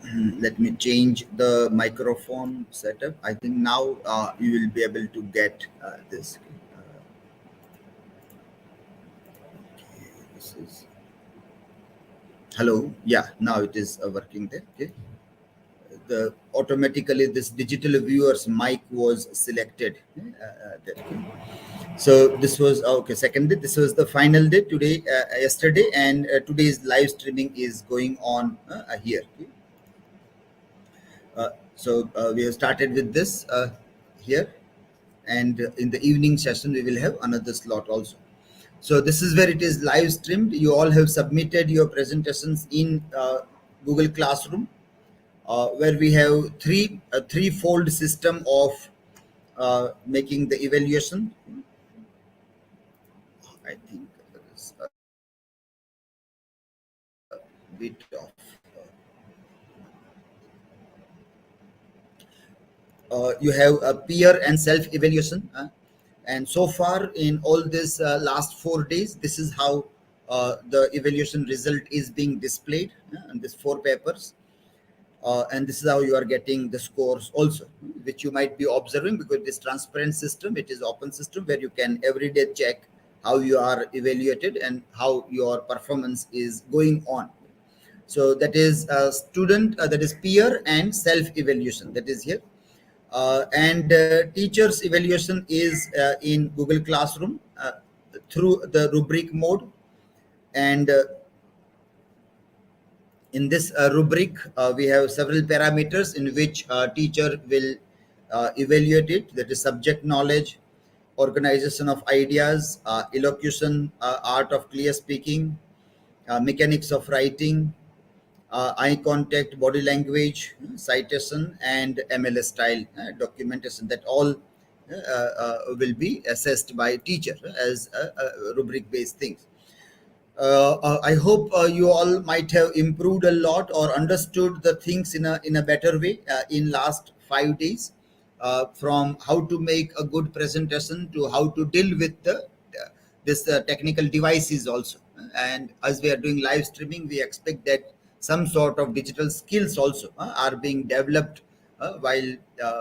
Let me change the microphone setup. I think now you will be able to get this. This is hello. Yeah, now it is working there. Okay. The automatically this digital viewer's mic was selected. There. Okay. So this was okay. Second day. This was the final day today, yesterday, and today's live streaming is going on here. Okay. So we have started with this here, and in the evening session we will have another slot also. So this is where it is live streamed. You all have submitted your presentations in Google Classroom, where we have threefold system of making the evaluation. I think there is a bit of you have a peer and self evaluation, and so far in all this last 4 days, this is how the evaluation result is being displayed in these four papers. And this is how you are getting the scores also, which you might be observing, because this transparent system, it is open system where you can every day check how you are evaluated and how your performance is going on. So that is a student, that is peer and self evaluation, that is here. And teachers evaluation is in Google Classroom through the rubric mode. And in this rubric, we have several parameters in which teacher will evaluate it. That is subject knowledge, organization of ideas, elocution, art of clear speaking, mechanics of writing, eye contact, body language, citation, and MLS style documentation. That all will be assessed by teacher as rubric based things. I hope you all might have improved a lot or understood the things in a better way in last 5 days, from how to make a good presentation to how to deal with this technical devices also. And as we are doing live streaming, we expect that some sort of digital skills also are being developed while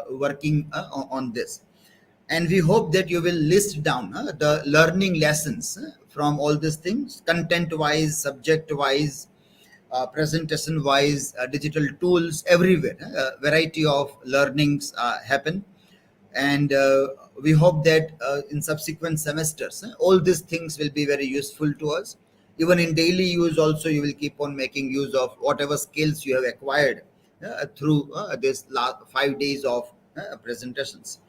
working on this. And we hope that you will list down the learning lessons from all these things, content wise, subject wise, presentation wise, digital tools everywhere. Variety of learnings happen, and we hope that in subsequent semesters all these things will be very useful to us. Even in daily use also, you will keep on making use of whatever skills you have acquired through this last 5 days of presentations.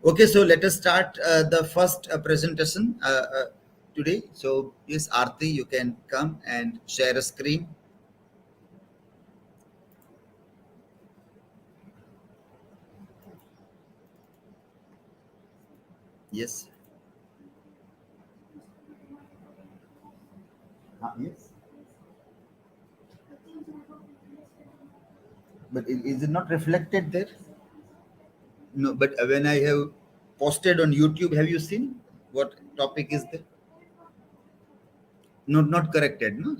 Okay, so let us start the first presentation today. So, yes, Aarti, you can come and share a screen. Yes. Yes. But is it not reflected there? No, but when I have posted on YouTube, have you seen what topic is there? No, not corrected, no?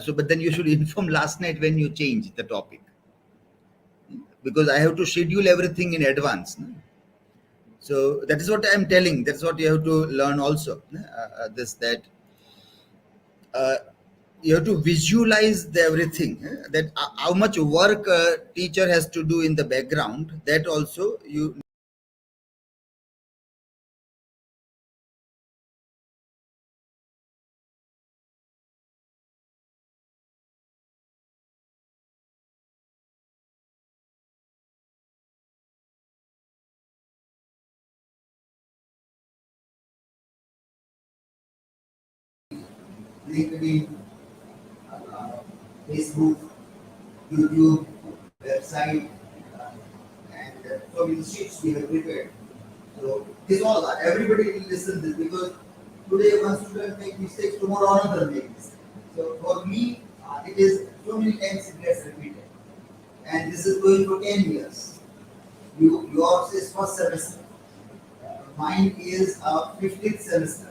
So, but then you should inform last night when you change the topic, because I have to schedule everything in advance. No? So that is what I am telling. That's what you have to learn also. This that uh, you have to visualize the everything. That how much work a teacher has to do in the background. That also you LinkedIn, Facebook, YouTube, website, uh, and so many sheets we have prepared. So this all everybody will listen this, because today one student make mistakes, tomorrow another make mistakes. So for me, it is so many times it gets repeated, and this is going for 10 years. Yours is first semester. Mine is 15th semester.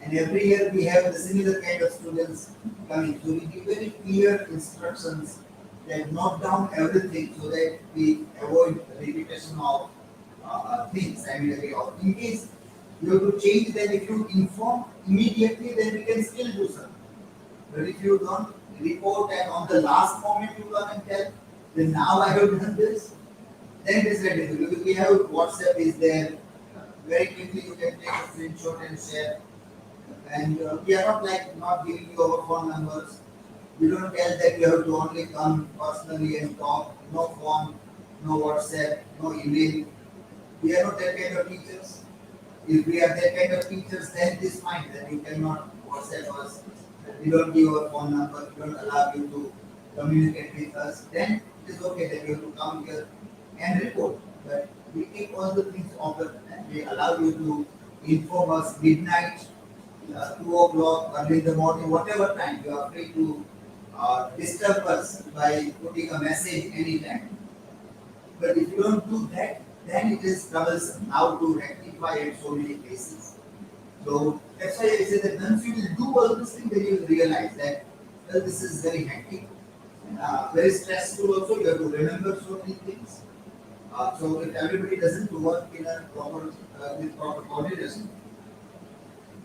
And every year we have the similar kind of students coming. So we give very clear instructions then note down everything so that we avoid repetition of things. I mean, in case you have to change, then if you inform immediately, then we can still do something. But if you don't report and on the last moment you come and tell, then now I have done this, then it is very difficult. Because we have WhatsApp is there. Very quickly you can take a screenshot and share. And we are not like not giving you our phone numbers. We don't tell that you have to only come personally and talk. No phone, no WhatsApp, no email. We are not that kind of teachers. If we are that kind of teachers, then it is fine. Then you cannot WhatsApp us. We don't give our phone number. We don't allow you to communicate with us. Then it is okay that you have to come here and report. But we keep all the things open and we allow you to inform us midnight, 2 o'clock, early in the morning, whatever time you are free to disturb us by putting a message anytime. But if you don't do that, then it is troublesome how to rectify at so many places. So that's why I say that once you will do all these things, then you will realize that well, this is very hectic, very stressful. Also, you have to remember so many things. So if everybody doesn't work in a proper with proper coordination,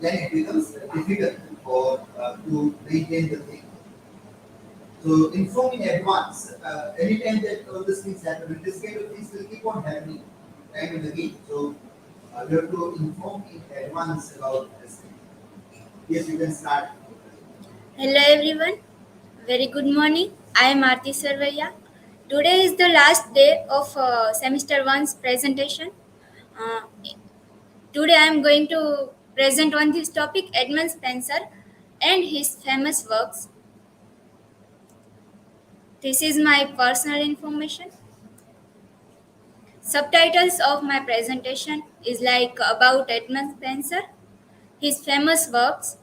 then it becomes difficult for to maintain the thing. So inform in advance. Anytime that all these things happen, this kind of things will keep on happening time and again. So you have to inform in advance about this thing. Yes, you can start. Hello everyone, very good morning. I am Aarti Sarvaiya. Today is the last day of semester 1's presentation. Uh, Today I am going to present on this topic Edmund Spenser and his famous works. This is my personal information. Subtitles of my presentation is like about Edmund Spenser, his famous works,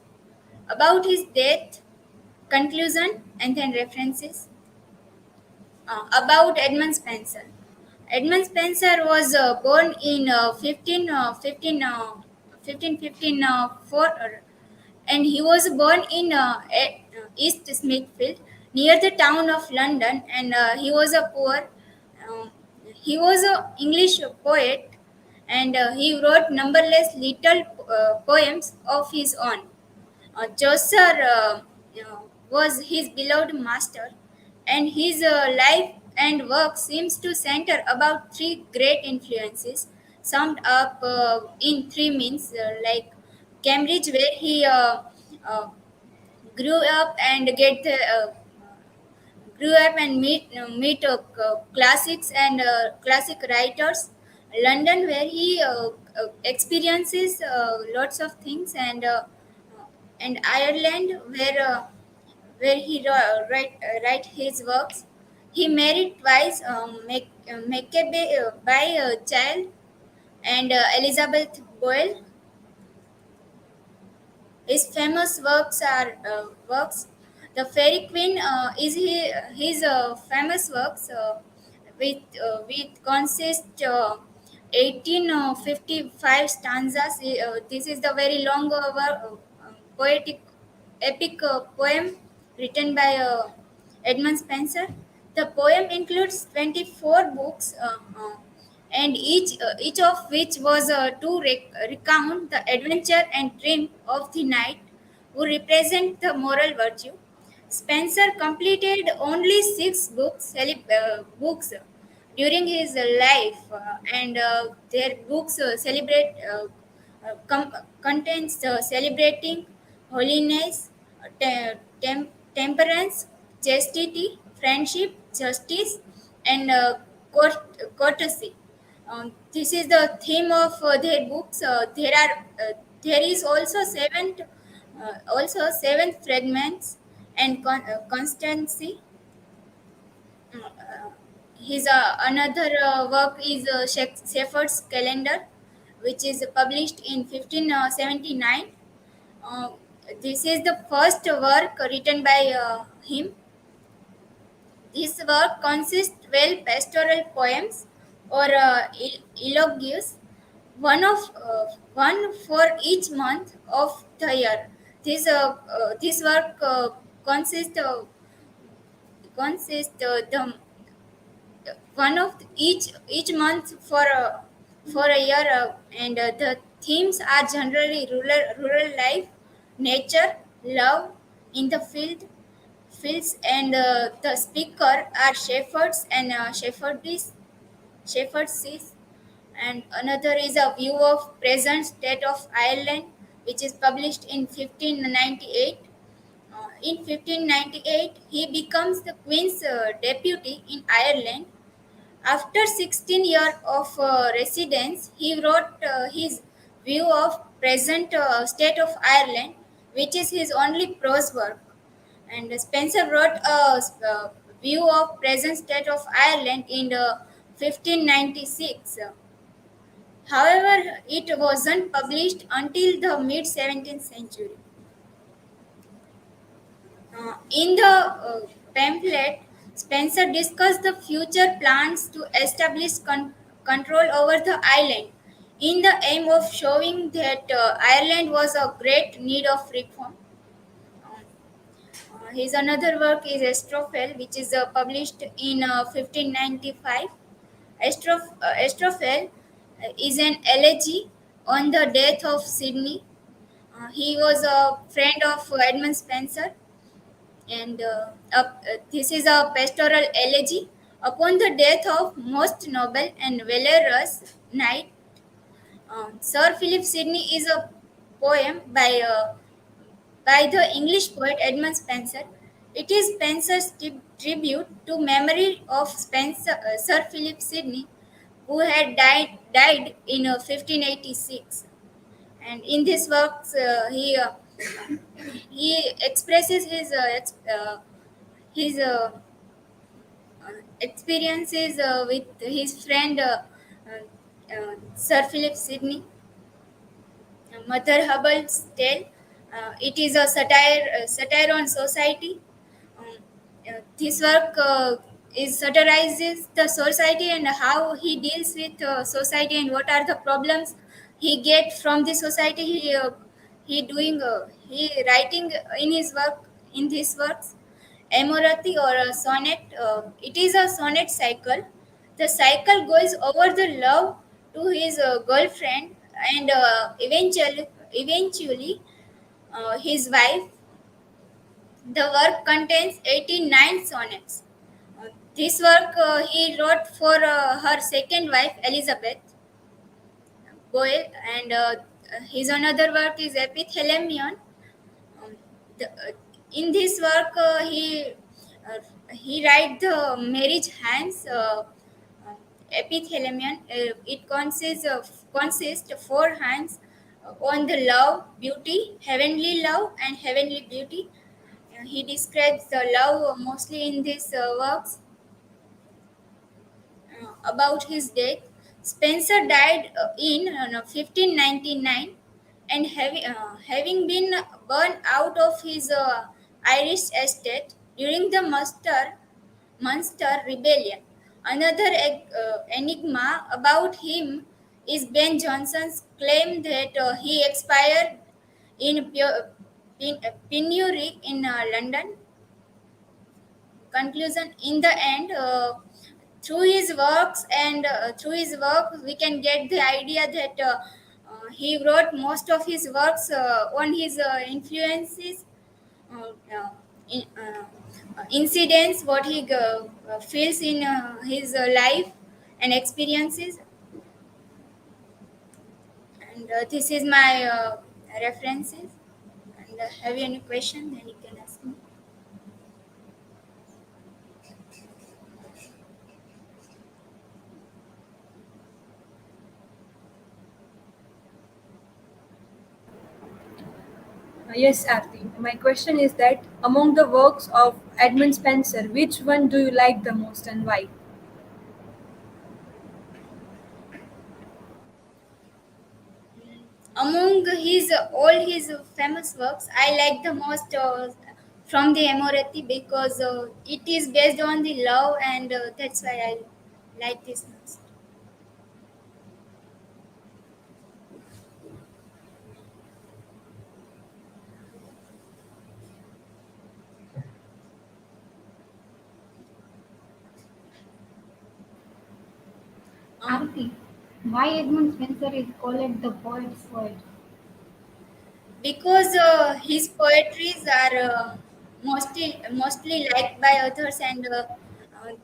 about his death, conclusion, and then references. About Edmund Spenser. Edmund Spenser was born in 1554, and he was born in East Smithfield near the town of London, and he was a poor. Uh, he was an English poet, and he wrote numberless little poems of his own. Chaucer was his beloved master, and his life and work seems to center about three great influences, summed up in three means like Cambridge, where he uh, grew up and get grew up and meet classics and classic writers. London, where he experiences lots of things, and Ireland, where he write his works. He married twice, Maccabee by a child, and Elizabeth Boyle. His famous works are works. The Fairy Queen is his famous works, with consist 1855 stanzas. This is the very long poetic epic poem written by Edmund Spenser. The poem includes 24 books, and each of which was to recount the adventure and triumph of the knight who represent the moral virtue. Spenser completed only six books during his life, and their books contains celebrating holiness, temperance, chastity, friendship, justice, and courtesy. This is the theme of their books. There is also seven fragments and constancy. His another work is Shepherd's Calendar, which is published in 1579. Uh, this is the first work written by him. This work consists 12 pastoral poems or elogies, one for each month of the year. This work consists consists the one of each month for a year, and the themes are generally rural life, nature, love in the fields, and the speaker are shepherds and shepherdesses. And another is a view of present state of Ireland, which is published in 1598. In 1598, he becomes the Queen's deputy in Ireland. After 16 years of residence, he wrote his view of present state of Ireland, which is his only prose work. And Spenser wrote a view of present state of Ireland in 1596. However, it wasn't published until the mid 17th century. In the pamphlet, Spencer discussed the future plans to establish control over the island in the aim of showing that Ireland was a great need of reform. His another work is Astrophel, which is published in 1595. Astrophel is an elegy on the death of Sydney. He was a friend of Edmund Spenser, and this is a pastoral elegy upon the death of most noble and valorous knight. Sir Philip Sidney is a poem by the English poet Edmund Spenser. It is Spenser's tribute to memory of Sir Philip Sidney, who had died in 1586. And in this works, he expresses his experiences with his friend Sir Philip Sidney. Mother Hubbard's Tale. It is a satire on society. Um, this work is satirizes the society and how he deals with society and what are the problems he get from the society. He writing in his work in these works. Amorati or a sonnet. It is a sonnet cycle. The cycle goes over the love to his girlfriend and eventually his wife. The work contains 89 sonnets. This work he wrote for her second wife Elizabeth Boyle, and his another work is Epithalamion. Um, in this work, he write the marriage hands epithalamion. It consists of four hands on the love, beauty, heavenly love, and heavenly beauty. He describes the love mostly in these works. About his death, Spenser died in 1599, and having been burned out of his Irish estate during the Munster Rebellion. Another enigma about him is Ben Jonson's claim that he expired in penury in London. Conclusion: in the end, through his works and through his work, we can get the idea that he wrote most of his works on his influences, uh, uh, incidents, what he feels in his life and experiences. And this is my references. And have you any question? Then you can ask me. Yes, Aarti. My question is that among the works of Edmund Spenser, which one do you like the most and why? Among his all his famous works, I like the most from the Amorati because it is based on the love, and that's why I like this most. Aarti, why Edmund Spenser is called the poet's poet? Because his poetries are mostly liked by others, and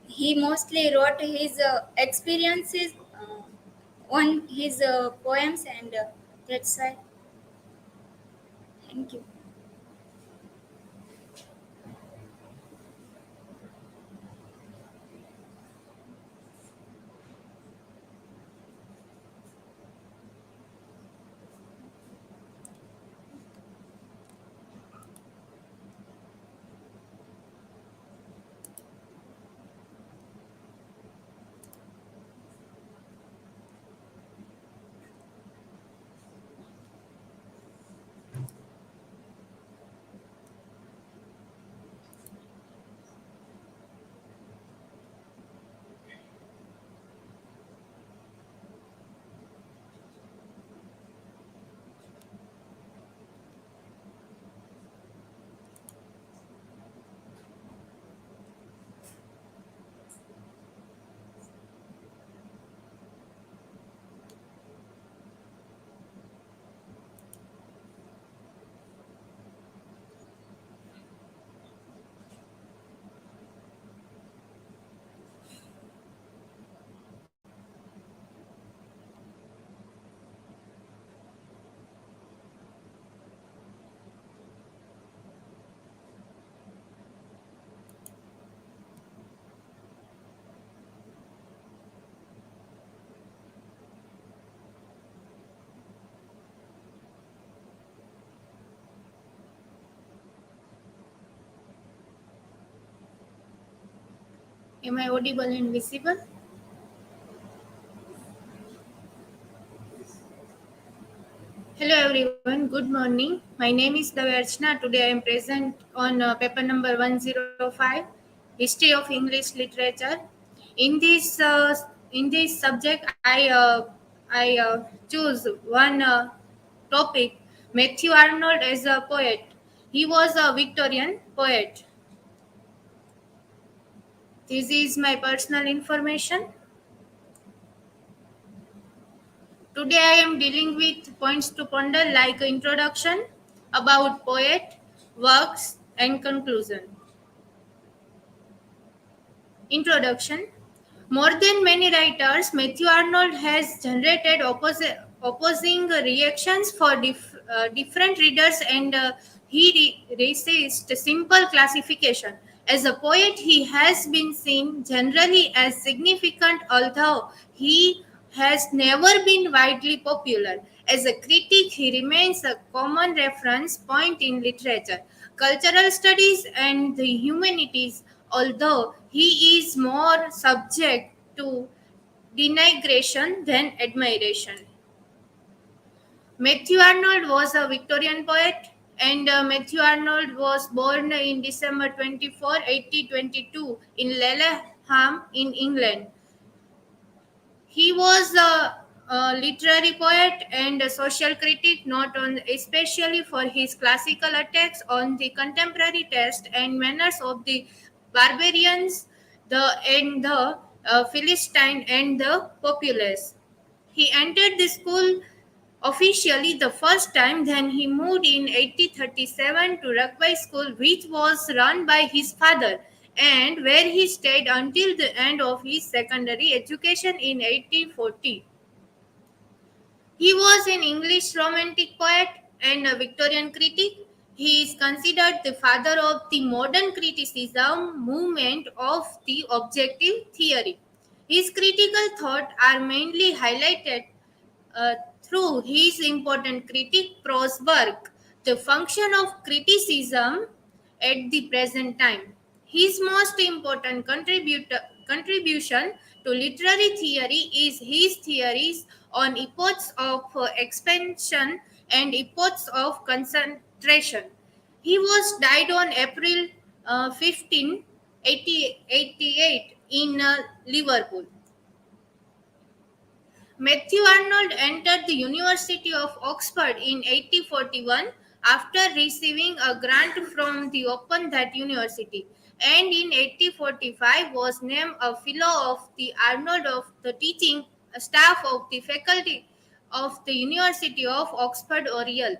he mostly wrote his experiences on his poems, and that's why. Thank you. Am I audible and visible? Hello everyone, good morning. My name is Archana. Today I am present on paper number 105, History of English Literature. In this subject, I choose one topic: Matthew Arnold as a poet. He was a Victorian poet. This is my personal information. Today I am dealing with points to ponder like introduction, about poet, works, and conclusion. Introduction. More than many writers, Matthew Arnold has generated opposing reactions for different readers, and he resists simple classification. As a poet, he has been seen generally as significant, although he has never been widely popular. As a critic, he remains a common reference point in literature, cultural studies, and the humanities, although he is more subject to denigration than admiration. Matthew Arnold was a Victorian poet, and Matthew Arnold was born in December 24, 1822, in Leleham in England. He was a literary poet and a social critic, not on especially for his classical attacks on the contemporary taste and manners of the barbarians, the Philistine and the populace. He entered the school officially the first time, then he moved in 1837 to Rugby School, which was run by his father, and where he stayed until the end of his secondary education in 1840. He was an English romantic poet and a Victorian critic. He is considered the father of the modern criticism movement of the objective theory. His critical thoughts are mainly highlighted uh, through his important critic prose work, The Function of Criticism at the Present Time. His most important contribution to literary theory is his theories on epochs of expansion and epochs of concentration. He was died on April 15, 1888 in Liverpool. Matthew Arnold entered the University of Oxford in 1841 after receiving a grant from the Open that university, and in 1845 was named a fellow of the Arnold of the Teaching staff of the faculty of the University of Oxford Oriel.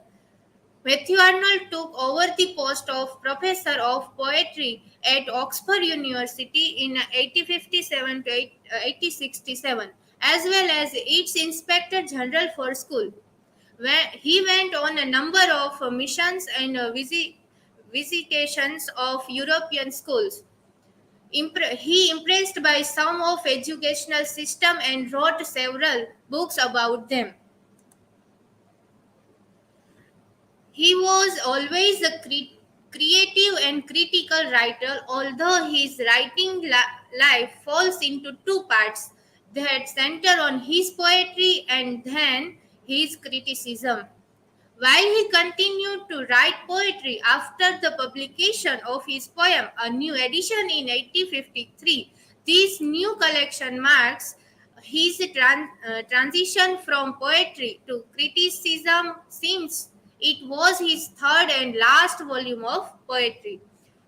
Matthew Arnold took over the post of Professor of Poetry at Oxford University in 1857 to 1867, as well as its Inspector General for School. He went on a number of missions and visitations of European schools. He impressed by some of educational system and wrote several books about them. He was always a creative and critical writer, although his writing life falls into two parts that center on his poetry and then his criticism. While he continued to write poetry after the publication of his poem, A New Edition in 1853, this new collection marks his transition from poetry to criticism since it was his third and last volume of poetry.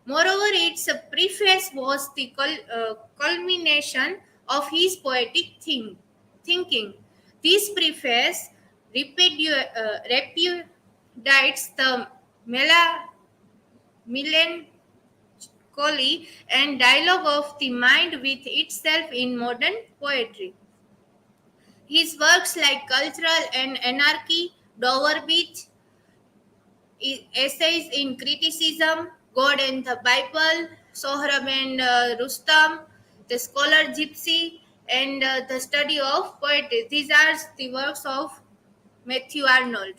Moreover, its preface was the culmination of his poetic thinking. This preface repudiates the melancholy and dialogue of the mind with itself in modern poetry. His works like Cultural and Anarchy, Dover Beach, essays in criticism, God and the Bible, Sohrab and Rustam, The Scholar Gypsy, and The Study of Poetry. These are the works of Matthew Arnold.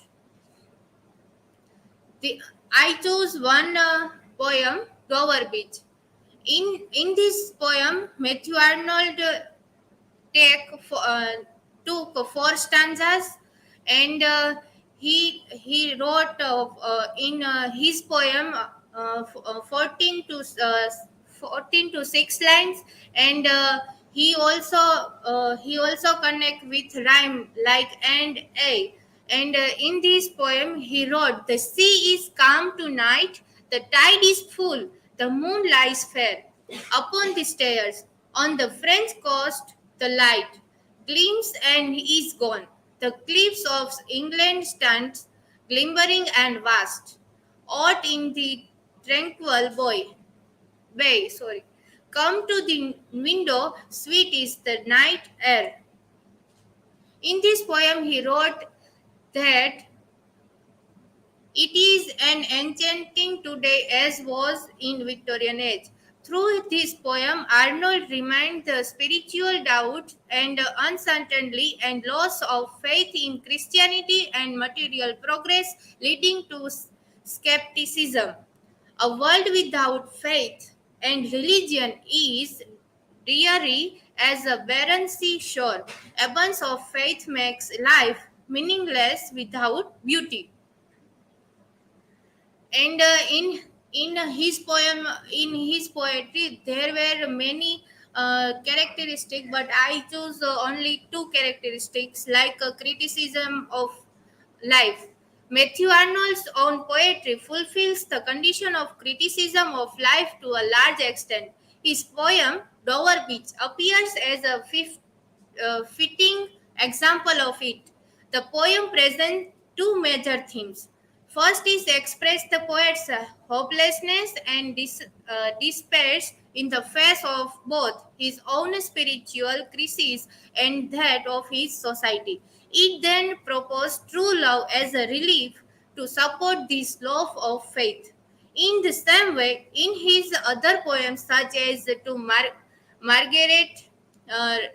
I chose one poem, Dover Beach. In this poem, Matthew Arnold take took four stanzas, and he wrote in his poem 14 to 6 lines, and he also connect with rhyme like and a. And in this poem, he wrote, "The sea is calm tonight, the tide is full, the moon lies fair upon the stairs. On the French coast, the light gleams and is gone. The cliffs of England stand glimmering and vast. Out in the tranquil bay. Come to the window, sweet is the night air." In this poem, he wrote that it is an enchanting today as was in Victorian age. Through this poem, Arnold reminds the spiritual doubt and uncertainty and loss of faith in Christianity and material progress, leading to skepticism. A world without faith and religion is dreary as a barren seashore. Absence of faith makes life meaningless without beauty. And in his poetry, there were many characteristics, but I chose only two characteristics, like a criticism of life. Matthew Arnold's own poetry fulfills the condition of criticism of life to a large extent. His poem Dover Beach appears as a fitting example of it. The poem presents two major themes. First is express the poet's hopelessness and despair in the face of both his own spiritual crisis and that of his society. It then proposed true love as a relief to support this love of faith. In the same way, in his other poems, such as To Margaret,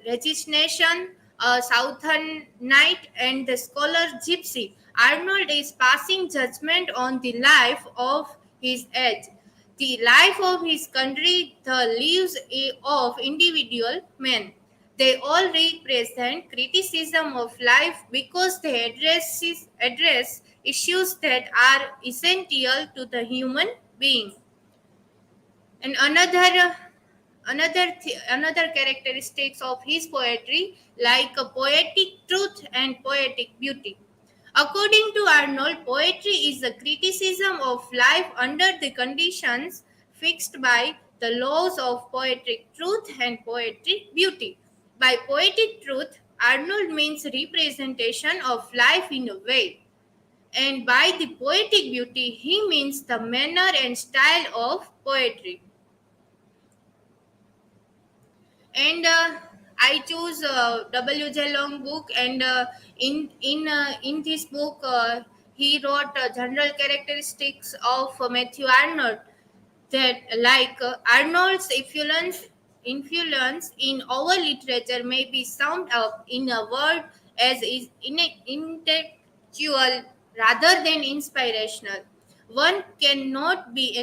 Resignation, Southern Night, and The Scholar Gypsy, Arnold is passing judgment on the life of his age, the life of his country, the lives of individual men. They all represent criticism of life because they address issues that are essential to the human being. And another characteristics of his poetry, like a poetic truth and poetic beauty. According to Arnold, poetry is a criticism of life under the conditions fixed by the laws of poetic truth and poetic beauty. By poetic truth, Arnold means representation of life in a way, and by the poetic beauty, he means the manner and style of poetry. And I choose W.J. Long book, and in this book, he wrote general characteristics of Matthew Arnold, that like Arnold's influence in our literature may be summed up in a word as is intellectual rather than inspirational. One cannot be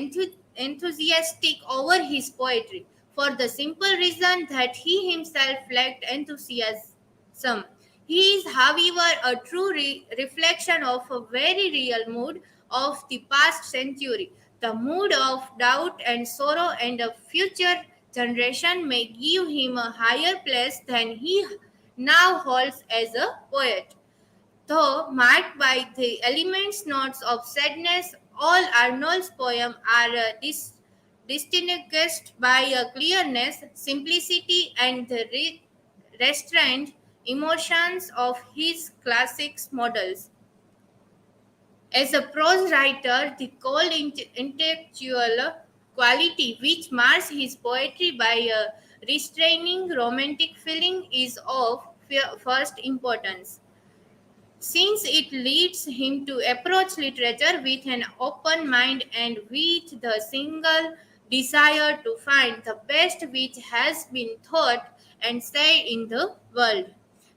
enthusiastic over his poetry for the simple reason that he himself lacked enthusiasm. He is, however, a true reflection of a very real mood of the past century, the mood of doubt and sorrow, and a future generation may give him a higher place than he now holds as a poet. Though marked by the elements notes of sadness, all Arnold's poems are distinguished by a clearness, simplicity, and the restrained emotions of his classic models. As a prose writer, the cold intellectual quality which mars his poetry by a restraining romantic feeling is of first importance, since it leads him to approach literature with an open mind and with the single desire to find the best which has been thought and said in the world.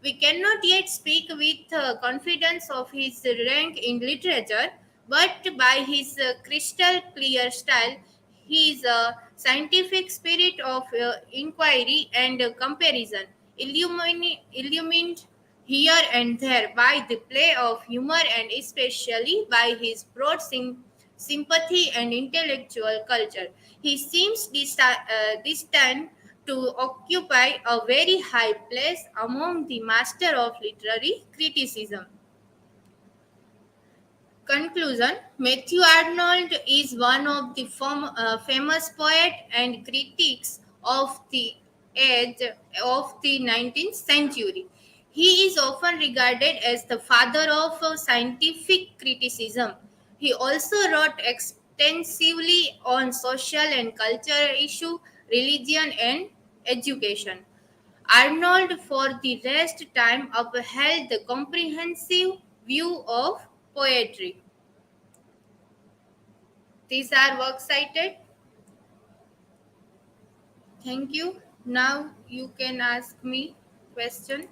We cannot yet speak with confidence of his rank in literature, but by his crystal clear style, his scientific spirit of inquiry and comparison, illumined here and there by the play of humor, and especially by his broad sympathy and intellectual culture, he seems destined to occupy a very high place among the master of literary criticism. Conclusion: Matthew Arnold is one of the famous poet and critics of the age of the 19th century. He is often regarded as the father of scientific criticism. He also wrote extensively on social and cultural issues, religion, and education. Arnold, for the rest time, upheld the comprehensive view of poetry. These are works cited. Thank you. Now you can ask me question.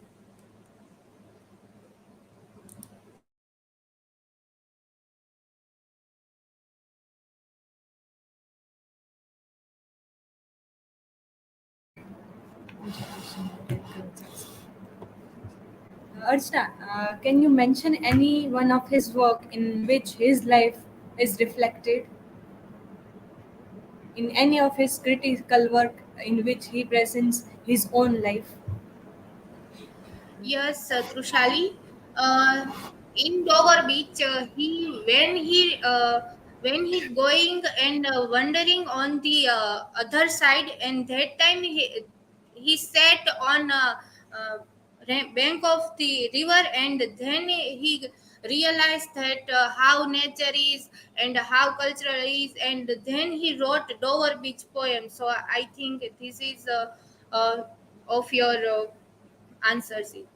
Archana, can you mention any one of his work in which his life is reflected? In any of his critical work in which he presents his own life? Yes, Trushali. Uh, in Dover Beach, he when he going and wandering on the other side, and that time he sat on uh, bank of the river, and then he realized that how nature is and how cultural is, and then he wrote Dover Beach poem. So I think this is of your answers it.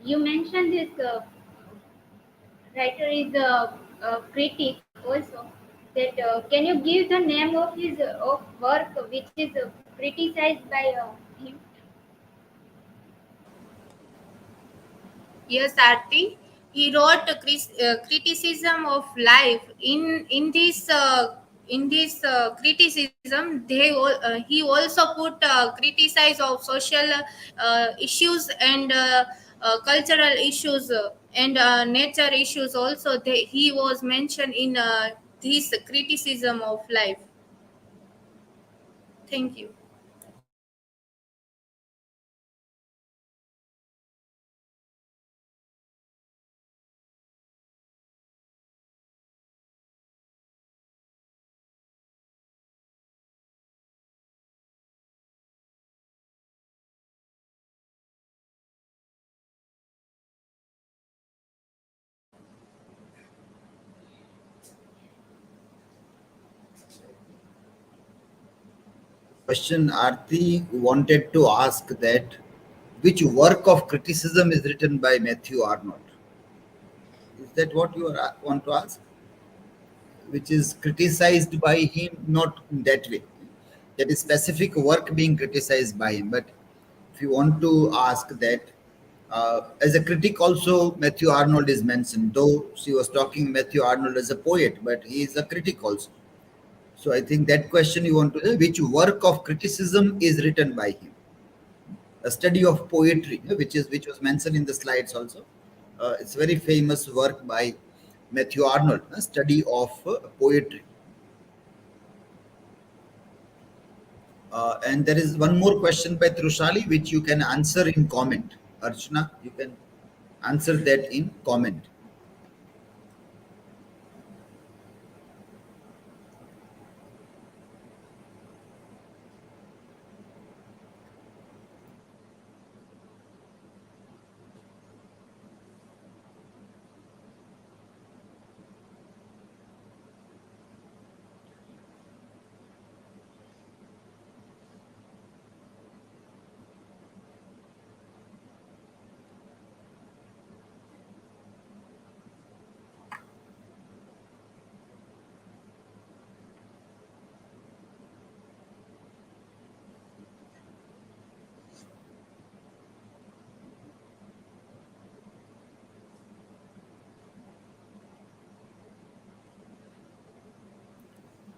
You mentioned this writer is a critic also. That can you give the name of his of work which is criticized by him? Yes, Aarti. He wrote a criticism of life. In this criticism, he also put criticize of social issues and cultural issues and nature issues. Also, he was mentioned in this criticism of life. Thank you. Question Aarti wanted to ask that which work of criticism is written by Matthew Arnold? Is that what you want to ask? Which is criticized by him, not in that way. That is specific work being criticized by him. But if you want to ask that, as a critic, also Matthew Arnold is mentioned, though she was talking Matthew Arnold as a poet, but he is a critic also. So I think that question you want to say, which work of criticism is written by him? A study of poetry, which was mentioned in the slides also. It's a very famous work by Matthew Arnold, a study of poetry. And there is one more question by Trushali, which you can answer in comment. Archana, you can answer that in comment.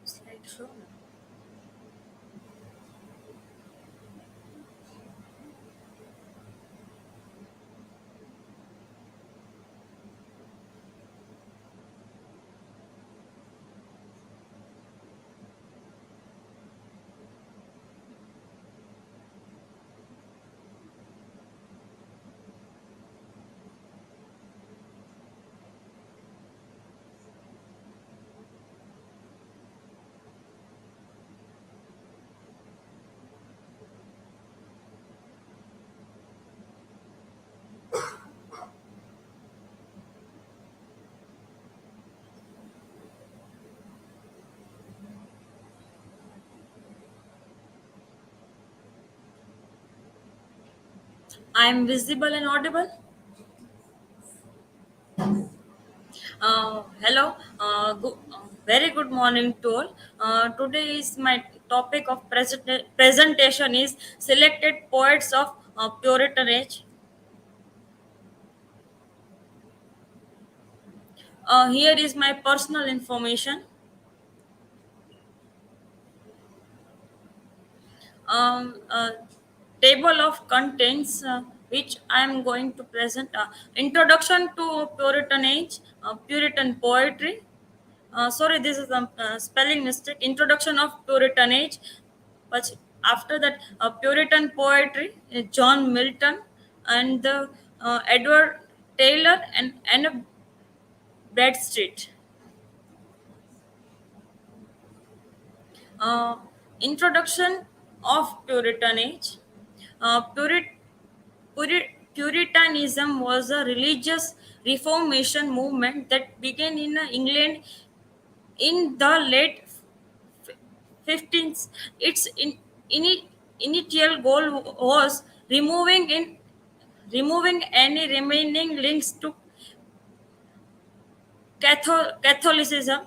Slideshow. I'm visible and audible. Hello, very good morning to all. Today is my topic of presentation is selected poets of Puritan age. Here is my personal information. Uh, table of contents which I am going to present. Introduction to Puritan age, Puritan poetry. Sorry, this is a spelling mistake. Introduction of Puritan age. But after that, Puritan poetry, John Milton and Edward Taylor and Bradstreet. Uh, Introduction of Puritan age. Puritanism was a religious reformation movement that began in England in the late 15th. Its initial goal was removing any remaining links to Catholicism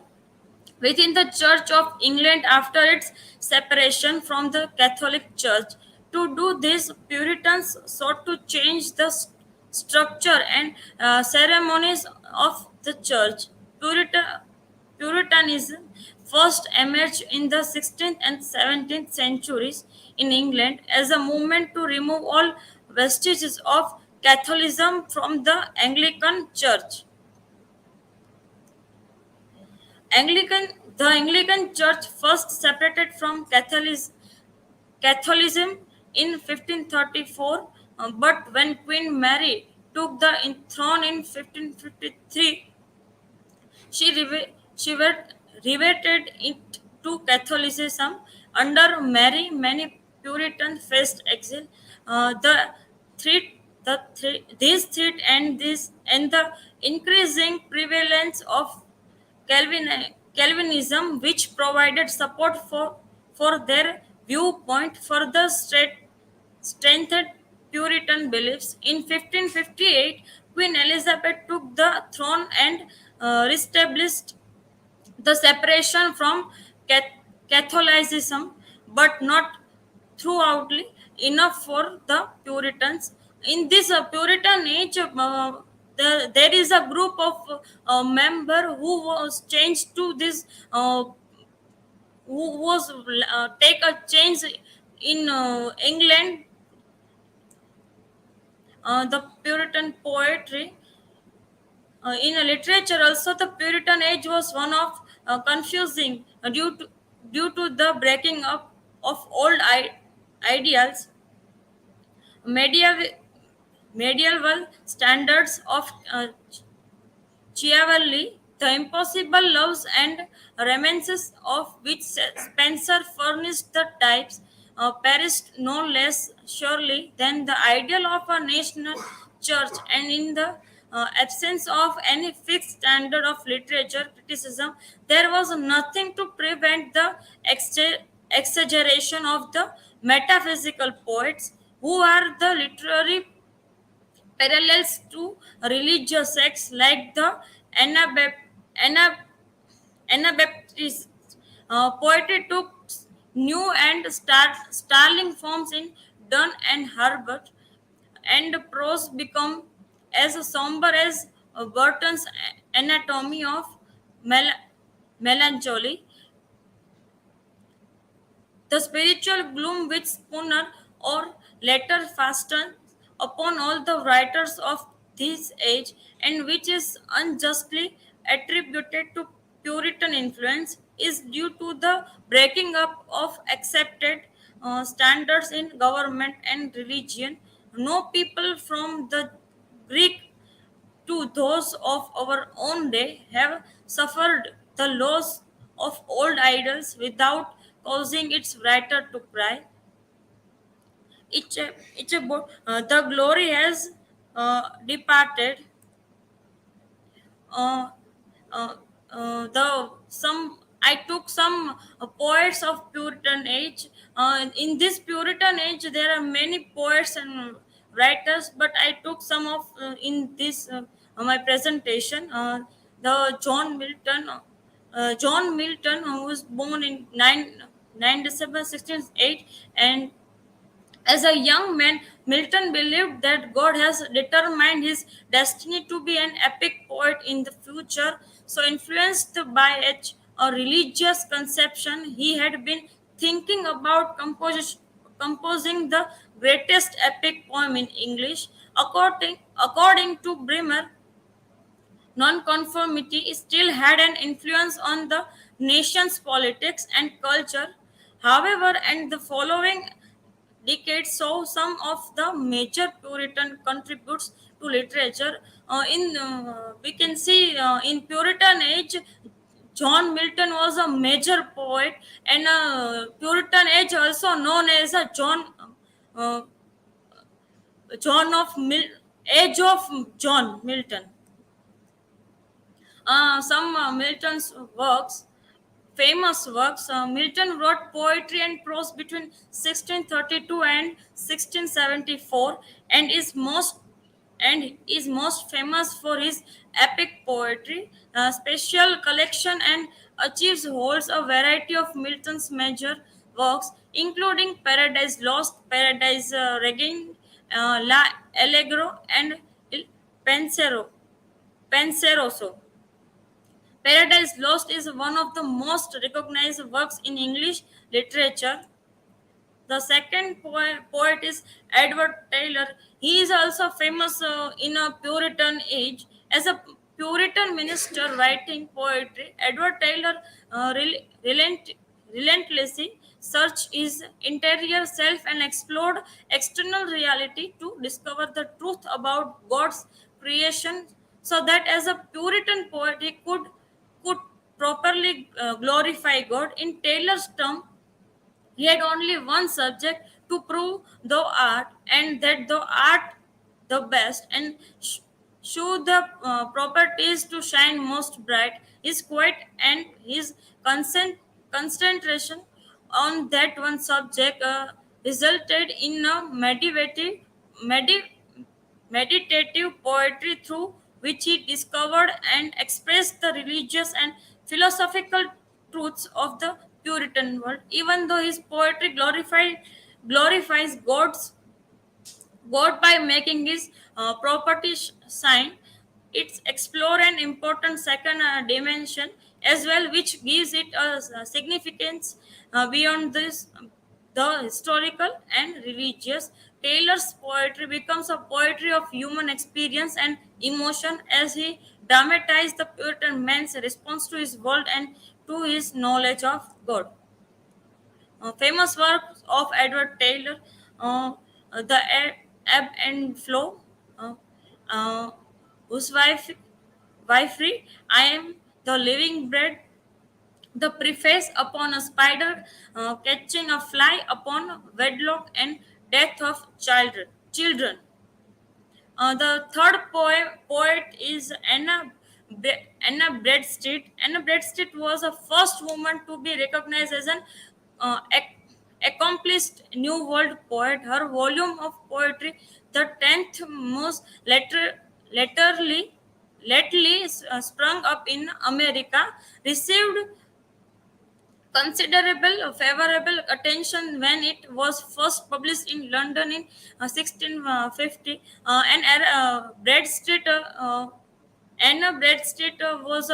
within the Church of England after its separation from the Catholic Church. To do this, Puritans sought to change the structure and ceremonies of the Church. Puritanism first emerged in the 16th and 17th centuries in England as a movement to remove all vestiges of Catholicism from the Anglican Church. Anglican, the Anglican Church first separated from Catholicism in 1534, but when Queen Mary took the throne in 1553, she reverted it to Catholicism. Under Mary, many Puritans faced exile. These threat and the increasing prevalence of Calvinism, which provided support for their viewpoint further strengthened Puritan beliefs. In 1558, Queen Elizabeth took the throne and reestablished the separation from Catholicism, but not throughoutly enough for the Puritans. In this Puritan age, there is a group of member who was changed to this, who was take a change in England, the Puritan poetry. In literature, also the Puritan age was one of confusing due to the breaking up of old ideals, medieval medieval standards of chivalry, the impossible loves and romances of which Spenser furnished the types, perished no less surely than the ideal of a national church, and in the absence of any fixed standard of literature criticism, there was nothing to prevent the exaggeration of the metaphysical poets who are the literary parallels to religious sects like the Anabap- Anab- Anabaptists. Poetry took new and startling forms in Donne and Herbert, and prose become as somber as Burton's Anatomy of Mel- Melancholy. The spiritual gloom which Spooner or later fastened upon all the writers of this age, and which is unjustly attributed to Puritan influence, is due to the breaking up of accepted standards in government and religion. No people from the Greek to those of our own day have suffered the loss of old idols without causing its writer to cry. The glory has departed. uh, uh, the some I took some poets of Puritan age. In this Puritan age, there are many poets and writers, but I took some of in this my presentation. The John Milton, who was born in 9 December 1608, and as a young man, Milton believed that God has determined his destiny to be an epic poet in the future. So, influenced by a religious conception, he had been thinking about composing the greatest epic poem in English. According to Brimmer, nonconformity still had an influence on the nation's politics and culture. However, and the following decades saw some of the major Puritan contributes to literature. In We can see in Puritan age, John Milton was a major poet, and Puritan age also known as a uh, John of Age of John Milton. Some Milton's works, famous works. Milton wrote poetry and prose between 1632 and 1674, and is most famous for his epic poetry. Special collection and achieves holds a variety of Milton's major works, including Paradise Lost, Paradise Regained, La Allegro, and Il Pensero. Penseroso. Paradise Lost is one of the most recognized works in English literature. The second poet is Edward Taylor. He is also famous in a Puritan age. As a Puritan minister writing poetry, Edward Taylor relentlessly searched his interior self and explored external reality to discover the truth about God's creation, so that as a Puritan poet he could properly glorify God. In Taylor's term, he had only one subject to prove thou art, and that thou art the best, and show the properties to shine most bright. His quiet and his concentration on that one subject resulted in a medi- meditative poetry through which he discovered and expressed the religious and philosophical truths of the Puritan world. Even though his poetry glorifies God by making his property sign, it's explore an important second dimension as well, which gives it a significance beyond this the historical and religious. Taylor's poetry becomes a poetry of human experience and emotion as he dramatized the Puritan man's response to his world and to his knowledge of God. Famous works of Edward Taylor, The Ebb and Flow, uh, uh, Whose Wifery, I Am the Living Bread, The Preface Upon a Spider, Catching a Fly Upon Wedlock, and Death of Children. The third poet is Anna Bradstreet. Anna Bradstreet was the first woman to be recognized as an accomplished New World poet. Her volume of poetry, the 10th most lately sprung up in America, received considerable favorable attention when it was first published in London in 1650. Anna Bradstreet was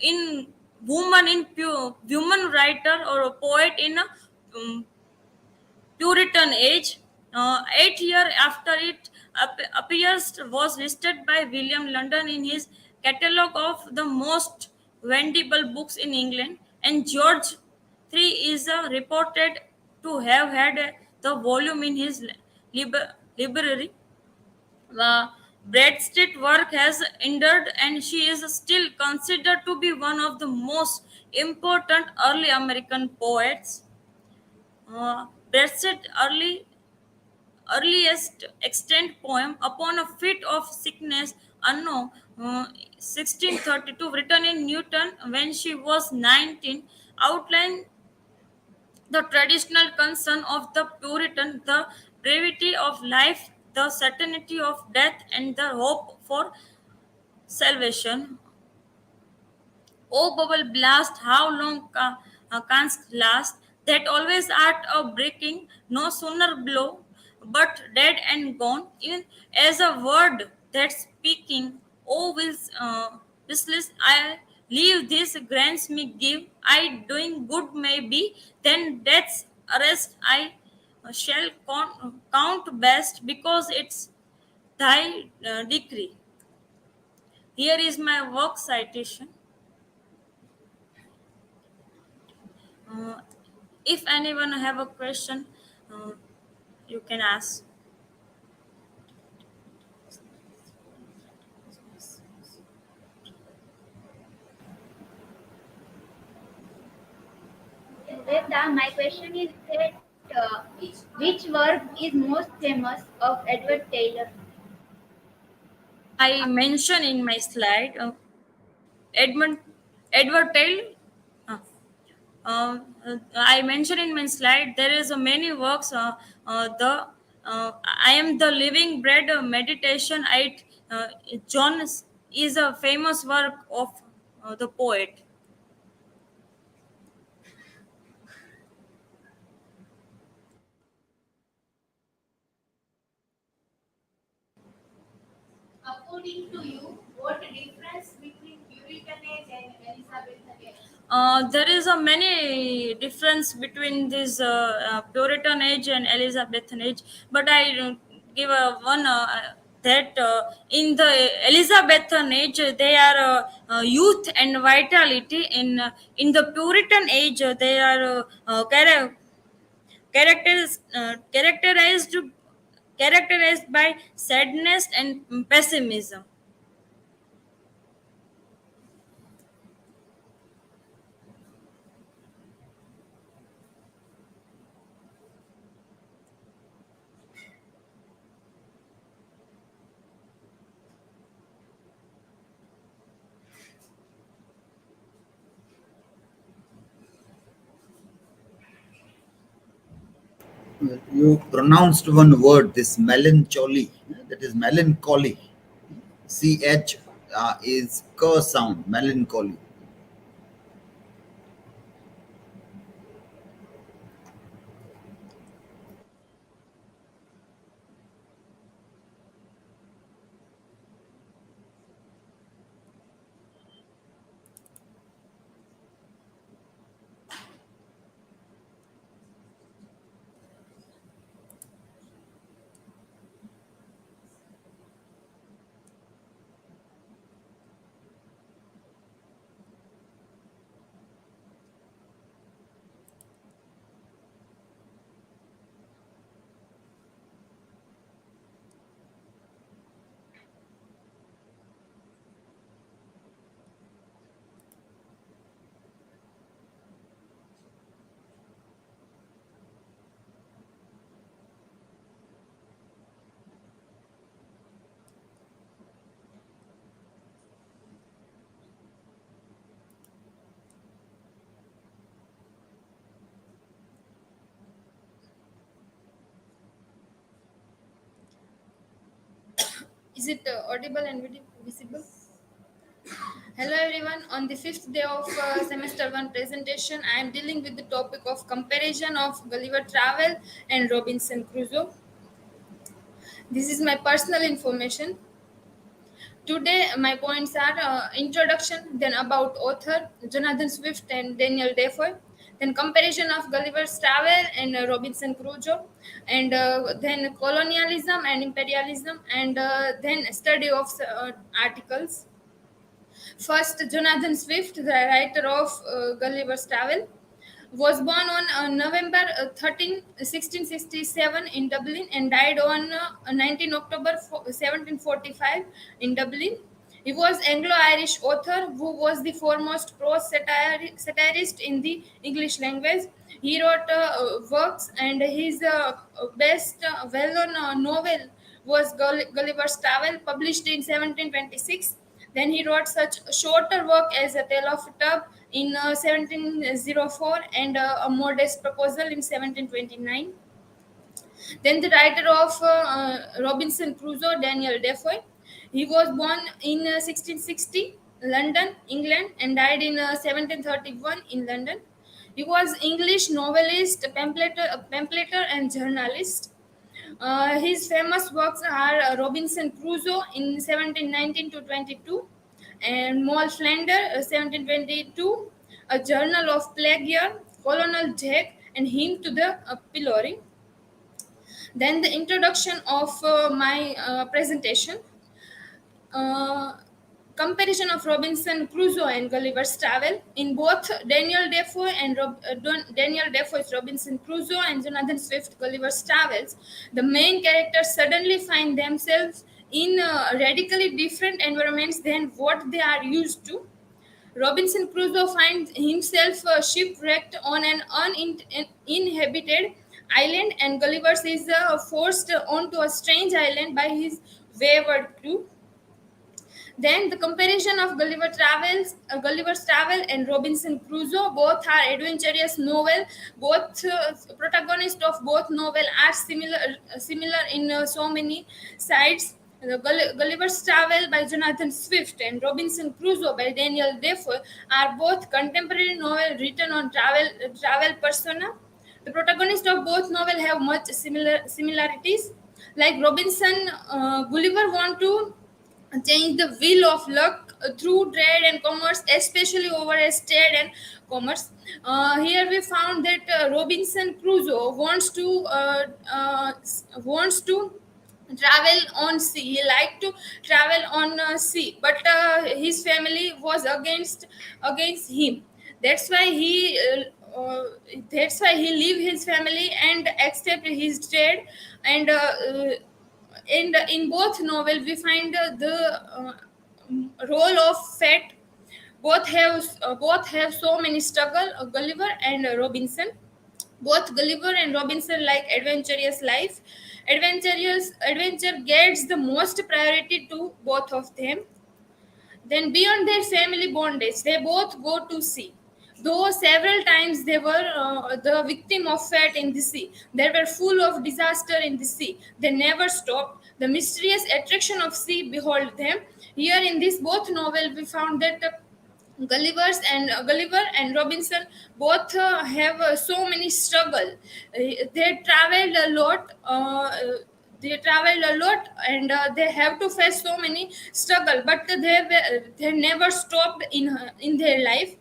in woman writer or a poet in a um, Puritan age. 8 years after it appears, was listed by William London in his catalogue of the most vendible books in England, and George III is reported to have had the volume in his library. Bradstreet's work has endured, and she is still considered to be one of the most important early American poets. Bradstreet's earliest extant poem, Upon a Fit of Sickness, Anno 1632, written in Newton when she was 19, outlined the traditional concern of the Puritan, the brevity of life, the certainty of death, and the hope for salvation. Oh, bubble blast, how long canst last? That always art of breaking, no sooner blow, but dead and gone. Even as a word that speaking, oh, wishless I leave this grants me give. I doing good may be, then death's arrest I shall count best because it's thy decree. Here is my work citation. Uh, if anyone have a question, uh, you can ask. Vedha, my question is that which work is most famous of Edward Taylor? I mentioned in my slide Edmund Edward Taylor. Uh, I mentioned in my slide there is a many works. The I am the living bread meditation. John is a famous work of the poet. According to you, what difference between Puritan age and Elizabethan age? There is a many difference between this Puritan age and Elizabethan age, but I give a one that in the Elizabethan age they are youth and vitality. In the Puritan age they are characterized by sadness and pessimism. You pronounced one word, this melancholy. That is melancholy. CH is k sound, melancholy. Is it audible and visible? Hello everyone. On the fifth day of semester one presentation, I am dealing with the topic of comparison of Gulliver Travel and Robinson Crusoe. This is my personal information. Today, my points are introduction, then about author Jonathan Swift and Daniel Defoe, then comparison of Gulliver's Travel and Robinson Crusoe, and then colonialism and imperialism, and then study of articles. First, Jonathan Swift, the writer of Gulliver's Travel, was born on November 13, 1667 in Dublin and died on 19 October 1745 in Dublin. He was Anglo-Irish author who was the foremost prose satirist in the English language. He wrote works, and his best well-known novel was Gulliver's Travel, published in 1726. Then he wrote such shorter work as A Tale of a Tub in 1704 and A Modest Proposal in 1729. Then the writer of Robinson Crusoe, Daniel Defoe. He was born in 1660, London, England, and died in 1731 in London. He was English novelist, pamphleteer, and journalist. His famous works are Robinson Crusoe in 1719 to 22 and Moll Flander 1722, A Journal of Plague Year, Colonel Jack, and Hymn to the Pillory. Then the introduction of my presentation. Uh, Comparison of Robinson Crusoe and Gulliver's Travel. In both Daniel Defoe and Daniel Defoe's Robinson Crusoe and Jonathan Swift Gulliver's Travels, the main characters suddenly find themselves in radically different environments than what they are used to. Robinson Crusoe finds himself shipwrecked on an uninhabited island, and Gulliver is forced onto a strange island by his wayward crew. Then the comparison of Gulliver's Travel and Robinson Crusoe. Both are adventurous novel. Both protagonists of both novel are similar in so many sides. The Gulliver's Travel by Jonathan Swift and Robinson Crusoe by Daniel Defoe are both contemporary novel written on travel persona. The protagonists of both novels have much similarities. Like Robinson, Gulliver want to change the wheel of luck through trade and commerce, especially over as trade and commerce. Here we found that Robinson Crusoe wants to travel on sea. He liked to travel on sea, but his family was against him. That's why he. That's why he leave his family and accept his trade, and in both novel we find role of fate. Both have so many struggle, Gulliver and Robinson. Both Gulliver and Robinson like adventurous life. Adventure gets the most priority to both of them. Then beyond their family bondage, they both go to sea. Though several times they were the victim of fate in the sea, they were full of disaster in the sea. They never stopped. The mysterious attraction of sea behold them. Here in this both novel, we found that Gulliver and Robinson both have so many struggle. They traveled a lot. And they have to face so many struggle, but they never stopped in their life.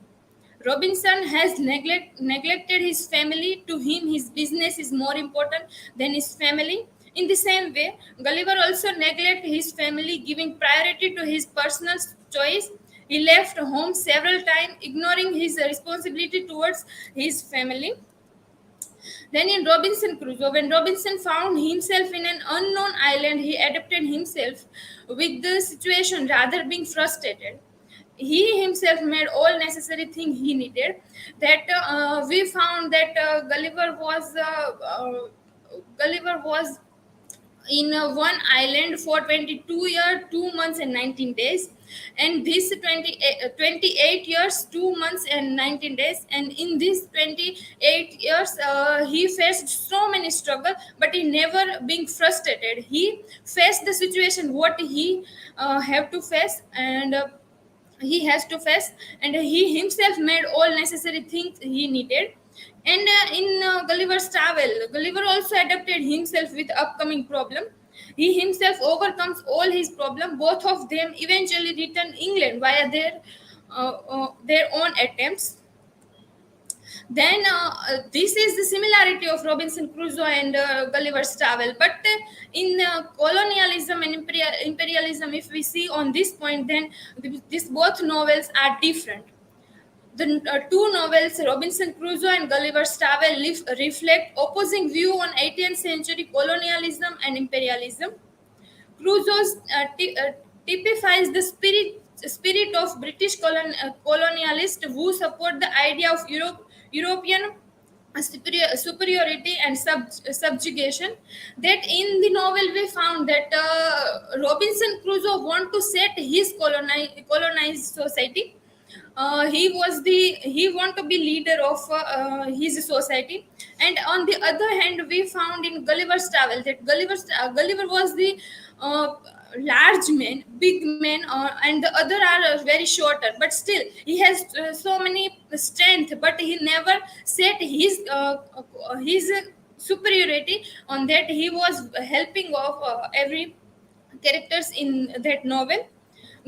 Robinson has neglected his family. To him, his business is more important than his family. In the same way, Gulliver also neglected his family, giving priority to his personal choice. He left home several times, ignoring his responsibility towards his family. Then in Robinson Crusoe, when Robinson found himself in an unknown island, he adapted himself with the situation rather being frustrated. He himself made all necessary thing he needed. That we found that Gulliver was in one island for 22 years, 2 months, and 19 days. And this 28 years, 2 months, and 19 days. And in these 28 years, he faced so many struggles, but he never being frustrated. He faced the situation, what he have to face, and he has to face, and he himself made all necessary things he needed. And in Gulliver's travel, Gulliver also adapted himself with upcoming problem. He himself overcomes all his problem. Both of them eventually return England via their own attempts. Then this is the similarity of Robinson Crusoe and Gulliver's travel. But in colonialism and imperialism, if we see on this point, then these both novels are different. The two novels, Robinson Crusoe and Gulliver's Travel, reflect opposing view on 18th century colonialism and imperialism. Crusoe typifies the spirit of British colonialists who support the idea of European superiority and subjugation. That in the novel we found that Robinson Crusoe want to set his colonized society. He want to be leader of his society. And on the other hand, we found in Gulliver's Travel that Gulliver was the uh, large man, big man, and the other are very shorter, but still he has so many strength, but he never set his superiority. On that, he was helping of every characters in that novel.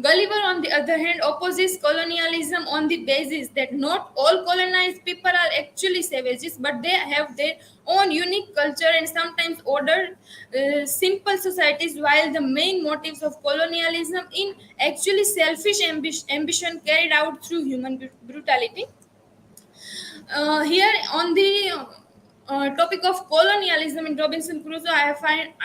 Gulliver, on the other hand, opposes colonialism on the basis that not all colonized people are actually savages, but they have their own unique culture and sometimes ordered simple societies, while the main motives of colonialism in actually selfish ambition carried out through human brutality. Here on the topic of colonialism in Robinson Crusoe, I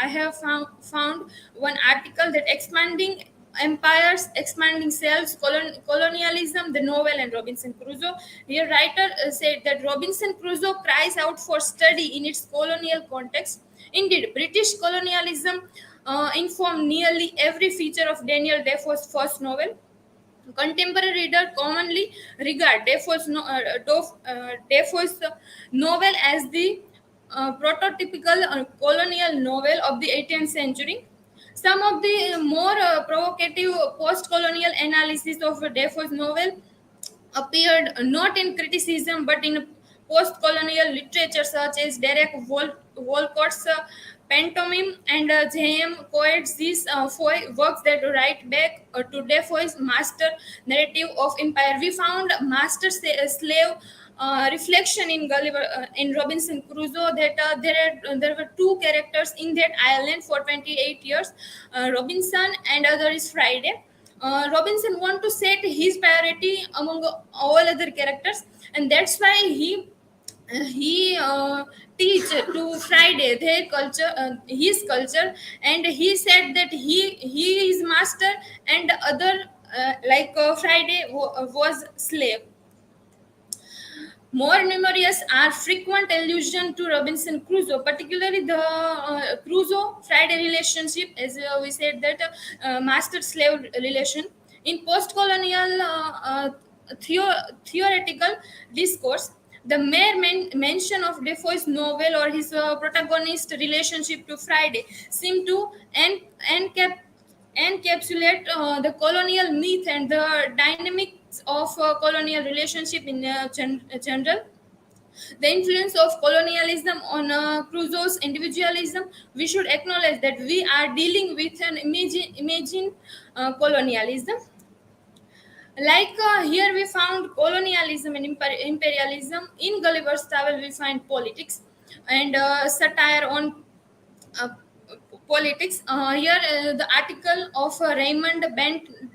have found one article that expanding empires, expanding selves, colonialism, the novel, and Robinson Crusoe. Here, writer said that Robinson Crusoe cries out for study in its colonial context. Indeed, British colonialism informed nearly every feature of Daniel Defoe's first novel. Contemporary reader commonly regard Defoe's novel as the prototypical colonial novel of the 18th century. Some of the more provocative post-colonial analysis of Defoe's novel appeared not in criticism but in post-colonial literature, such as Derek Walcott's Pantomime and J.M. Coet's these works that write back to Defoe's master narrative of empire. We found slave reflection in Gulliver in Robinson Crusoe, that there were two characters in that island for 28 years, Robinson and other is Friday. Robinson want to set his priority among all other characters, and that's why he teach to Friday their culture, his culture, and he said that he is master and other Friday was slave. More numerous are frequent allusion to Robinson Crusoe, particularly the Crusoe-Friday relationship, as we said that master-slave relation. In post-colonial theoretical discourse. The mere mention of Defoe's novel or his protagonist relationship to Friday seem to encapsulate the colonial myth and the dynamics of colonial relationship in general. The influence of colonialism on Crusoe's individualism, we should acknowledge that we are dealing with an imagine colonialism. Like here, we found colonialism and imperialism. In Gulliver's Travel, we find politics and satire on uh, politics. Here, the article of Raymond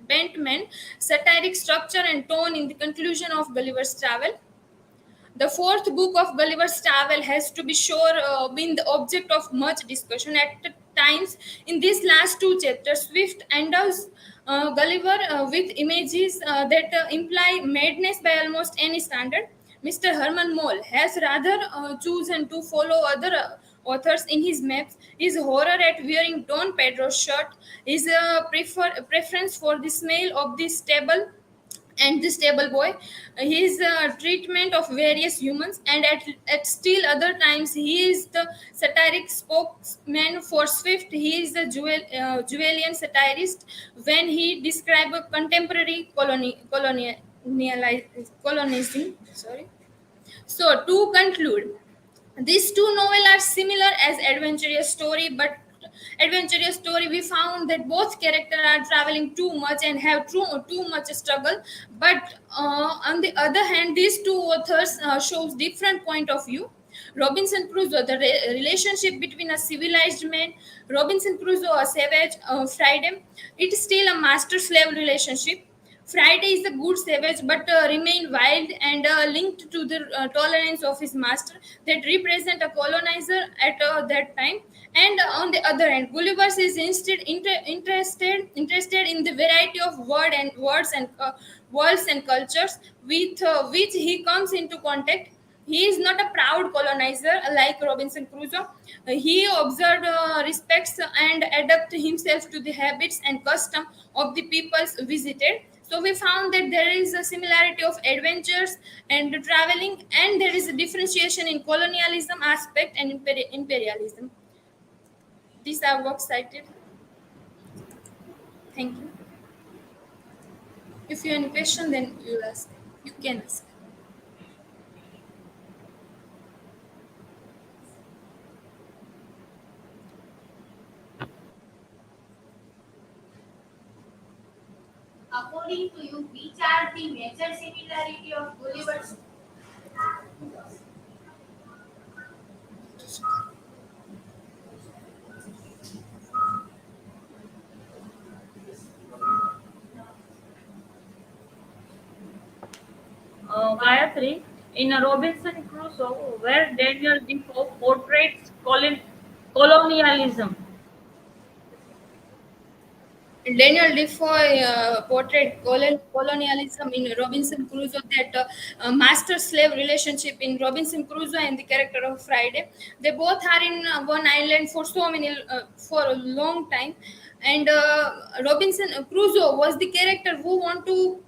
Bentman, satiric structure and tone in the conclusion of Gulliver's Travel. The fourth book of Gulliver's Travel has to be sure been the object of much discussion at times. In these last two chapters, Swift endows Gulliver with images that imply madness by almost any standard. Mr. Herman Moll has rather chosen to follow other authors in his maps. His horror at wearing Don Pedro's shirt, his preference for the smell of the stable and the stable boy, his treatment of various humans, and at still other times he is the satiric spokesman for Swift. He is the Julian satirist when he describes contemporary colonizing. Sorry. So to conclude, these two novels are similar as adventurous story, but adventurous story we found that both characters are traveling too much and have too much struggle. But on the other hand, these two authors shows different point of view. Robinson Crusoe, the relationship between a civilized man, Robinson Crusoe, a savage, Friday, it is still a master-slave relationship. Friday is a good savage but remain wild and linked to the tolerance of his master that represent a colonizer at that time. And on the other hand, Gulliver is instead interested in the variety of words and worlds and cultures with which he comes into contact. He is not a proud colonizer like Robinson Crusoe. He observed, respects, and adapts himself to the habits and custom of the peoples visited. So we found that there is a similarity of adventures and traveling, and there is a differentiation in colonialism aspect and imperialism. These are works cited. Thank you. If you have any question, then you ask. You can ask. According to you, which are the major similarity of Gulliver's? Gayatri, in a Robinson Crusoe, where Daniel Defoe portrays colonialism. Daniel Defoe portrayed colonialism in Robinson Crusoe, that master-slave relationship in Robinson Crusoe and the character of Friday. They both are in one island for for a long time, and Robinson Crusoe was the character who want to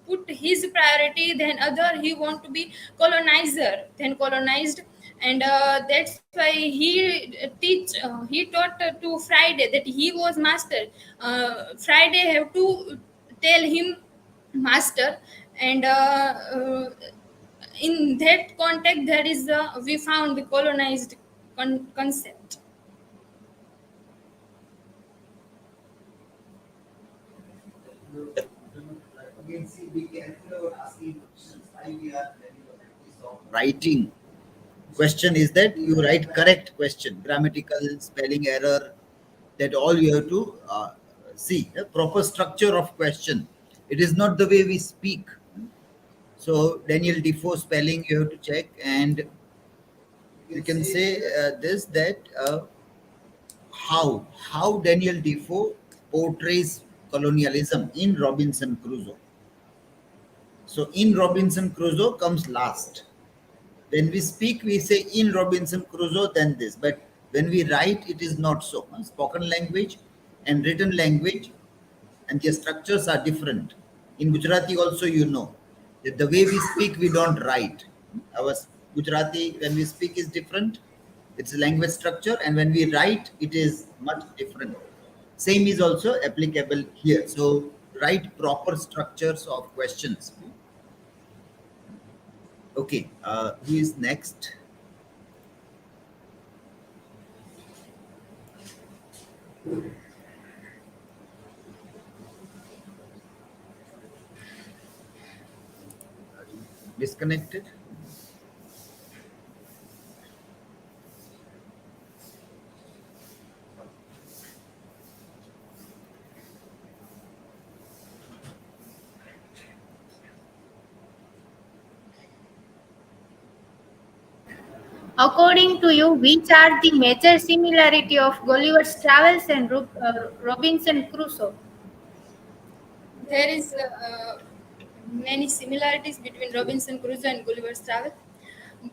put his priority, then other he want to be colonizer, then colonized, and that's why he taught to Friday that he was master. Friday have to tell him master, and in that context there is we found the colonized concept. Again, see, be careful about asking questions. Why we are having a practice of writing. Question is that you write correct question, grammatical, spelling error, that all you have to see. The proper structure of question. It is not the way we speak. So Daniel Defoe spelling you have to check, and you can say this that how Daniel Defoe portrays colonialism in Robinson Crusoe. So in Robinson Crusoe comes last. When we speak, we say in Robinson Crusoe, then this. But when we write, it is not so. Spoken language and written language and their structures are different. In Gujarati also, you know. The way we speak, we don't write. Our Gujarati, when we speak, is different. It's a language structure, and when we write, it is much different. Same is also applicable here. So write proper structures of questions. Okay, who is next? Disconnected. According to you, which are the major similarity of Gulliver's Travels and Robinson Crusoe? There is many similarities between Robinson Crusoe and Gulliver's Travel.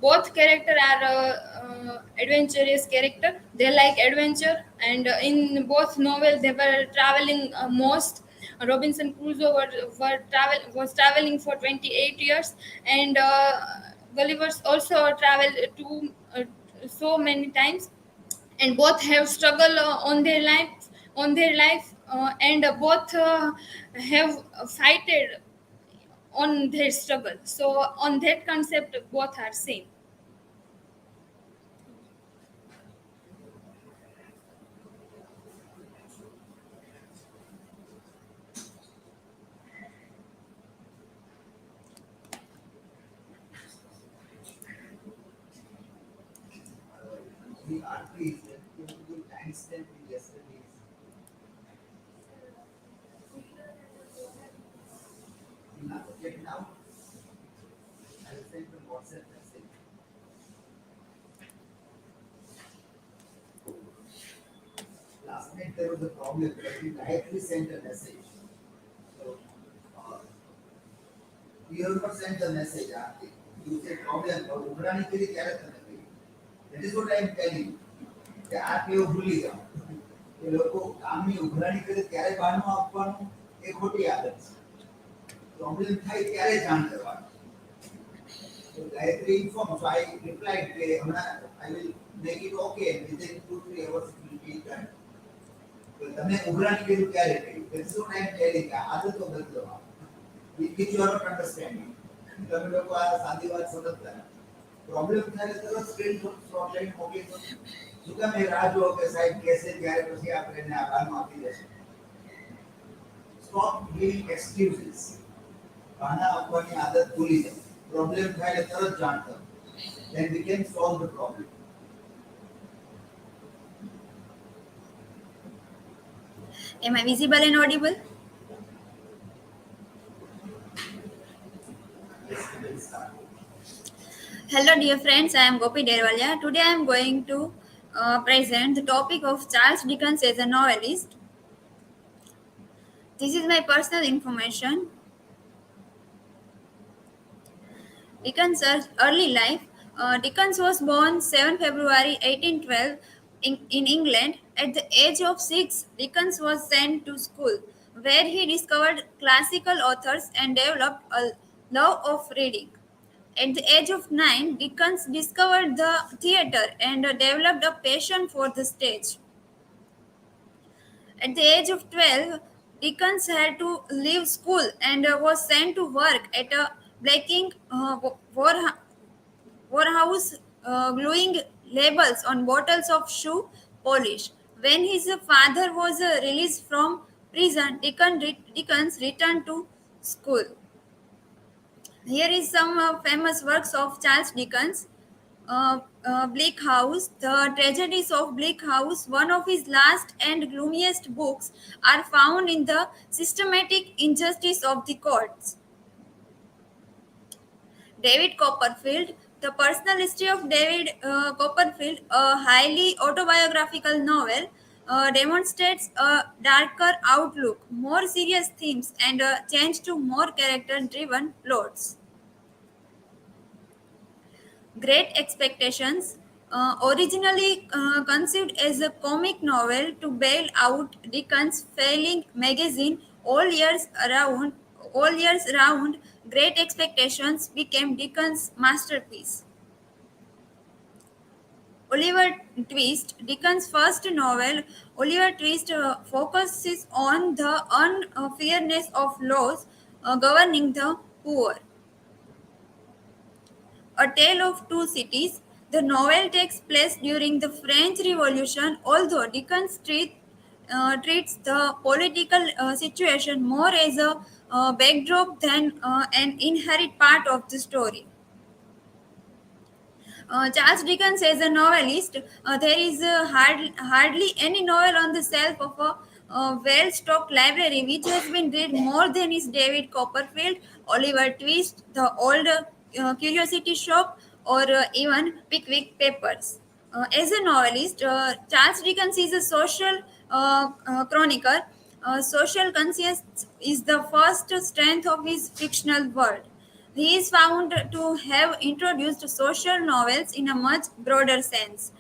Both character are adventurous character. They like adventure, and in both novels they were traveling most. Robinson Crusoe was traveling for 28 years, and Gulliver's also traveled to so many times, and both have struggle on their life, and both have fighted on their struggle. So on that concept, both are same. The Aarti is going to timestamp in yesterday's. Hina, check now. I will send the WhatsApp message. Last night there was a problem, but we directly sent a message. So, you have not sent the message, Aarti. You say problem, but उघराने के लिए क्या रहता है? That is what I am telling you. કે આ ટેવ ભૂલી જાઓ. એ લોકો કામની ઉઘરાણી કરે ત્યારે બહાનું આપવાનું એ ખોટી આદત છે. પ્રોબ્લેમ થાય ત્યારે જાણ કરવાનું. So Gayatri informed, so I replied કે હમણાં I will make it okay within 2-3 hours it will be done. તો તમે ઉઘરાણી કર્યું ત્યારે કર્યું. That's what I am telling you. આદતો બદલો. Which you are not understanding. તમે લોકો આ સાદી વાત સમજતા નથી. પ્રોબ્લેમ થાય તો સ્ક્રીન શોટ લઈને મોકલી દો. શું કામ એ રાહ જુઓ કે સાહેબ કેસે ત્યારે પછી આપણે એને આભારમાં આપી દેશું. Stop giving એક્સક્યુઝીસ. બહાના આપવાની આદત ભૂલી જાઓ. પ્રોબ્લેમ થાય એટલે તરત જાણ કરો. Then we can solve the problem. Am I visible and audible? Yes, we will start. Hello, dear friends. I am Gopi Dervaliya. Today I am going to present the topic of Charles Dickens as a novelist. This is my personal information. Dickens' early life. Dickens was born 7 February 1812 in England. At the age of 6, Dickens was sent to school, where he discovered classical authors and developed a love of reading. At the age of 9, Dickens discovered the theatre and developed a passion for the stage. At the age of 12, Dickens had to leave school and was sent to work at a blacking warehouse, gluing labels on bottles of shoe polish. When his father was released from prison, Dickens returned to school. Here is some famous works of Charles Dickens. Bleak House, The Tragedies of Bleak House, one of his last and gloomiest books, are found in the Systematic Injustice of the Courts. David Copperfield, The Personal History of David Copperfield, a highly autobiographical novel, demonstrates a darker outlook, more serious themes, and a change to more character-driven plots. Great Expectations, originally conceived as a comic novel to bail out Dickens' failing magazine All Years Round, Great Expectations became Dickens' masterpiece. Oliver Twist, Dickens' first novel, Oliver Twist focuses on the unfairness of laws governing the poor. A Tale of Two Cities, the novel takes place during the French Revolution, although Dickens treats the political situation more as a backdrop than an inherent part of the story. Charles Dickens as a novelist, there is hardly any novel on the shelf of a well-stocked library which has been read more than is David Copperfield, Oliver Twist, The Old Curiosity Shop, or even Pickwick Papers. As a novelist, Charles Dickens is a social chronicler. Social conscience is the first strength of his fictional world. He is found to have introduced social novels in a much broader sense.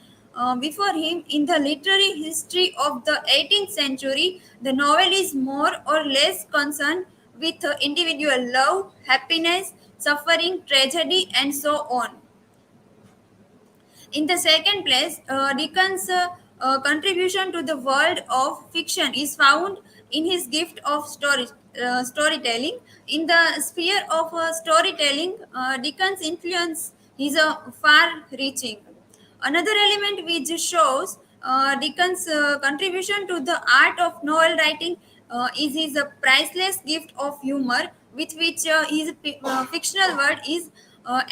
Before him, in the literary history of the 18th century, the novel is more or less concerned with individual love, happiness, suffering, tragedy, and so on. In the second place, Dickens' contribution to the world of fiction is found in his gift of storytelling. In the sphere of storytelling, Dickens' influence is far-reaching. Another element which shows Dickens' contribution to the art of novel writing is his priceless gift of humor, with which his fictional world is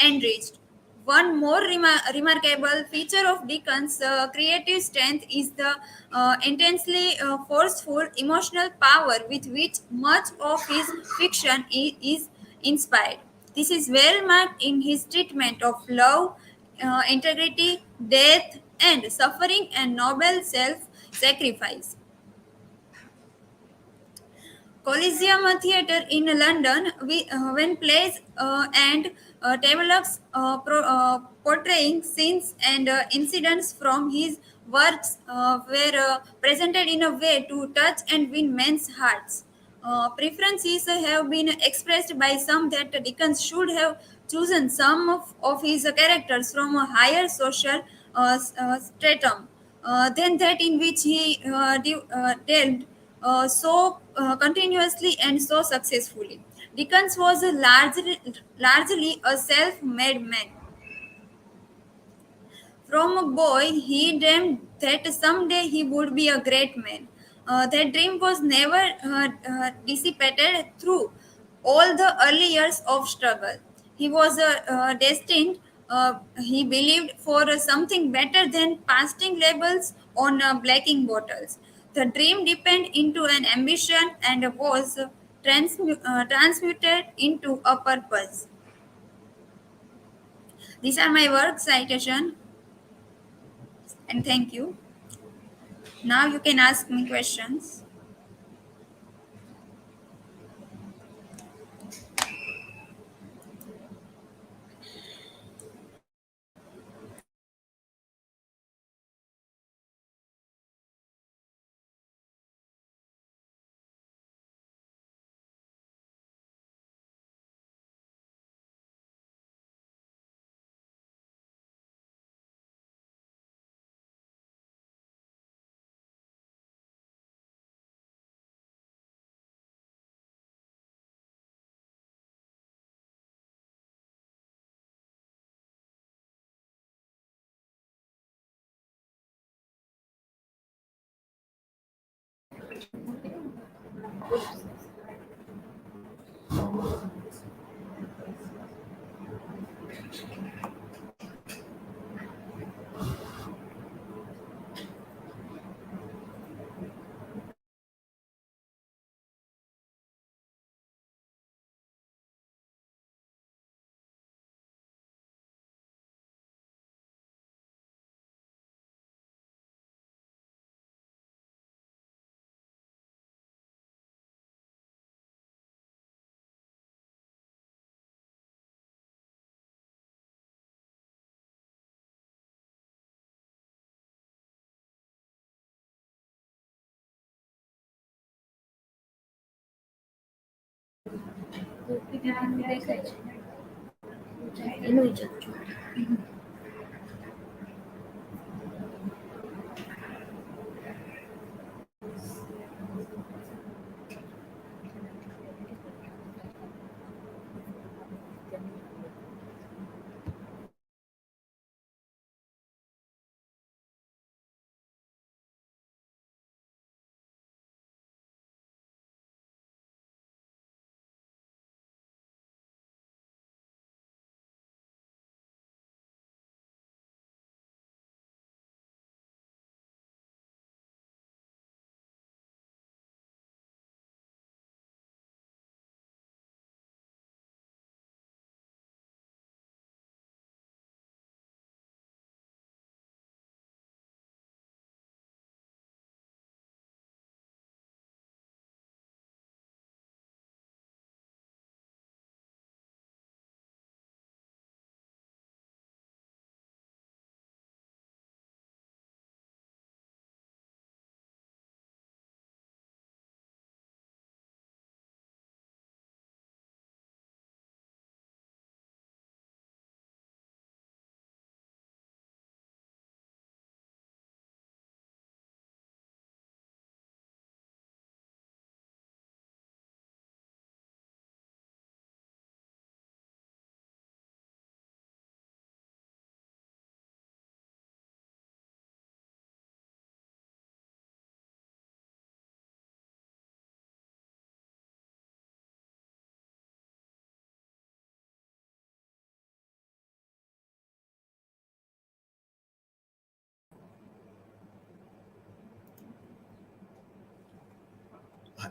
enriched. One more remarkable feature of Dickens' creative strength is the intensely forceful emotional power with which much of his fiction is inspired. This is well marked in his treatment of love, integrity, death, and suffering and noble self sacrifice. Coliseum Theatre in London, when plays and tableaux portraying scenes and incidents from his works were presented in a way to touch and win men's hearts. Preferences have been expressed by some that Dickens should have chosen some of his characters from a higher social stratum than that in which he delved so continuously and so successfully. Dickens was largely a self-made man. From a boy, he dreamed that someday he would be a great man. That dream was never dissipated through all the early years of struggle. He was destined, he believed, for something better than pasting labels on blacking bottles. The dream deepened into an ambition and was transmuted into a purpose. These are my work citation, and thank you. Now you can ask me questions.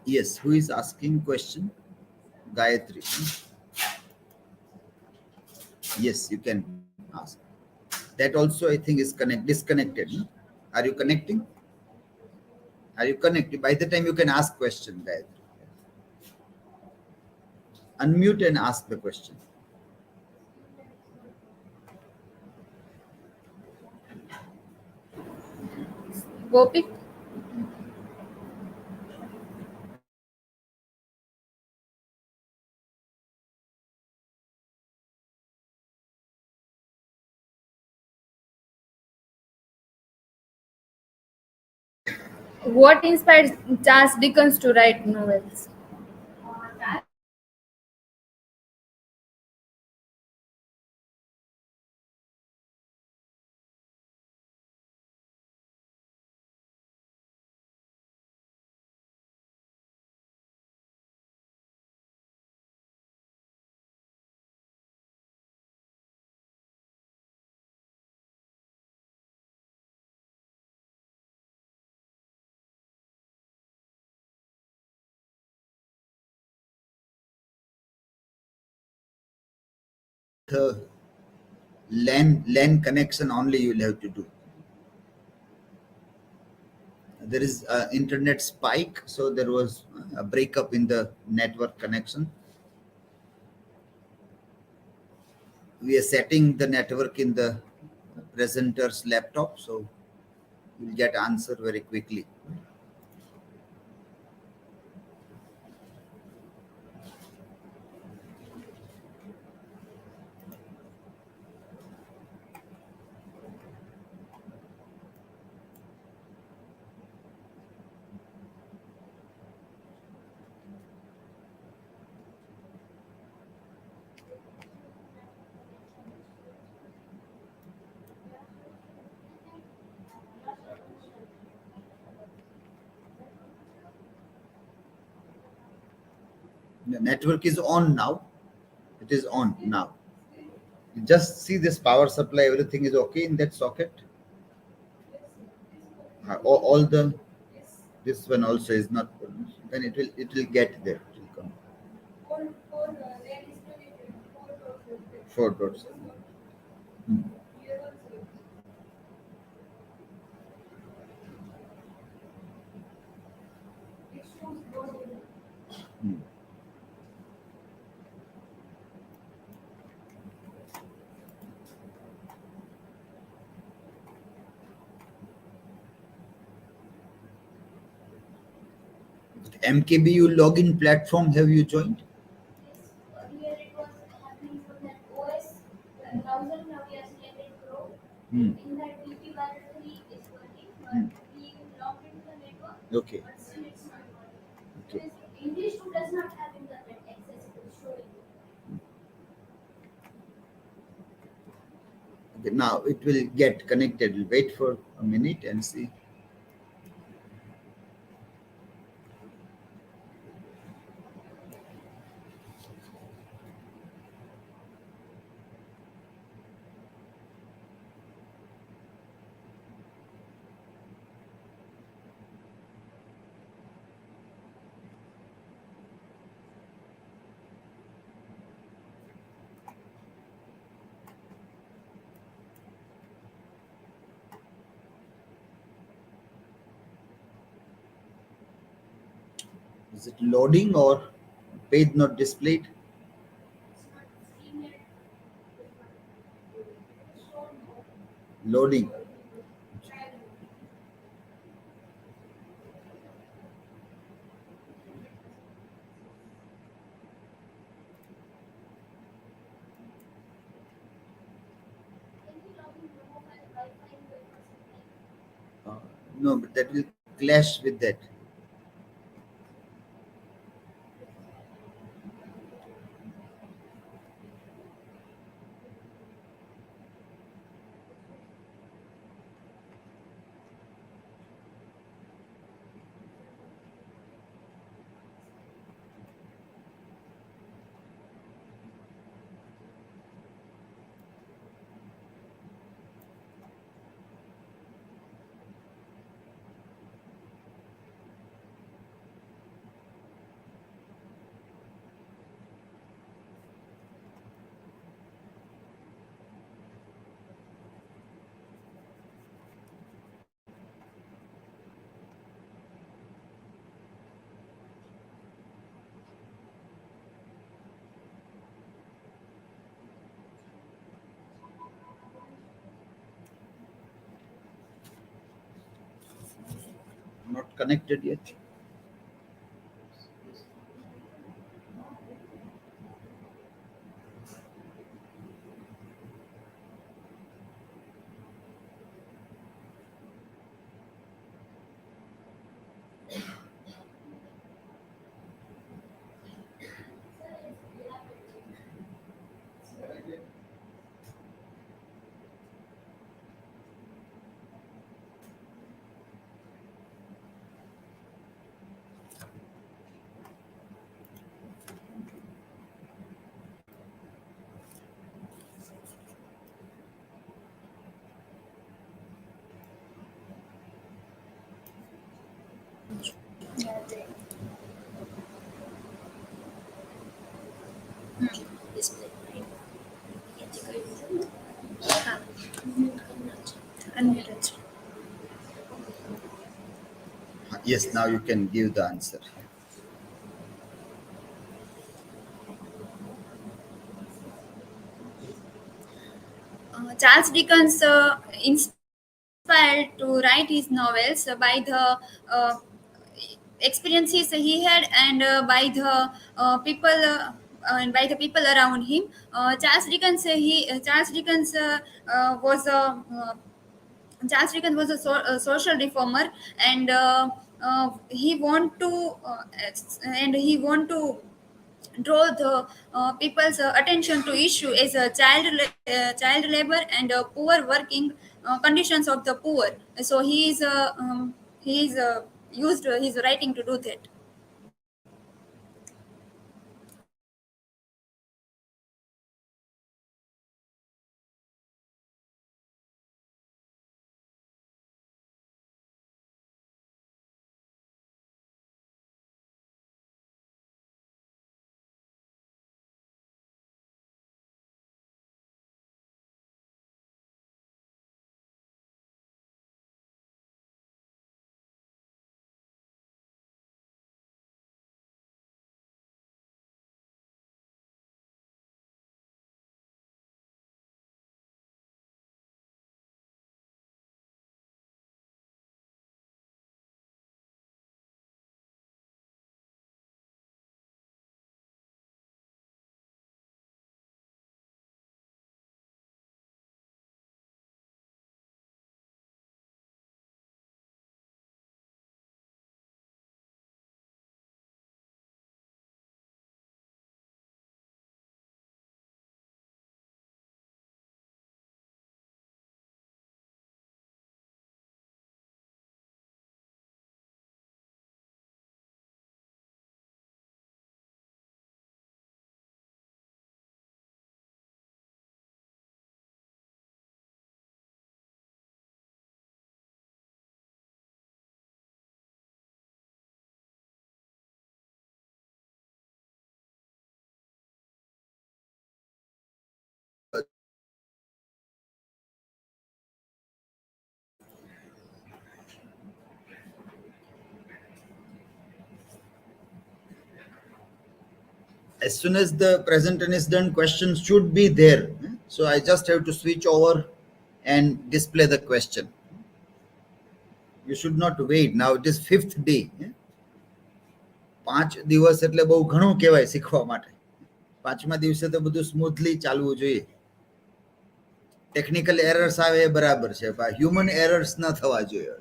Yes, who is asking question? Gayatri. Yes, you can ask. That also I think is disconnected. No? Are you connecting? Are you connected? By the time you can ask question, Gayatri. Unmute and ask the question. Gopi, what inspired Charles Dickens to write novels? The LAN connection only you will have to do. There is a internet spike, so there was a breakup in the network connection. We are setting the network in the presenter's laptop, so you'll get answer very quickly. The network is on now. It is on now. You just see this power supply, everything is okay in that socket. All the this one also is not, then it will get there. It will come. Four dots. Hmm. Hmm. MKBU login platform have you joined? Hmm. Okay. Okay. Okay. Now it will get connected. We'll wait for a minute and see. Is it loading or page not displayed? Loading. Uh, no, but that will clash with that. Not connected yet. Yes, now you can give the answer. Charles Dickens inspired to write his novels by the experiences he had and by the people and by the people around him. Charles Dickens was a Charles Dickens was a social reformer, and he want to draw the people's attention to issue as a child labor and poor working conditions of the poor. So he is used his writing to do that. as soon as the present tense is done, questions should be there. So I just have to switch over and display the question. You should not wait. Now it is fifth day. 5 દિવસ એટલે બહુ ઘણું કહેવાય શીખવા માટે. પાંચમા દિવસે તો બધું સ્મૂથલી ચાલવું જોઈએ. ટેકનિકલ એરર્સ આવે એ બરાબર છે, હ્યુમન એરર્સ ન થવા જોઈએ.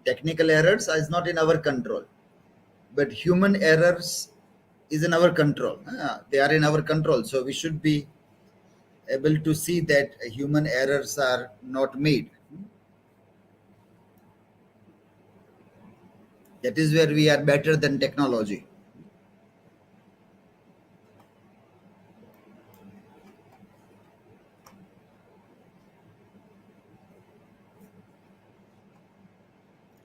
Technical errors is not in our control, but human errors is in our control. They are in our control, so we should be able to see that human errors are not made. That is where we are better than technology.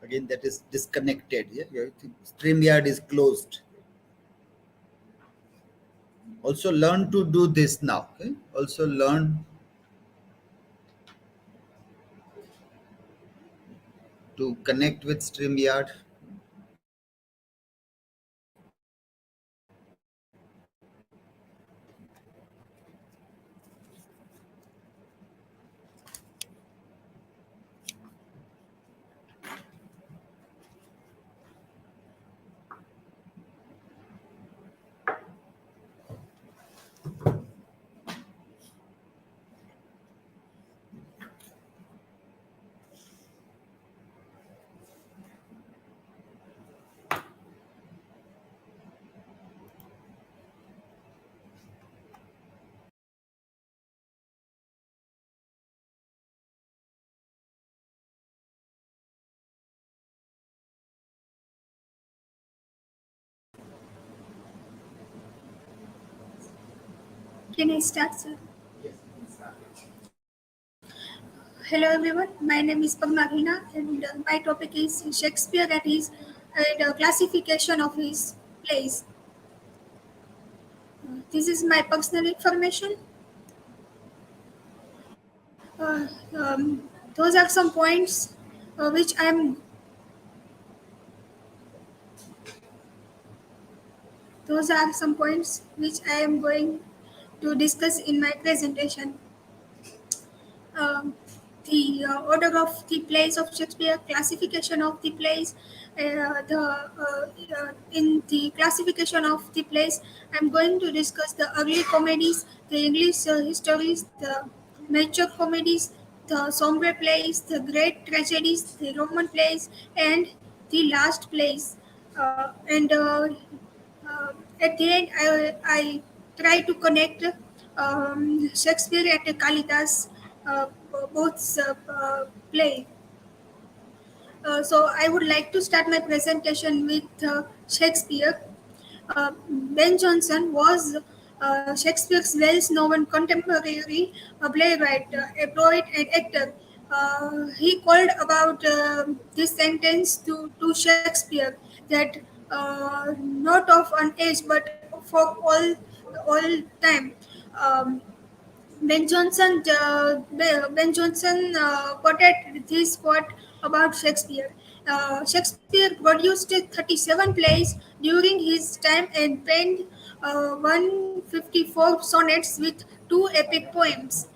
Again, that is disconnected. Yeah? StreamYard is closed. Also learn to do this now. Okay? Also learn to connect with StreamYard. Can I start, sir? Hello, everyone. My name is Parmar Hina, and my topic is Shakespeare and his classification of his plays. This is my personal information. Those are some points which I'm. Those are some points which I am going to discuss in my presentation. The order of the plays of Shakespeare, classification of the plays. In the classification of the plays, I'm going to discuss the early comedies, the English histories, the mature comedies, the sombre plays, the great tragedies, the Roman plays, and the last plays. And at the end, I try to connect Shakespeare and Kalidas both play. So I would like to start my presentation with Shakespeare. Ben Jonson was Shakespeare's well-known contemporary playwright, a poet and actor. He called about this sentence to Shakespeare that not of an age but for all time. Um, Ben Jonson quoted this quote about Shakespeare. Shakespeare produced 37 plays during his time and penned 154 sonnets with two epic poems.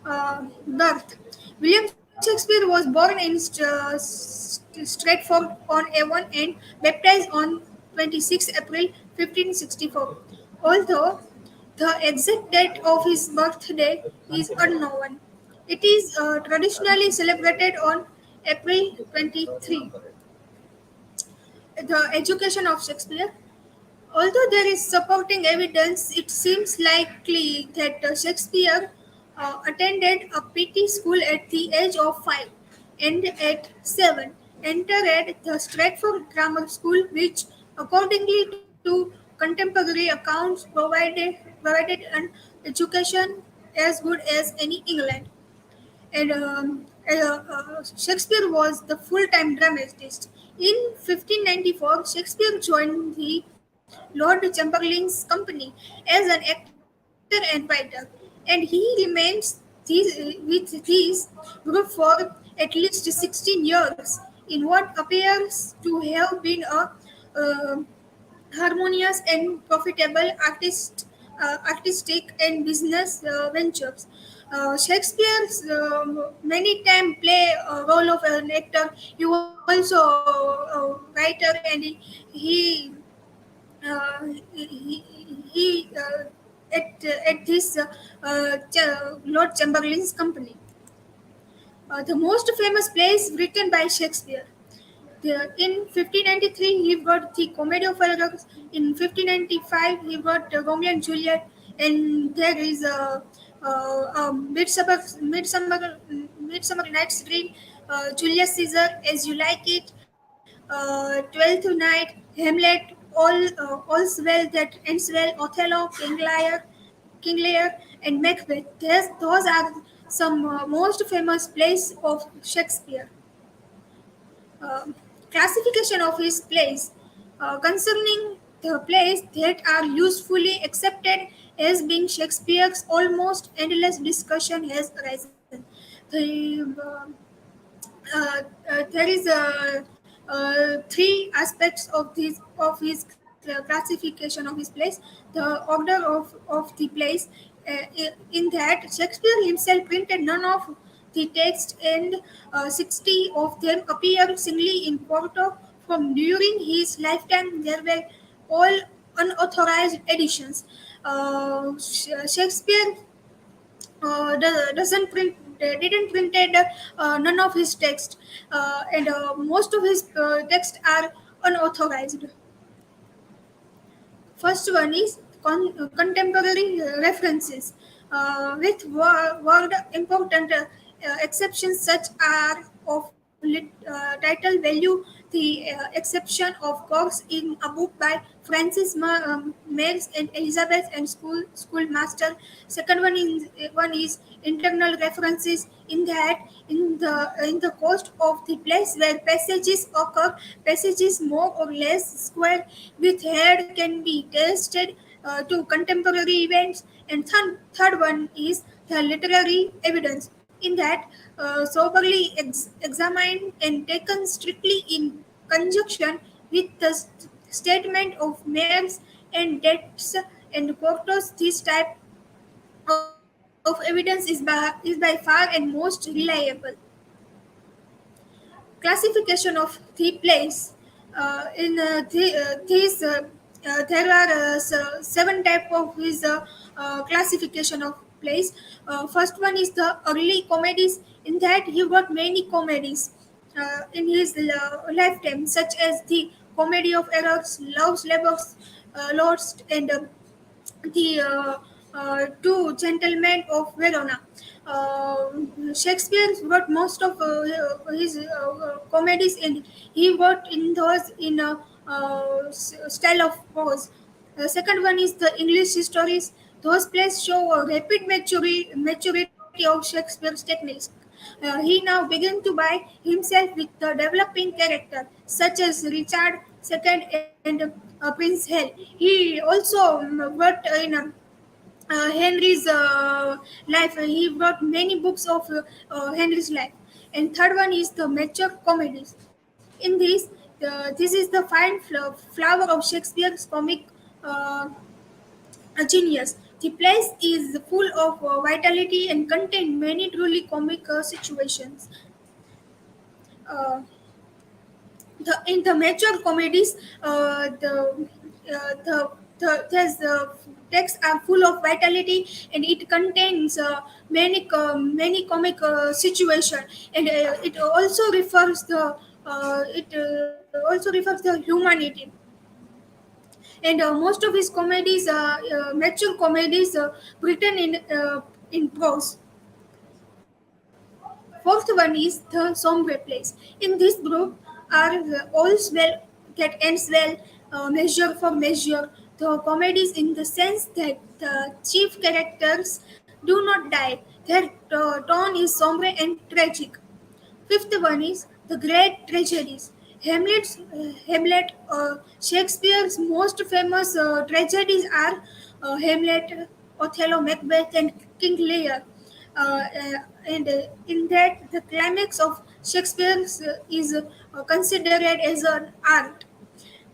Birth. William Shakespeare was born in Stratford on Avon and baptized on 26 April 1564. Although the exact date of his birthday is unknown, it is traditionally celebrated on April 23. The education of Shakespeare. Although there is supporting evidence, it seems likely that Shakespeare attended a PT school at the age of 5 and at 7 entered the Stratford Grammar School, which, accordingly to contemporary accounts, provided an education as good as any England. And Shakespeare was the full-time dramatist. In 1594, Shakespeare joined the Lord Chamberlain's company as an actor and writer, and he remains with this group for at least 16 years in what appears to have been a harmonious and profitable artistic and business ventures. Shakespeare's many times play a role of an actor. He also a writer, and he he at this Lord Chamberlain's company. The most famous plays written by Shakespeare. In 1593, he wrote the Comedy of Errors. In 1595, he wrote Romeo and Juliet. And there is Midsummer Night's Dream, Julius Caesar, As You Like It, Twelfth Night, Hamlet, All's Well That Ends Well, Othello, King Lear, and Macbeth. Those are some most famous plays of Shakespeare. Classification of his plays. Concerning the plays that are usefully accepted as being Shakespeare's, almost endless discussion has arisen. There is three aspects of this of his classification of his plays. The order of the plays, in that Shakespeare himself printed none of the text, and 60 of them appear singly in quarto. From during his lifetime, there were all unauthorized editions. Shakespeare doesn't print didn't printed none of his text, and most of his texts are unauthorized. First one is contemporary references, with word important exceptions such are of title value. The exception, of course, in a book by Francis Mears and Elizabeth and Schoolmaster. Second one is internal references, in that in the coast of the place where passages occur, passages more or less square with head can be tested to contemporary events. And third one is the literary evidence, in that soberly examined and taken strictly in conjunction with the statement of mayors and debts and quotas. This type of evidence is by far and most reliable. Classification of the place. There are seven type of his classification of plays. First one is the early comedies, in that he wrote many comedies in his lifetime, such as the Comedy of Errors, Love's Labors Lost, and the Two Gentlemen of Verona. Uh, Shakespeare wrote most of his comedies, and he wrote in those in a style of prose. The second one is the English histories. Those plays show a rapid maturity of Shakespeare's techniques. He now began to buy himself with the developing character, such as Richard II and Prince Hal. He also wrote in Henry's life. He wrote many books of Henry's life. And third one is the mature comedies. In this is the fine flower of Shakespeare's comic uh, genius. The place is full of vitality and contain many truly comic situations. Uh, in the mature comedies, the texts are full of vitality, and it contains many comic situation, and it also refers the humanity. And most of his comedies are mature comedies written in prose. Fourth one is the sombre plays. In this group are all's well that ends well, measure for measure, the comedies in the sense that the chief characters do not die. Their tone is sombre and tragic. Fifth one is the great tragedies. Hamlet, Shakespeare's most famous tragedies are Hamlet, Othello, Macbeth, and King Lear. And in that, the climax of Shakespeare's is considered as an art.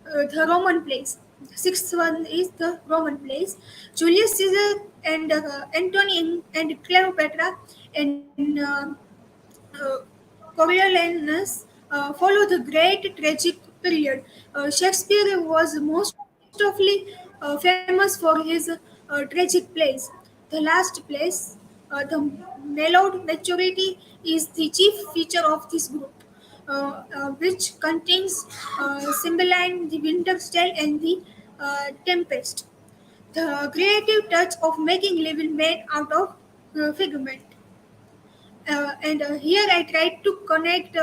The Roman plays. Sixth one is the Roman plays. Julius Caesar and Antony and Cleopatra and uh, Coriolanus follow the great tragic period. Shakespeare was famous for his tragic plays. The last plays, the mellowed maturity, is the chief feature of this group, which contains Cymbeline, the Winter Tale, and the Tempest. The creative touch of making living men out of figment. And here I tried to connect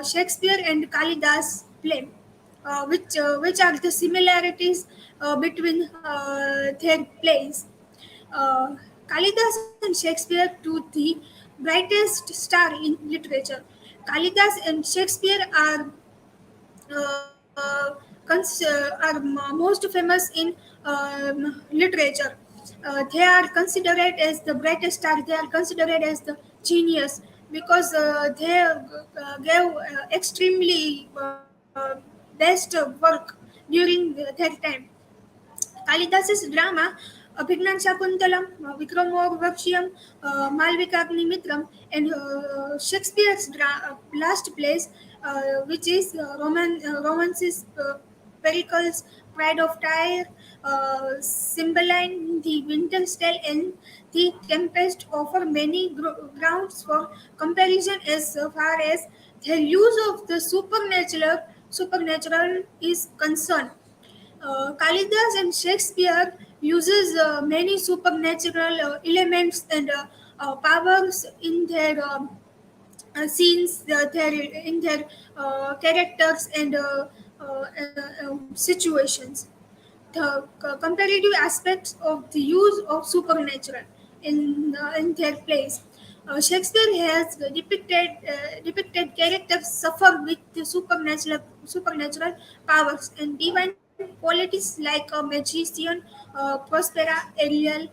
Shakespeare and Kalidas play, which are the similarities between their plays. Uh, Kalidas and Shakespeare to the brightest star in literature. Kalidas and Shakespeare are most famous in literature. They are considered as the brightest star. They are considered as the genius because they gave extremely best work during their time. Kalidas's drama, Abhignan Shakuntalam, Vikramorvakshiyam, Malvikagnimitam, and Shakespeare's last plays, which is romances, Pericles, Pride of Tyre, Cymbeline, The Winter's Tale, and The Tempest offer many grounds for comparison as far as their use of the supernatural is concerned. Kalidas and Shakespeare uses many supernatural elements and powers in their scenes, in their characters and situations. The comparative aspects of the use of supernatural in their plays. Shakespeare has depicted characters suffer with the supernatural powers and divine qualities like a magician, Prospera, Ariel,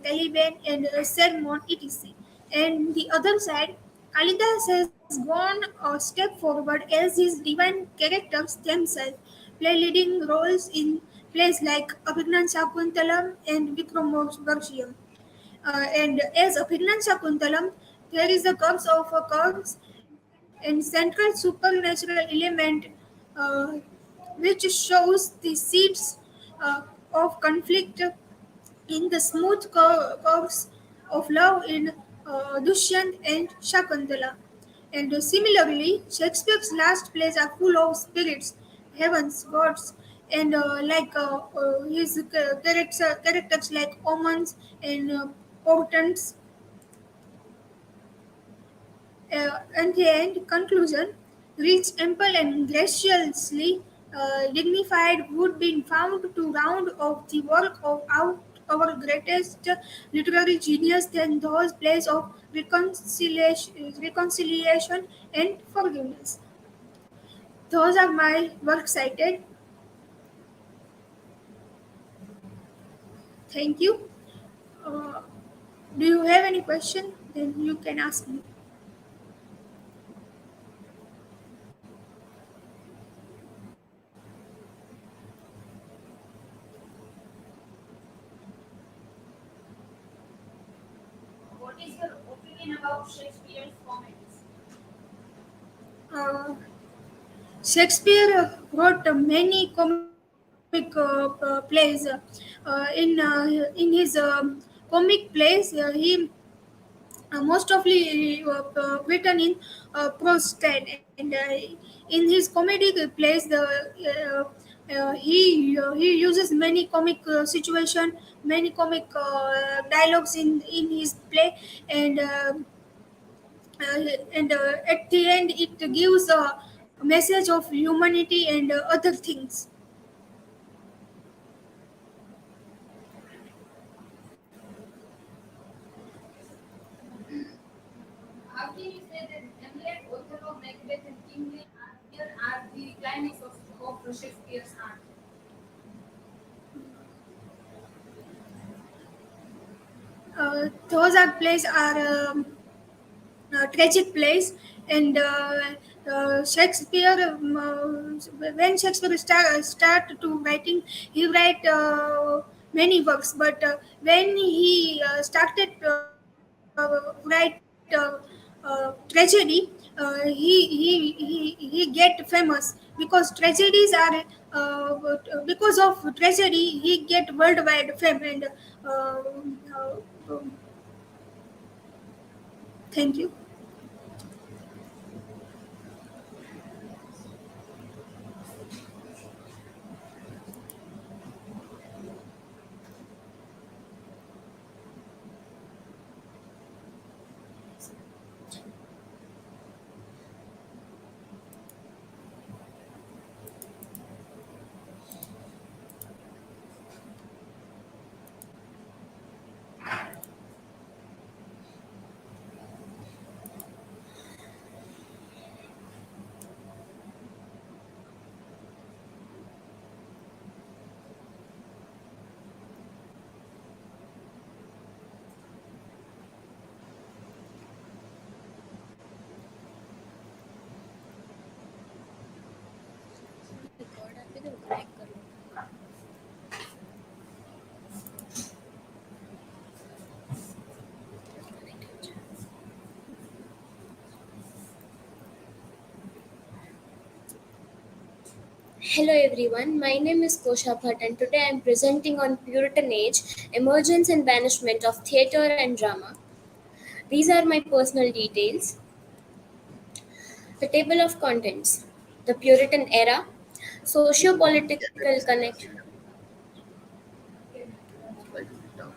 Caliban, and Sermon, etc. And the other side, Kalidas has gone a step forward as his divine characters themselves play leading roles in plays like Abhignan Shakuntalam and Vikramorvakshiyam. And as Abhignan Shakuntalam, there is a curse of a curse and central supernatural element uh, which shows the seeds of conflict in the smooth course of love in Dushyant and Shakuntala. And similarly, Shakespeare's last plays are full of spirits, heavens, gods, and his characters like omens and portents. And the end conclusion, rich, ample, and graciously dignified, would be found to round off the work of our greatest literary genius than those plays of reconciliation and forgiveness. Those are my work cited. Thank you. Uh, do you have any question? Then you can ask me. What is your opinion about Shakespeare's comedies? Uh, Shakespeare wrote many comic plays. In his comic plays, he most written in prose style, and in his comedic plays, he uses many comic situation, many comic dialogues in his play, and at the end it gives a message of humanity and other things. Aarti, you said that Hamlet, Othello, Macbeth, and King Lear are the climax of Shakespeare's art. Those are plays are tragic plays, and Shakespeare, when Shakespeare start to writing, he write many works. But when he started write tragedy, he get famous because tragedies are because of tragedy he get worldwide fame and uh, uh, thank you. Hello everyone, my name is Kosha Bhatt and today I am presenting on Puritan Age, Emergence and Banishment of Theatre and Drama. These are my personal details. The table of contents. The Puritan era, socio-political connection. Slide it down.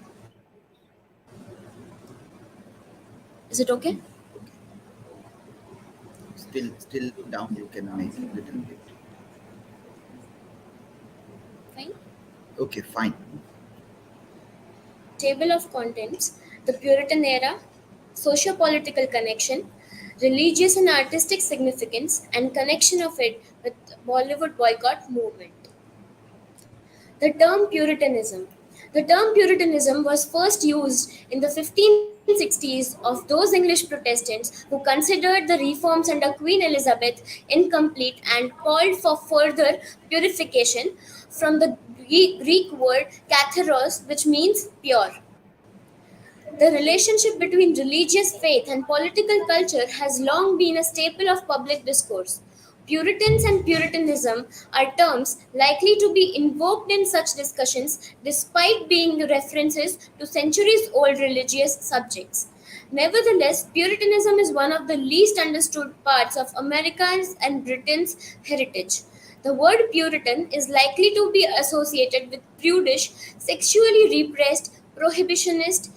Is it okay? Still down. You can make it little bit. Fine. Okay, fine. Table of contents. The Puritan era, socio-political connection, religious and artistic significance, and connection of it with Bollywood boycott movement. The term Puritanism. The term Puritanism was first used in the 1560s of those English Protestants who considered the reforms under Queen Elizabeth incomplete and called for further purification from the Greek word katharos, which means pure. The relationship between religious faith and political culture has long been a staple of public discourse. Puritans and Puritanism are terms likely to be invoked in such discussions despite being references to centuries old religious subjects. Nevertheless, Puritanism is one of the least understood parts of America's and Britain's heritage. The word Puritan is likely to be associated with prudish, sexually repressed, prohibitionist,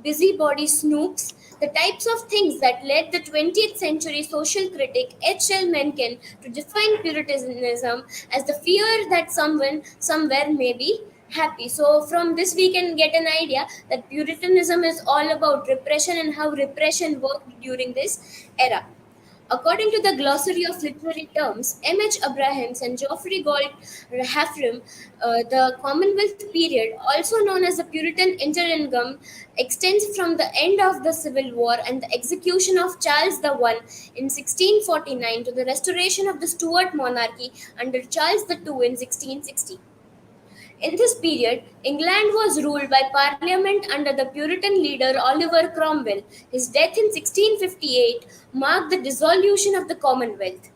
busybody snoops, the types of things that led the 20th century social critic H.L. Mencken to define Puritanism as the fear that someone somewhere may be happy. So, from this, we can get an idea that Puritanism is all about repression and how repression worked during this era. According to the Glossary of Literary Terms, M. H. Abrahams and Geoffrey Gold Hafram, the Commonwealth period, also known as the Puritan interregnum, extends from the end of the Civil War and the execution of Charles I in 1649 to the restoration of the Stuart monarchy under Charles II in 1660. In this period, England was ruled by Parliament under the Puritan leader Oliver Cromwell. His death in 1658 marked the dissolution of the Commonwealth.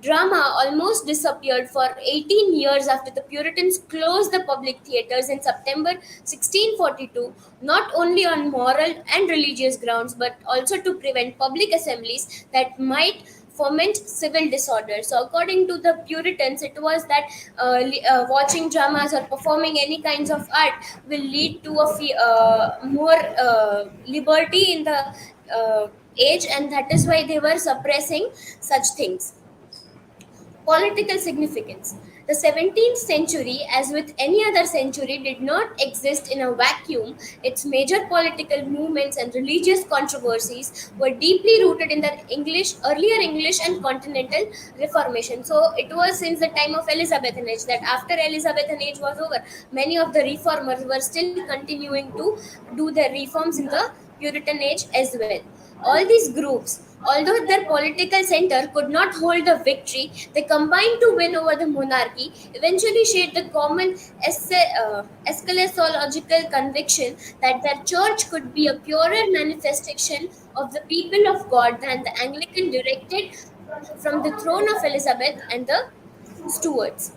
Drama almost disappeared for 18 years after the Puritans closed the public theatres in September 1642, not only on moral and religious grounds but also to prevent public assemblies that might foment civil disorder. So, according to the Puritans, it was that watching dramas or performing any kinds of art will lead to a more liberty in the age, and that is why they were suppressing such things. Political significance. The 17th century, as with any other century, did not exist in a vacuum. Its major political movements and religious controversies were deeply rooted in the earlier English and continental Reformation. So it was since the time of Elizabethan age that after Elizabethan age was over, many of the reformers were still continuing to do their reforms in the Puritan age as well. All these groups Although their political center could not hold the victory, they combined to win over the monarchy, eventually shared the common eschatological conviction that their church could be a purer manifestation of the people of God than the Anglican directed from the throne of Elizabeth and the Stuarts.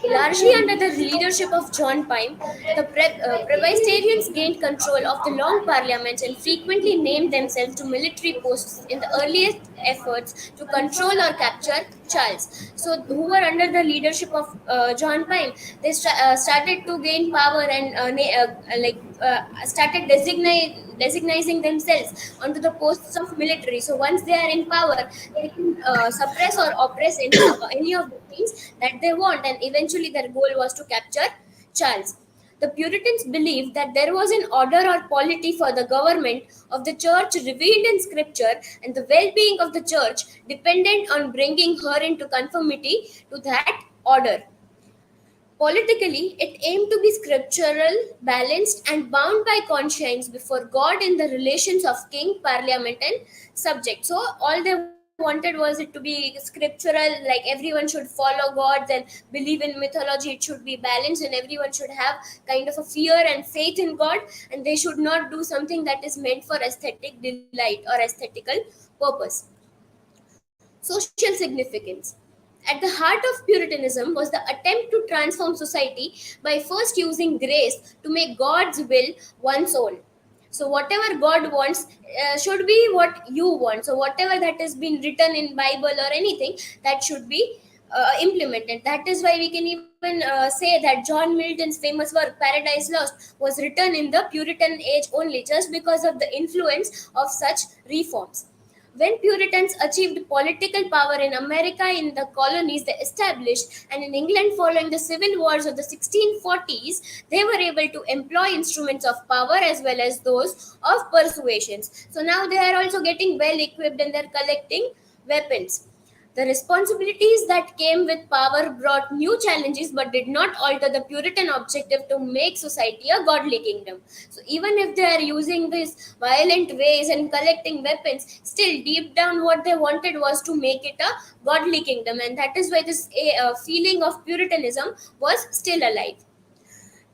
Largely under the leadership of John Pyne, the Presbyterians gained control of the Long Parliament and frequently named themselves to military posts in the earliest efforts to control or capture Charles. So, who were under the leadership of John Pyne, they started to gain power and started designating themselves onto the posts of military. So once they are in power, they can suppress or oppress any of the things that they want, and eventually their goal was to capture Charles. The Puritans believed that there was an order or polity for the government of the church revealed in scripture, and the well-being of the church depended on bringing her into conformity to that order. Politically, it aimed to be scriptural, balanced, and bound by conscience before God in the relations of king, parliament, and subject. So, all they wanted was it to be scriptural, like everyone should follow God and believe in mythology, it should be balanced, and everyone should have kind of a fear and faith in God, and they should not do something that is meant for aesthetic delight or aesthetical purpose. Social significance. At the heart of Puritanism was the attempt to transform society by first using grace to make God's will one's own. So whatever God wants should be what you want. So whatever that has been written in Bible or anything, that should be implemented. That is why we can even say that John Milton's famous work Paradise Lost was written in the Puritan age only, just because of the influence of such reforms. When Puritans achieved political power in America in the colonies they established, and in England following the civil wars of the 1640s, they were able to employ instruments of power as well as those of persuasions. So now they are also getting well equipped and they're collecting weapons. The responsibilities that came with power brought new challenges but did not alter the Puritan objective to make society a godly kingdom. So, even if they are using these violent ways and collecting weapons, still deep down what they wanted was to make it a godly kingdom, and that is why this feeling of Puritanism was still alive.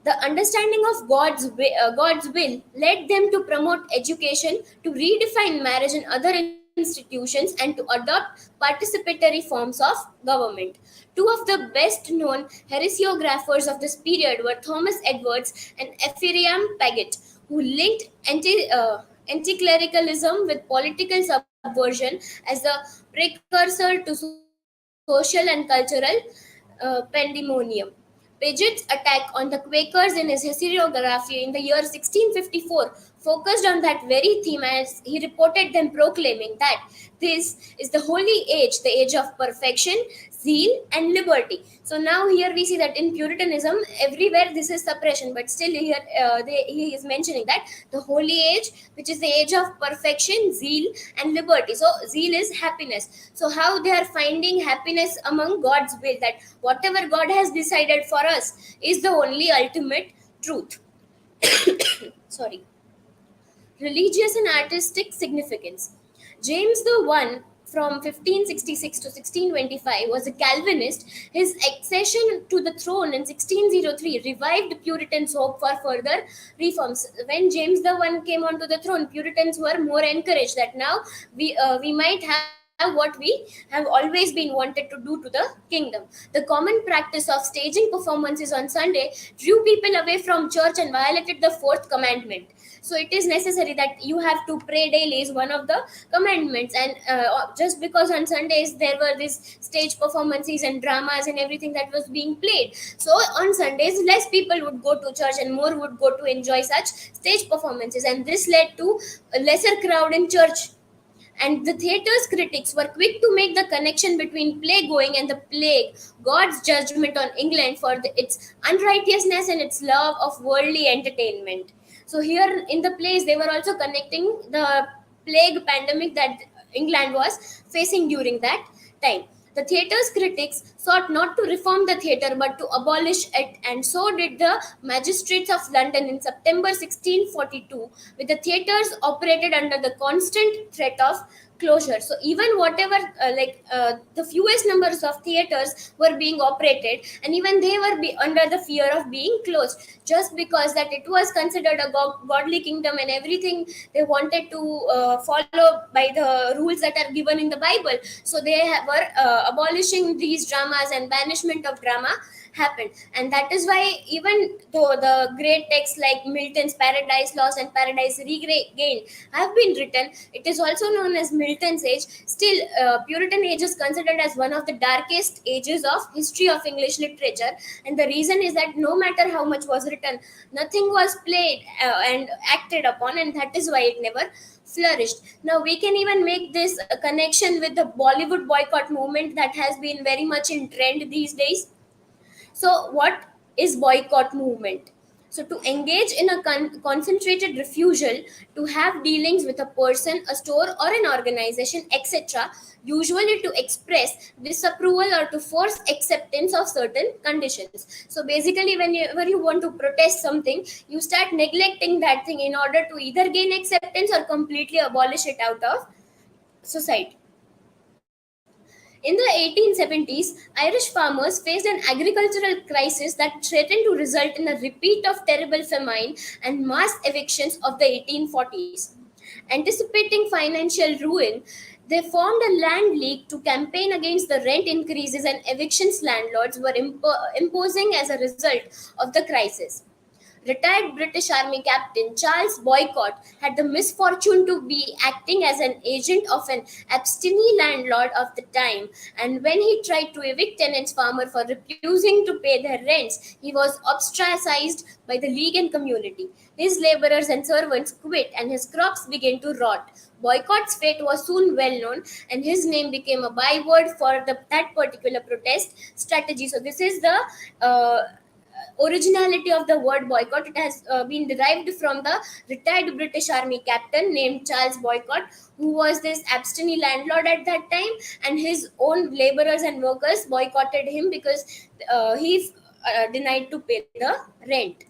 The understanding of God's will led them to promote education, to redefine marriage and other institutions, and to adopt participatory forms of government. Two of the best known heresiograpers of this period were Thomas Edwards and Ephraim Paget, who linked anti-clericalism with political subversion as the precursor to social and cultural pandemonium. Paget's attack on the Quakers in his historiography in the year 1654 focused on that very theme, as he reported them proclaiming that this is the holy age, the age of perfection, zeal, and liberty. So now here we see that in Puritanism, everywhere this is suppression, but still here he is mentioning that the holy age, which is the age of perfection, zeal, and liberty. So zeal is happiness. So how they are finding happiness among God's will, that whatever God has decided for us is the only ultimate truth. Sorry. Religious and artistic significance. James the One from 1566 to 1625 was a Calvinist. His accession to the throne in 1603 revived Puritans' hope for further reforms. When James the One came onto the throne, Puritans were more encouraged that now we might have what we have always been wanted to do to the kingdom. The common practice of staging performances on Sunday drew people away from church and violated the fourth commandment. So it is necessary that you have to pray daily is one of the commandments, and just because on Sundays there were these stage performances and dramas and everything that was being played, so on Sundays less people would go to church and more would go to enjoy such stage performances, and this led to a lesser crowd in church. And the theatre's critics were quick to make the connection between play going and the plague, God's judgment on England for its unrighteousness and its love of worldly entertainment. So here in the plays, they were also connecting the plague pandemic that England was facing during that time. The theatre's critics sought not to reform the theatre but to abolish it, and so did the magistrates of London in September 1642, with the theatres operated under the constant threat of closure. So even whatever the fewest numbers of theaters were being operated, and even they were under the fear of being closed, just because that it was considered a godly kingdom, and everything they wanted to follow by the rules that are given in the Bible. So they were abolishing these dramas, and banishment of drama happened. And that is why, even though the great texts like Milton's Paradise Lost and Paradise Regained have been written, it is also known as Milton's age. Still, Puritan age is considered as one of the darkest ages of history of English literature. And the reason is that no matter how much was written, nothing was played and acted upon, and that is why it never flourished. Now we can even make this a connection with the Bollywood boycott movement that has been very much in trend these days. So, what is boycott movement? So, to engage in a concentrated refusal to have dealings with a person, a store, or an organization, etc., usually to express disapproval or to force acceptance of certain conditions. So, basically, whenever you want to protest something, you start neglecting that thing in order to either gain acceptance or completely abolish it out of society. In the 1870s, Irish farmers faced an agricultural crisis that threatened to result in a repeat of terrible famine and mass evictions of the 1840s. Anticipating financial ruin, they formed a land league to campaign against the rent increases and evictions landlords were imposing as a result of the crisis. Retired British Army Captain Charles Boycott had the misfortune to be acting as an agent of an abstaining landlord of the time, and when he tried to evict tenants farmer for refusing to pay their rents, he was ostracized by the league and community. His laborers and servants quit, and his crops began to rot. Boycott's fate was soon well known, and his name became a byword for that particular protest strategy. So this is the originality of the word boycott. It has been derived from the retired British Army captain named Charles Boycott, who was this abstaining landlord at that time, and his own laborers and workers boycotted him because he denied to pay the rent.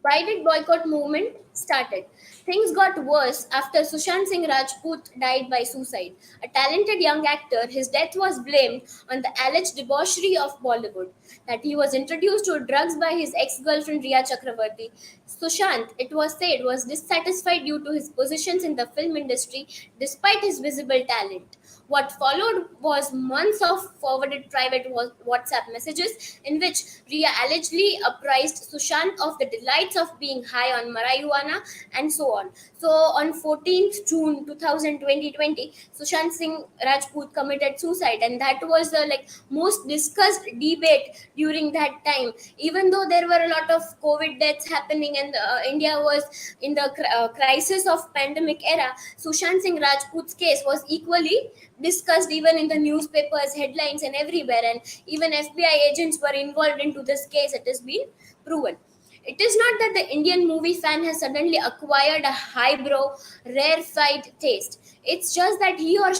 Why did boycott movement started? Things got worse after Sushant Singh Rajput died by suicide. A talented young actor, his death was blamed on the alleged debauchery of Bollywood, that he was introduced to drugs by his ex-girlfriend Riya Chakravarti. Sushant, it was said, was dissatisfied due to his positions in the film industry despite his visible talent. What followed was months of forwarded private WhatsApp messages in which Riya allegedly apprised Sushant of the delights of being high on marijuana and so on. So on 14th June 2020, Sushant Singh Rajput committed suicide, and that was the most discussed debate during that time. Even though there were a lot of COVID deaths happening and India was in the crisis of pandemic era, Sushant Singh Rajput's case was equally discussed even in the newspapers, headlines, and everywhere. And even FBI agents were involved into this case. It has been proven. It is not that the Indian movie fan has suddenly acquired a highbrow, rarefied taste. It's just that he or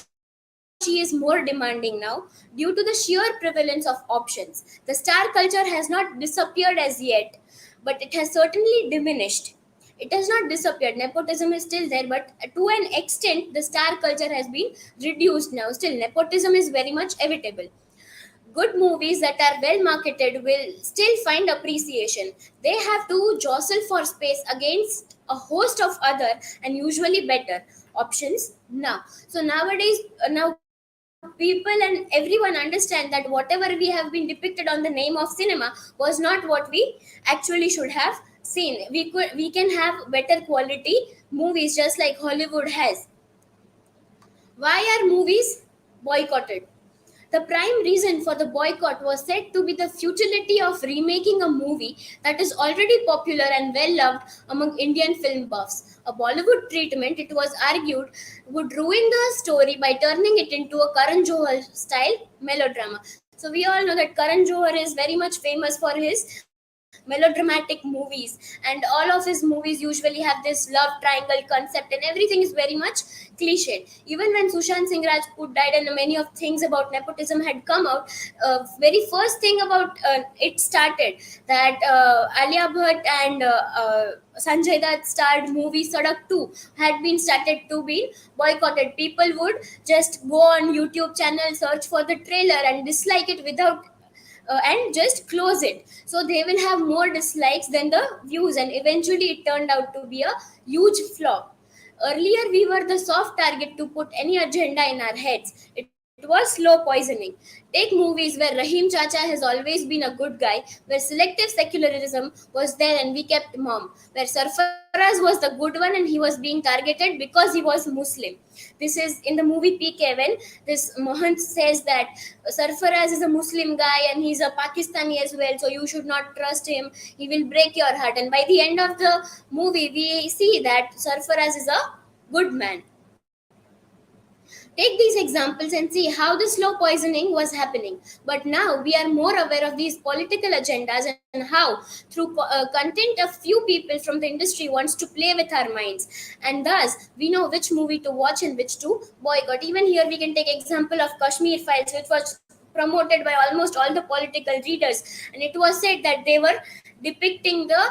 she is more demanding now due to the sheer prevalence of options. The star culture has not disappeared as yet, but it has certainly diminished. It has not disappeared. Nepotism is still there, but to an extent, the star culture has been reduced now. Still, nepotism is very much evitable. Good movies that are well marketed will still find appreciation. They have to jostle for space against a host of other and usually better options now. So nowadays, now people and everyone understand that whatever we have been depicted on the name of cinema was not what we actually should have seen. We can have better quality movies just like Hollywood has. Why are movies boycotted? The prime reason for the boycott was said to be the futility of remaking a movie that is already popular and well loved among Indian film buffs. A Bollywood treatment, it was argued, would ruin the story by turning it into a Karan Johar style melodrama. So we all know that Karan Johar is very much famous for his melodramatic movies, and all of his movies usually have this love triangle concept, and everything is very much cliched. Even when Sushant Singh Rajput died and many of things about nepotism had come out, very first thing about it started that Alia Bhatt and Sanjay Dutt starred movie Sadak 2 had been started to be boycotted. People would just go on YouTube channel, search for the trailer and dislike it without and just close it, so they will have more dislikes than the views, and eventually it turned out to be a huge flop. Earlier we were the soft target to put any agenda in our heads. It was slow poisoning. Take movies where Rahim Chacha has always been a good guy, where selective secularism was there and we kept mom, where Sarfaraz was the good one and he was being targeted because he was Muslim. This is in the movie PK when this Mohan says that Sarfaraz is a Muslim guy and he's a Pakistani as well, so you should not trust him. He will break your heart. And by the end of the movie, we see that Sarfaraz is a good man. Take these examples and see how the slow poisoning was happening. But now we are more aware of these political agendas and how, through content, a few people from the industry wants to play with our minds. And thus, we know which movie to watch and which to boycott. Even here, we can take example of Kashmir Files, which was promoted by almost all the political readers, and it was said that they were depicting the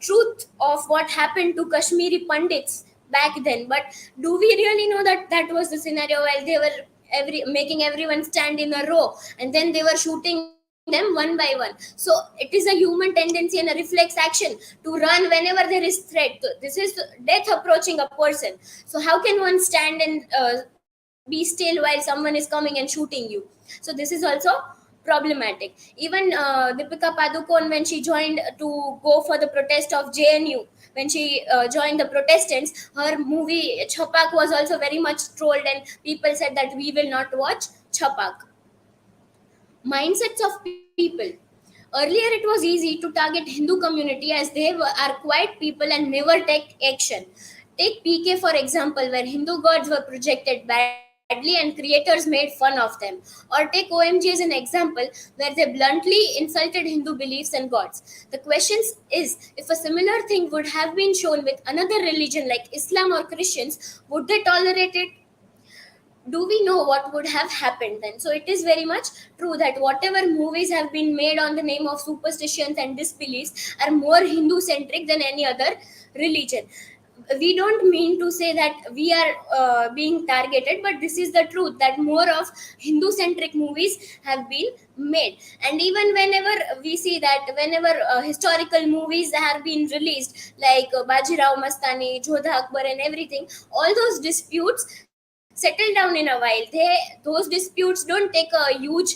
truth of what happened to Kashmiri Pandits back then. But do we really know that that was the scenario while they were making everyone stand in a row and then they were shooting them one by one? So it is a human tendency and a reflex action to run whenever there is threat. This is death approaching a person. So how can one stand and be still while someone is coming and shooting you? So this is also problematic. Even Deepika Padukone, when she joined to go for the protest of JNU, when she joined the Protestants, her movie Chapak was also very much trolled, and people said that we will not watch Chapak. Mindsets of people. Earlier, it was easy to target Hindu community as they are quiet people and never take action. Take PK for example, where Hindu gods were projected badly and creators made fun of them. Or take OMG as an example, where they bluntly insulted Hindu beliefs and gods. The question is, if a similar thing would have been shown with another religion like Islam or Christians, would they tolerate it? Do we know what would have happened then? So it is very much true that whatever movies have been made on the name of superstitions and disbeliefs are more Hindu centric than any other religion. We don't mean to say that we are being targeted, but this is the truth that more of Hindu centric movies have been made. And even whenever we see that whenever historical movies have been released like Bajirao Mastani, Jodha Akbar and everything, all those disputes settle down in a while. Those disputes don't take a huge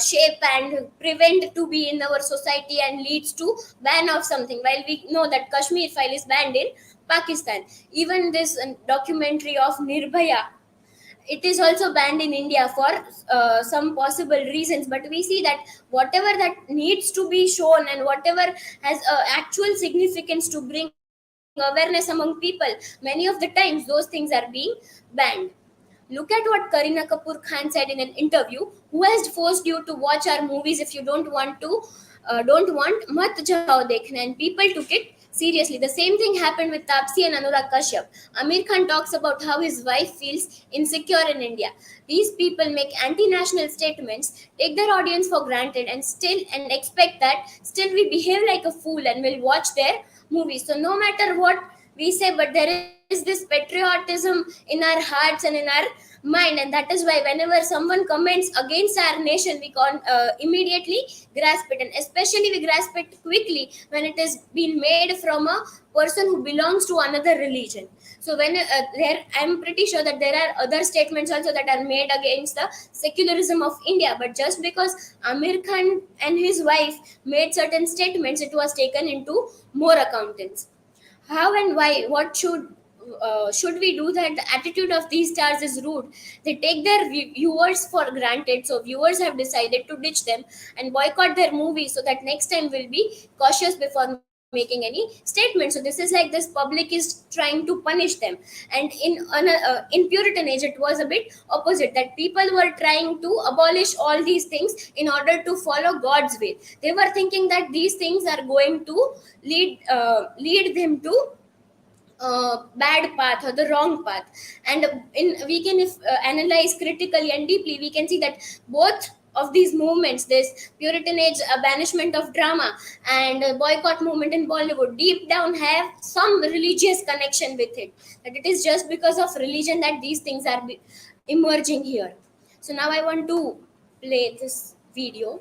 shape and prevent to be in our society and leads to ban of something, while we know that Kashmir File is banned in Pakistan. Even this documentary of Nirbhaya, it is also banned in India for some possible reasons. But we see that whatever that needs to be shown and whatever has actual significance to bring awareness among people, many of the times those things are being banned. Look at what Kareena Kapoor Khan said in an interview: "Who has forced you to watch our movies if you don't want to? Don't want? Mat jao dekhna." And people took it seriously. The same thing happened with Taapsee and Anurag Kashyap. Amir Khan talks about how his wife feels insecure in India. These people make anti-national statements, take their audience for granted, and expect that still we behave like a fool and will watch their movies. So no matter what we say, but there is this patriotism in our hearts and in our mind, and that is why whenever someone comments against our nation, we can immediately grasp it, and especially we grasp it quickly when it is being made from a person who belongs to another religion. So when I'm pretty sure that there are other statements also that are made against the secularism of India, but just because Amir Khan and his wife made certain statements, it was taken into more accountants. How and why? What should we do that? The attitude of these stars is rude. They take their viewers for granted, so viewers have decided to ditch them and boycott their movies, so that next time we'll be cautious before making any statement. So this is like this public is trying to punish them. And in Puritan age, it was a bit opposite, that people were trying to abolish all these things in order to follow God's way. They were thinking that these things are going to lead them to bad path or the wrong path. And we can, if analyze critically and deeply, we can see that both of these movements, this Puritan age banishment of drama and boycott movement in Bollywood, deep down have some religious connection with it, that it is just because of religion that these things are emerging here. So now I want to play this video.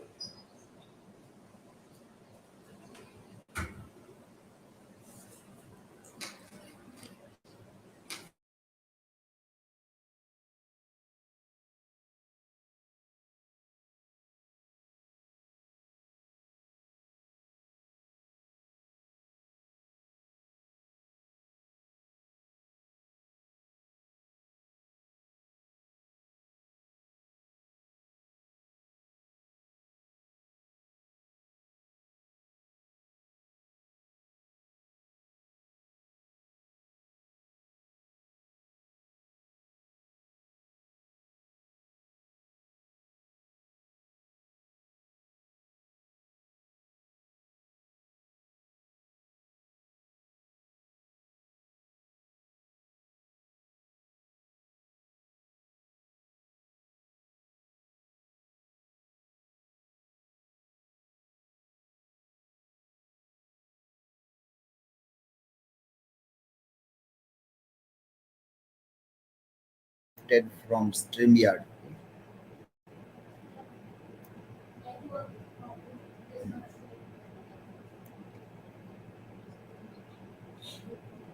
From StreamYard.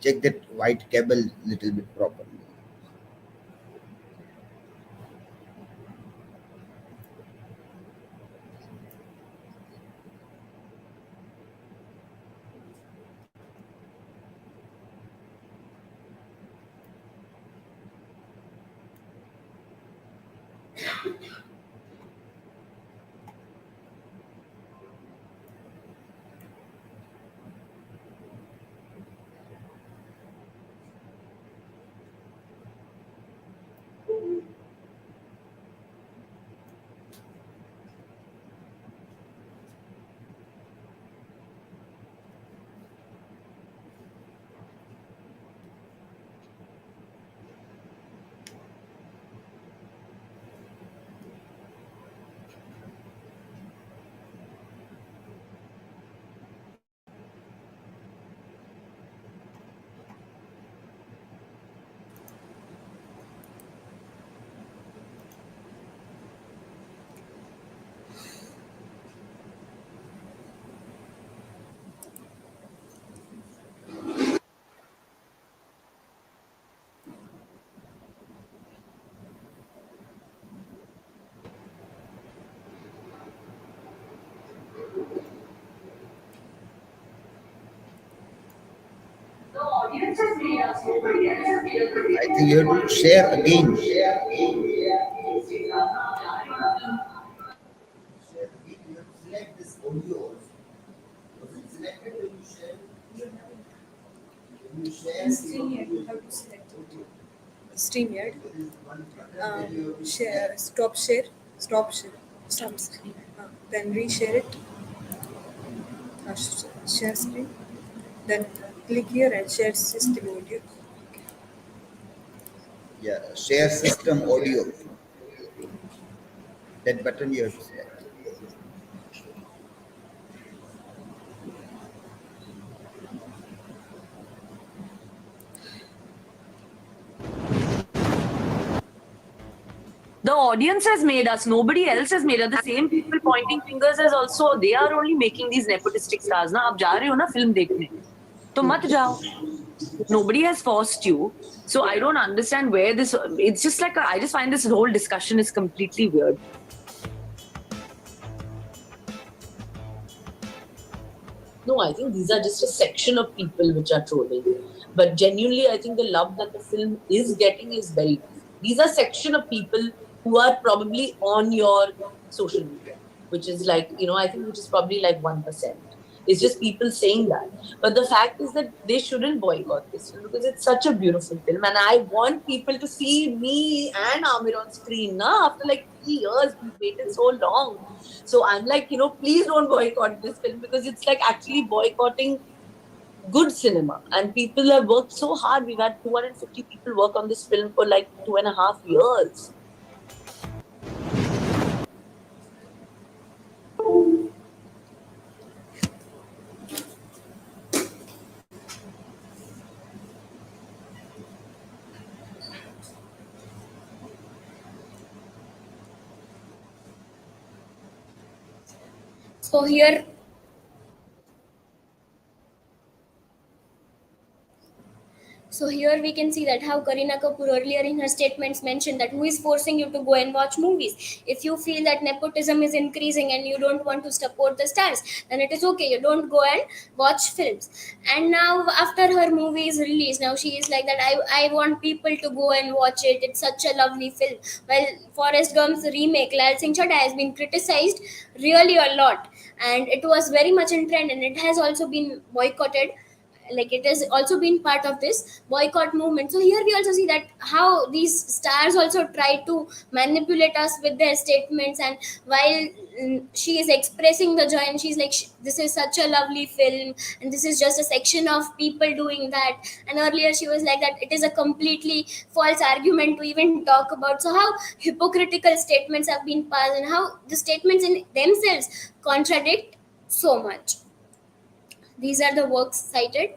Check that white cable little bit properly. I think you have to share again. Share again. You have to select this audio also. Was it selected when you share? When you share, StreamYard, you have to select it. StreamYard. Share, stop share. Then reshare it. Share screen. Then click here and share system audio. yeah, share system audio. That button you have to select. The audience has made us. Nobody else has made us. The same people pointing fingers as also. They are only making these nepotistic stars. ना आप जा रहे हो ना film देखने, तो मत जाओ. Nobody has forced you. So I don't understand where this. It's just like I just find this whole discussion is completely weird. No, I think these are just a section of people which are trolling. But genuinely, I think the love that the film is getting is very. These are section of people who are probably on your social media, which is like, I think which is probably like 1%. It's just people saying that. But the fact is that they shouldn't boycott this film because it's such a beautiful film. And I want people to see me and Amir on screen. Na? After like 3 years, we've waited so long. So I'm like, please don't boycott this film because it's like actually boycotting good cinema. And people have worked so hard. We've had 250 people work on this film for like 2.5 years. So here So here we can see that how Kareena Kapoor earlier in her statements mentioned that who is forcing you to go and watch movies. If you feel that nepotism is increasing and you don't want to support the stars, then it is okay. You don't go and watch films. And now after her movie is released, now she is like that I want people to go and watch it. It's such a lovely film. While Forrest Gump's remake, Lal Singh Chaddha, has been criticized really a lot. And it was very much in trend and it has also been boycotted, like it has also been part of this boycott movement. So here we also see that how these stars also try to manipulate us with their statements. And while she is expressing the joy and she's like, this is such a lovely film and this is just a section of people doing that, and earlier she was like that it is a completely false argument to even talk about. So how hypocritical statements have been passed and how the statements in themselves contradict so much. These are the works cited.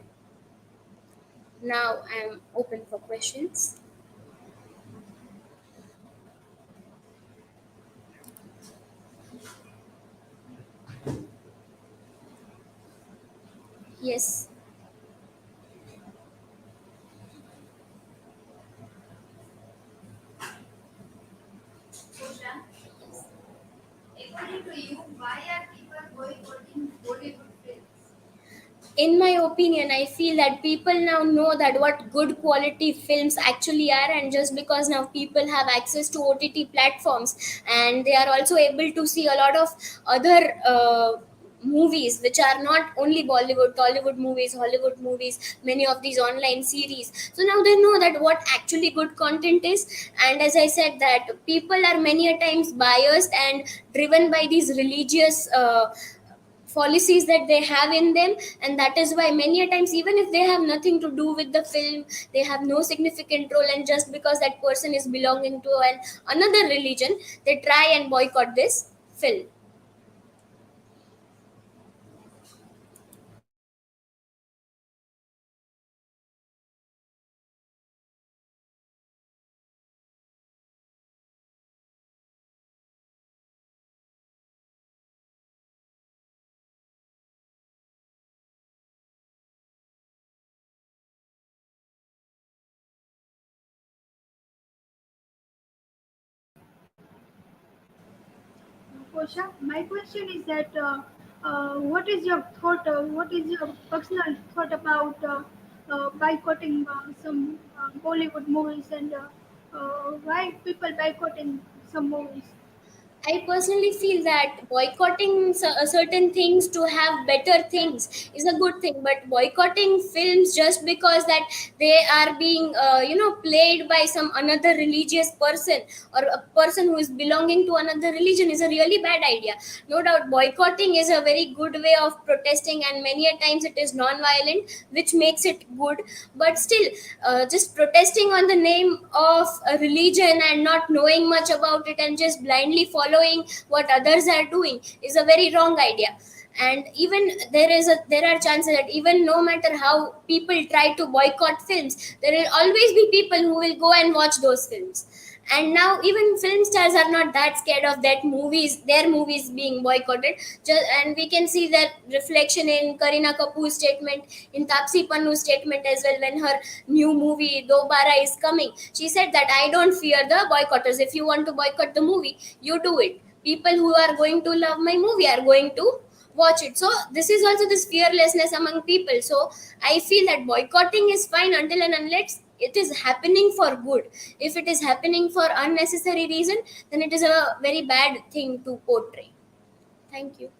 Now I am open for questions. Yes. Kosha, according to you, why are people boycotting Bollywood films? In my opinion, I feel that people now know that what good quality films actually are, and just because now people have access to OTT platforms and they are also able to see a lot of other movies which are not only Bollywood, Tollywood movies, Hollywood movies, many of these online series. So now they know that what actually good content is. And as I said, that people are many a times biased and driven by these religious policies that they have in them, and that is why many a times, even if they have nothing to do with the film, they have no significant role, and just because that person is belonging to another religion, they try and boycott this film. Kosha, my question is that what is your thought? What is your personal thought about boycotting some Bollywood movies and why people boycotting some movies? I personally feel that boycotting certain things to have better things is a good thing, but boycotting films just because that they are being, played by some another religious person or a person who is belonging to another religion is a really bad idea. No doubt, boycotting is a very good way of protesting, and many a times it is non-violent, which makes it good. But still, just protesting on the name of a religion and not knowing much about it and just blindly following what others are doing is a very wrong idea. And even there are chances that even no matter how people try to boycott films, there will always be people who will go and watch those films. And now even film stars are not that scared of their movies being boycotted. And we can see that reflection in Kareena Kapoor's statement, in Tapsi Pannu's statement as well. When her new movie Dobara is coming, she said that I don't fear the boycotters. If you want to boycott the movie, you do it. People who are going to love my movie are going to watch it. So this is also this fearlessness among people. So I feel that boycotting is fine until and unless it is happening for good. If it is happening for unnecessary reason, then it is a very bad thing to portray. Thank you.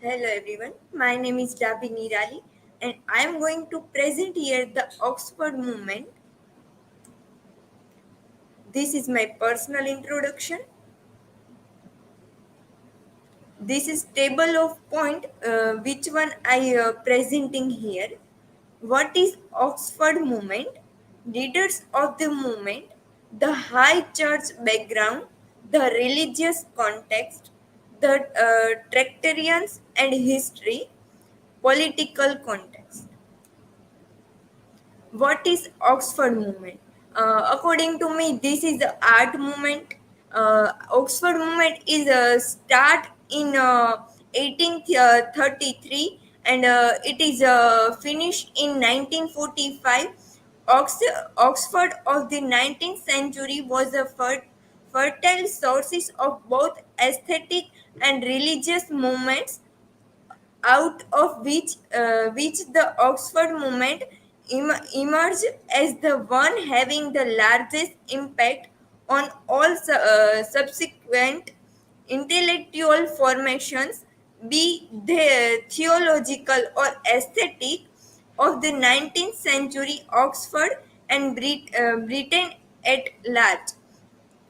Hello everyone, my name is Dabhi Nirali and I am going to present here the Oxford movement. This is my personal introduction. This is table of point which one I presenting here. What is Oxford movement? Leaders of the movement, the high church background, the religious context, the Tractarians and history, political context. What is Oxford movement? According to me, this is the art movement. Oxford movement is a start in 1833 and it is finished in 1945. Oxford of the 19th century was a fertile sources of both aesthetic and religious movements, out of which the Oxford movement emerged as the one having the largest impact on all subsequent intellectual formations, be they theological or aesthetic, of the 19th century Oxford and Britain at large.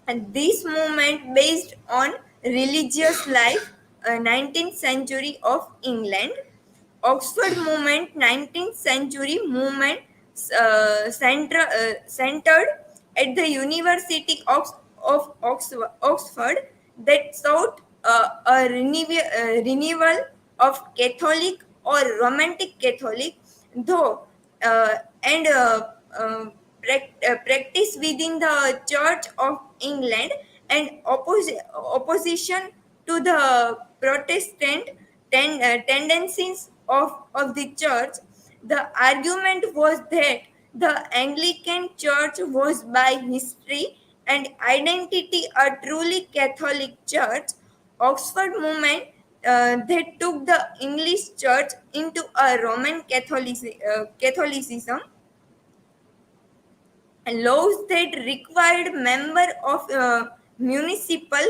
And this movement based on religious life, 19th century of England. Oxford movement, 19th century movement, centered at the University of Oxford, that sought a renewal of Catholic or Romantic Catholic, though and practice within the Church of England and opposition to the Protestant tendencies of the church. The argument was that the Anglican Church was by history and identity a truly Catholic church. Oxford movement that took the English church into a Roman Catholicism, laws that required members of municipal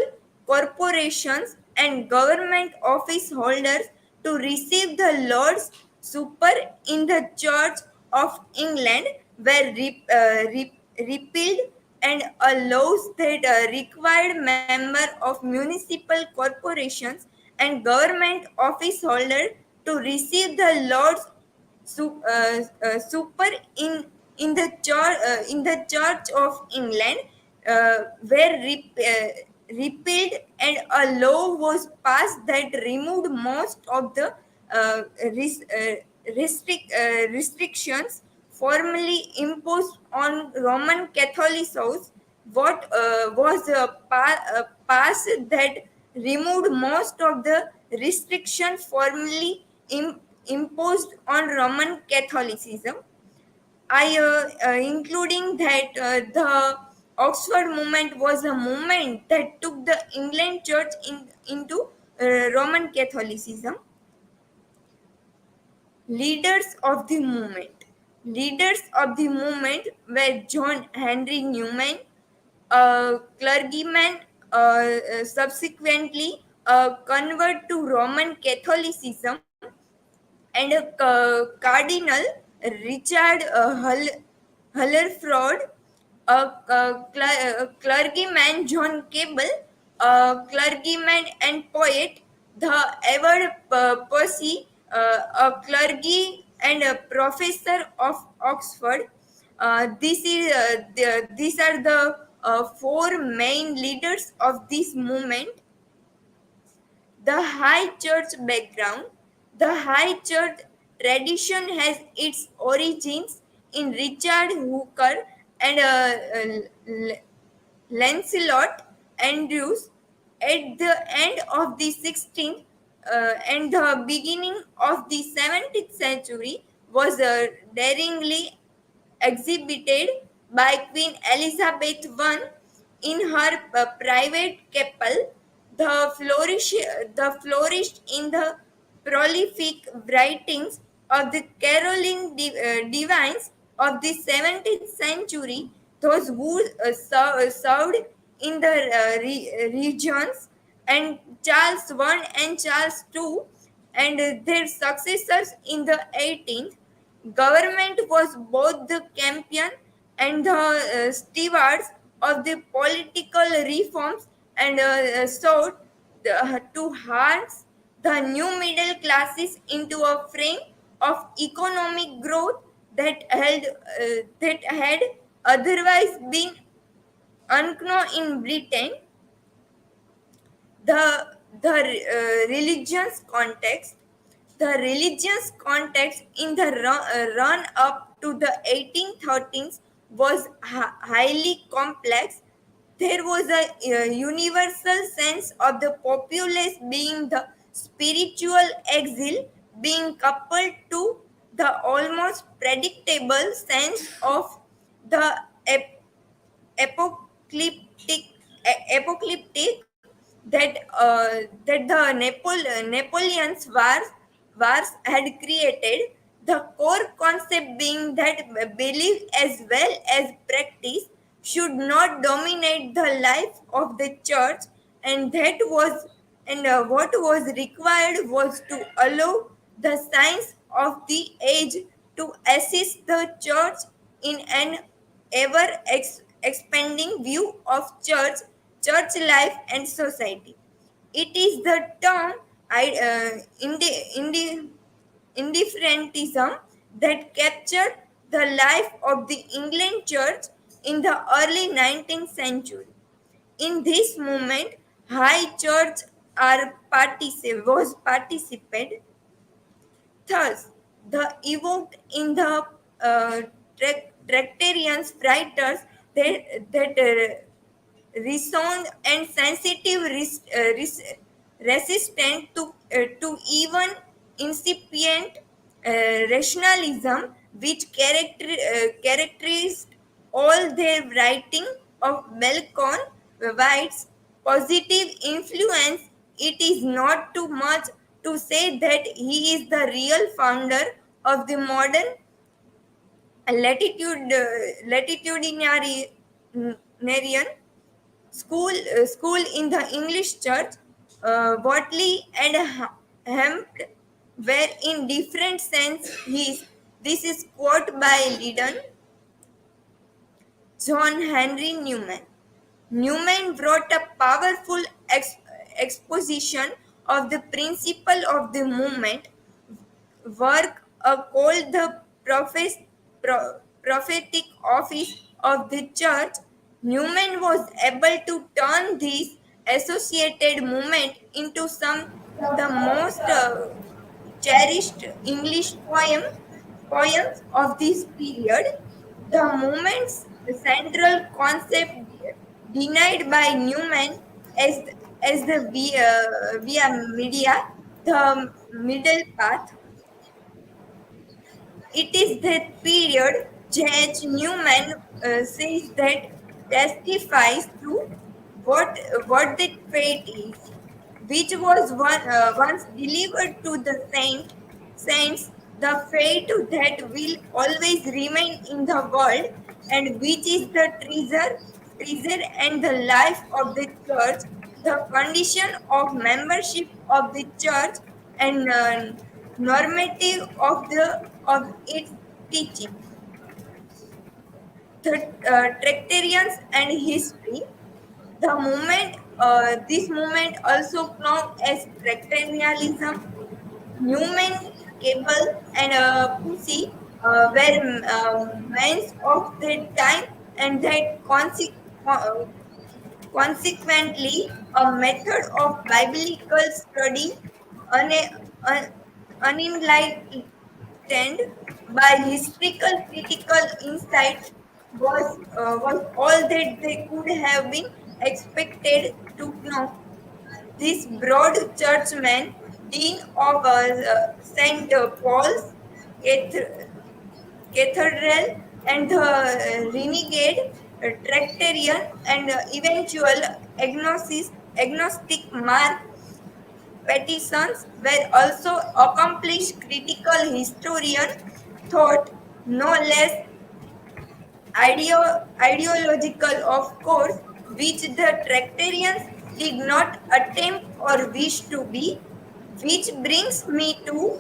corporations and government office holders to receive the Lord's Supper in the Church of England were repealed, and laws that required members of municipal corporations and government office holders to receive the Lord's super in the Church of England were repealed, and a law was passed that removed most of the uh, res- uh, restrictions formerly imposed on Roman Catholicism. What was passed that removed most of the restrictions formerly imposed on Roman Catholicism. Including that the Oxford movement was a movement that took the England Church into Roman Catholicism. Leaders of the movement. Leaders of the movement were John Henry Newman, a clergyman, subsequently a convert to Roman Catholicism, and Cardinal Richard Hullerford, a clergyman John Cable, a clergyman and poet, the Edward Percy, a clergy and a professor of Oxford. These are the four main leaders of this movement. The High Church background. The High Church tradition has its origins in Richard Hooker and Lancelot Andrews at the end of the 16th and the beginning of the 17th century was daringly exhibited by Queen Elizabeth I in her private chapel. The flourished in the prolific writings of the Caroline divines of the 17th century, those who served in the regions, and Charles I and Charles II and their successors in the 18th, government was both the champion and the stewards of the political reforms and sought to harness the new middle classes into a frame of economic growth that had otherwise been unknown in Britain. The religious context in the run up to the 1813s was highly complex. There was a universal sense of the populace being the spiritual exile, being coupled to the almost predictable sense of the apocalyptic that the Napoleon's wars had created. The core concept being that belief as well as practice should not dominate the life of the church, and that was and what was required was to allow the science of the age to assist the church in an ever expanding view of church life and society. It is the term indifferentism that captured the life of the England church in the early 19th century. In this movement, high church was participated. Thus, the evoked in the Tractarians writers that resound and sensitive resistant to even incipient rationalism, which characterized all their writing of Bacon White's positive influence. It is not too much to say that he is the real founder of the modern latitudinarian school in the English church. Watley and Hemp were in different sense his. This is quote by Liddon. John Henry Newman. Newman wrote a powerful exposition of the principle of the movement, work called the prophetic office of the church. Newman was able to turn this associated movement into some the most cherished English poems of this period. The movement's central concept denied by Newman as, as the via media, the middle path. It is that period Judge Newman says that testifies to what that fate is, which was once delivered to the saints, the fate that will always remain in the world, and which is the treasure and the life of the church, the condition of membership of the church, and normative of its teaching. The Tractarians and history. This movement, also known as Tractarianism, Newman, Cable, and Pussy, were men of their time, and that consequently a method of biblical study une- un- unenlightened by historical critical insight was all that they could have been expected to know. This broad churchman, dean of St. Paul's Cath- Cathedral, and the renegade Tractarian and eventual agnostic Mark Pattisons were also accomplished critical historian, thought no less ideological, of course, which the Tractarians did not attempt or wish to be. Which brings me to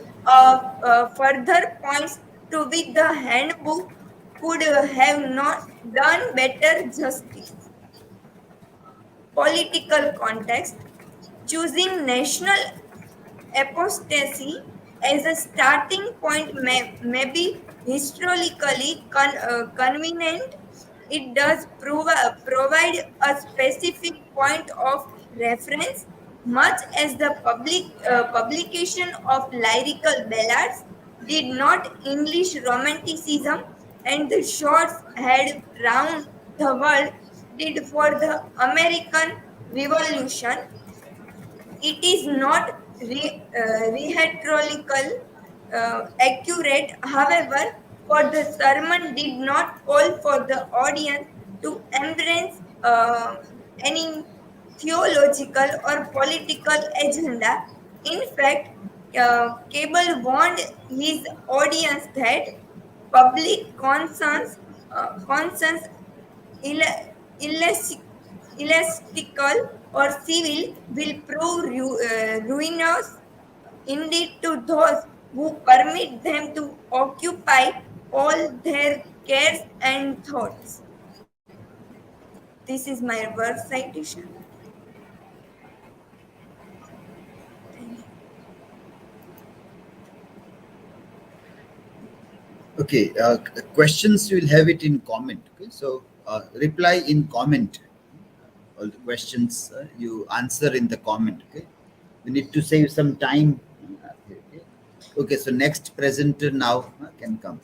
further points to which the handbook could have not done better justice. Political context, choosing national apostasy as a starting point may be historically convenient. It does provide a specific point of reference, much as the publication of lyrical ballads did not English Romanticism and the shorts had round the world did for the American Revolution. It is not rhetorical accurate, however, for the sermon did not call for the audience to embrace any theological or political agenda. In fact, Cable warned his audience that public conscience illes- elastical or civil will prove ruinous indeed to those who permit them to occupy all their cares and thoughts. This is my verse citation. Thank you. Okay, questions you will have it in comment. Okay, so reply in comment. All the questions you answer in the comment. Okay, we need to save some time. Okay, okay, so next presenter now can come.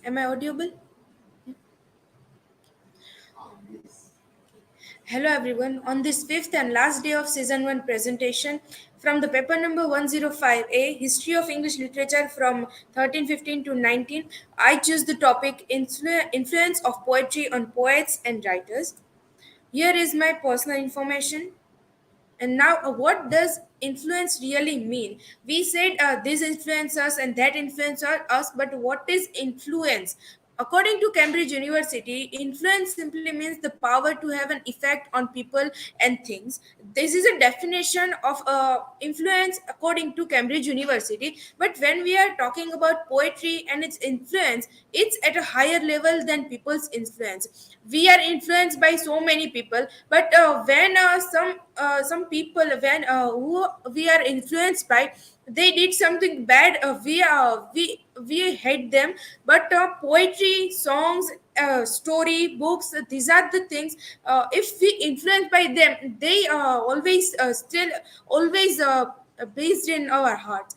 Am I audible? Hello everyone. On this fifth and last day of season 1 presentation from the paper number 105A, History of English Literature from 1315 to 19, I choose the topic Influence of Poetry on Poets and Writers. Here is my personal information. And now, what does influence really mean? We said this influences us and that influences us, but what is influence? According to Cambridge University, influence simply means the power to have an effect on people and things. This is a definition of influence according to Cambridge University. But when we are talking about poetry and its influence, it's at a higher level than people's influence. We are influenced by so many people, but when some people when who we are influenced by, they did something bad, we hate them. But poetry, songs, story books, these are the things, if we influenced by them, they always still always based in our hearts.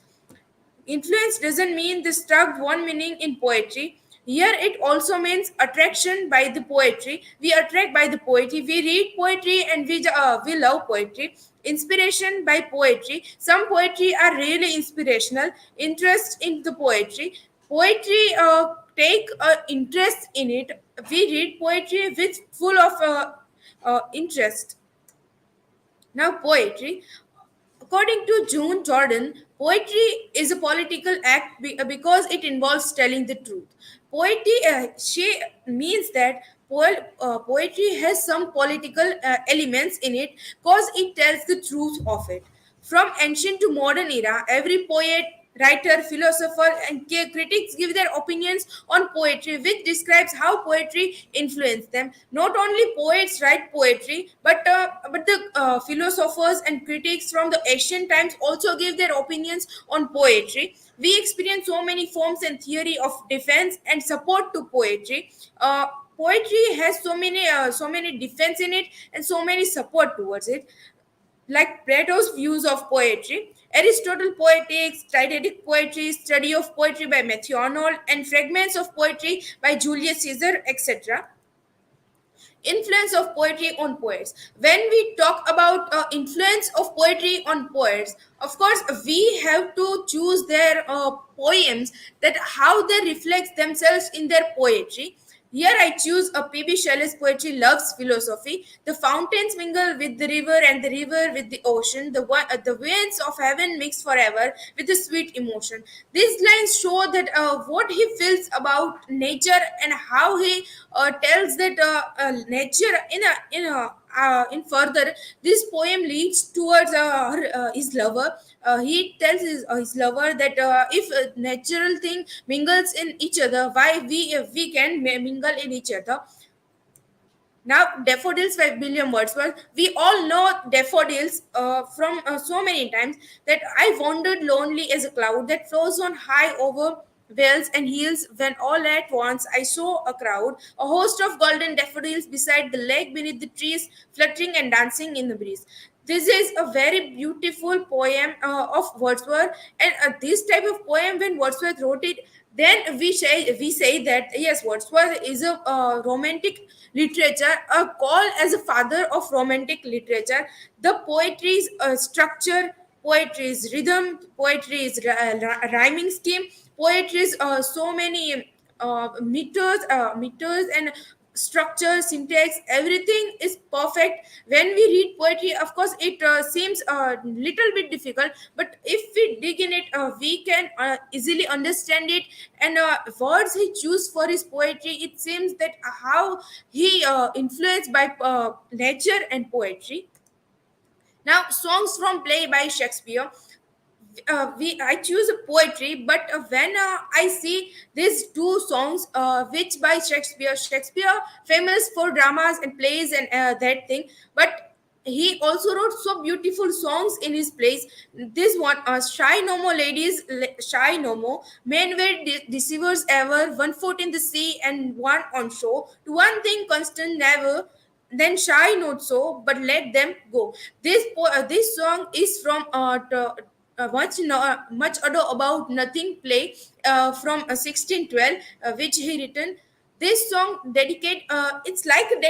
Influence doesn't mean the struck one meaning in poetry. Here it also means attraction by the poetry. We attract by the poetry. We read poetry and we love poetry. Inspiration by poetry. Some poetry are really inspirational. Interest in the poetry. Poetry take interest in it. We read poetry with full of interest. Now poetry. According to June Jordan, poetry is a political act because it involves telling the truth. Poetry, she means that poetry has some political elements in it because it tells the truth of it. From ancient to modern era, every poet, writer, philosopher, and critics give their opinions on poetry, which describes how poetry influenced them. Not only poets write poetry, but the philosophers and critics from the ancient times also give their opinions on poetry. We experience so many forms and theory of defense and support to poetry. Poetry has so many defense in it and so many support towards it, like Plato's views of poetry, Aristotle poetics, didactic poetry, study of poetry by Matthew Arnold, and fragments of poetry by Julius Caesar, etc. Influence of poetry on poets. When we talk about influence of poetry on poets, of course we have to choose their poems, that how they reflect themselves in their poetry. Here I choose a P.B. Shelley's poetry loves philosophy. The fountains mingle with the river and the river with the ocean. The winds of heaven mix forever with the sweet emotion. These lines show that what he feels about nature and how he tells that nature in further. This poem leads towards his lover. He tells his lover that if a natural thing mingles in each other, why we can mingle in each other. Now, daffodils by William Wordsworth. We all know daffodils from so many times, that I wandered lonely as a cloud that flows on high over vales and hills, when all at once I saw a crowd, a host of golden daffodils beside the lake, beneath the trees, fluttering and dancing in the breeze. This is a very beautiful poem of Wordsworth, and this type of poem, when Wordsworth wrote it, then we say that yes, Wordsworth is a romantic literature, a call as a father of romantic literature. The poetry's structure, poetry's rhythm, poetry's rhyming scheme, poetry's so many meters and structure, syntax, everything is perfect. When we read poetry, of course it seems a little bit difficult, but if we dig in it, we can easily understand it. And words he choose for his poetry, it seems that how he influenced by nature and poetry. Now, songs from play by Shakespeare. I choose a poetry, but when I see these two songs, which by Shakespeare famous for dramas and plays and that thing, but he also wrote so beautiful songs in his plays. This one, shy no more ladies, shy no more, men were deceivers ever, one foot in the sea and one on shore, to one thing constant never, then shy not so, but let them go. This song is from much ado about nothing play from 1612, which he written. This song dedicate, it's like a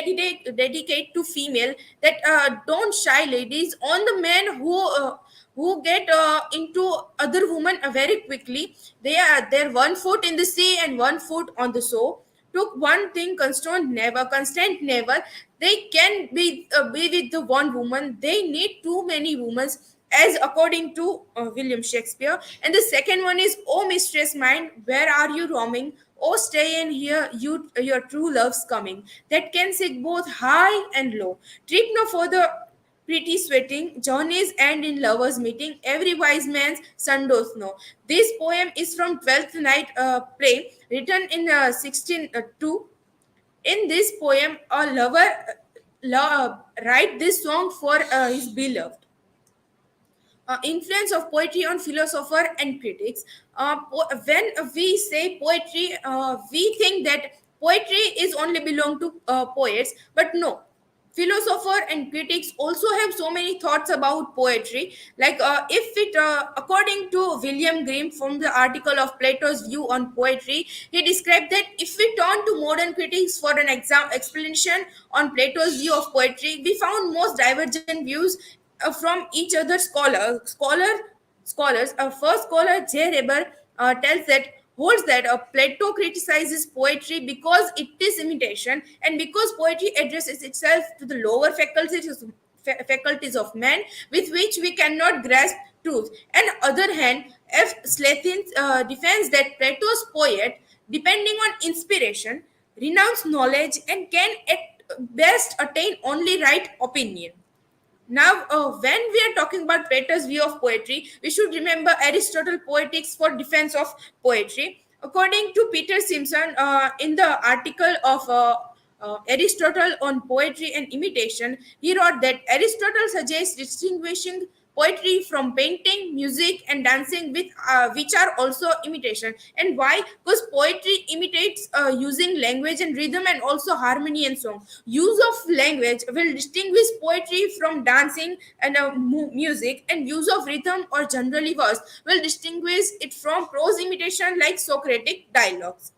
dedicate to female, that don't shy ladies on the men who get into other women very quickly. They're one foot in the sea and one foot on the shore, took one thing constant never. They can be with the one woman, they need too many women, as according to William Shakespeare. And the second one is, oh mistress mine, where are you roaming? Oh, stay in here, your true love's coming, that can sit both high and low. Trip no further, pretty sweating, journeys end in lovers meeting, every wise man's son doth know. This poem is from Twelfth Night play, written in 1602. In this poem, a lover write this song for his beloved. Influence of poetry on philosopher and critics. When we say poetry, we think that poetry is only belong to poets, but no. philosopher and critics also have so many thoughts about poetry. Like if it according to William Grimm, from the article of Plato's view on poetry, he described that if we turn to modern critics for an explanation on Plato's view of poetry, we found most divergent views from each other scholars. First scholar J. Reber tells that holds that Plato criticizes poetry because it is imitation, and because poetry addresses itself to the lower faculties of man, with which we cannot grasp truth. And other hand, F. Slathin defends that Plato's poet, depending on inspiration, renounce knowledge and can at best attain only right opinion. Now, when we are talking about Plato's view of poetry, we should remember Aristotle Poetics for Defense of Poetry. According to Peter Simpson, in the article of Aristotle on poetry and imitation, he wrote that Aristotle suggests distinguishing poetry from painting, music, and dancing, with which are also imitation. And why? Because poetry imitates using language and rhythm, and also harmony and song. Use of language will distinguish poetry from dancing and music, and use of rhythm or generally verse will distinguish it from prose imitation like Socratic dialogues.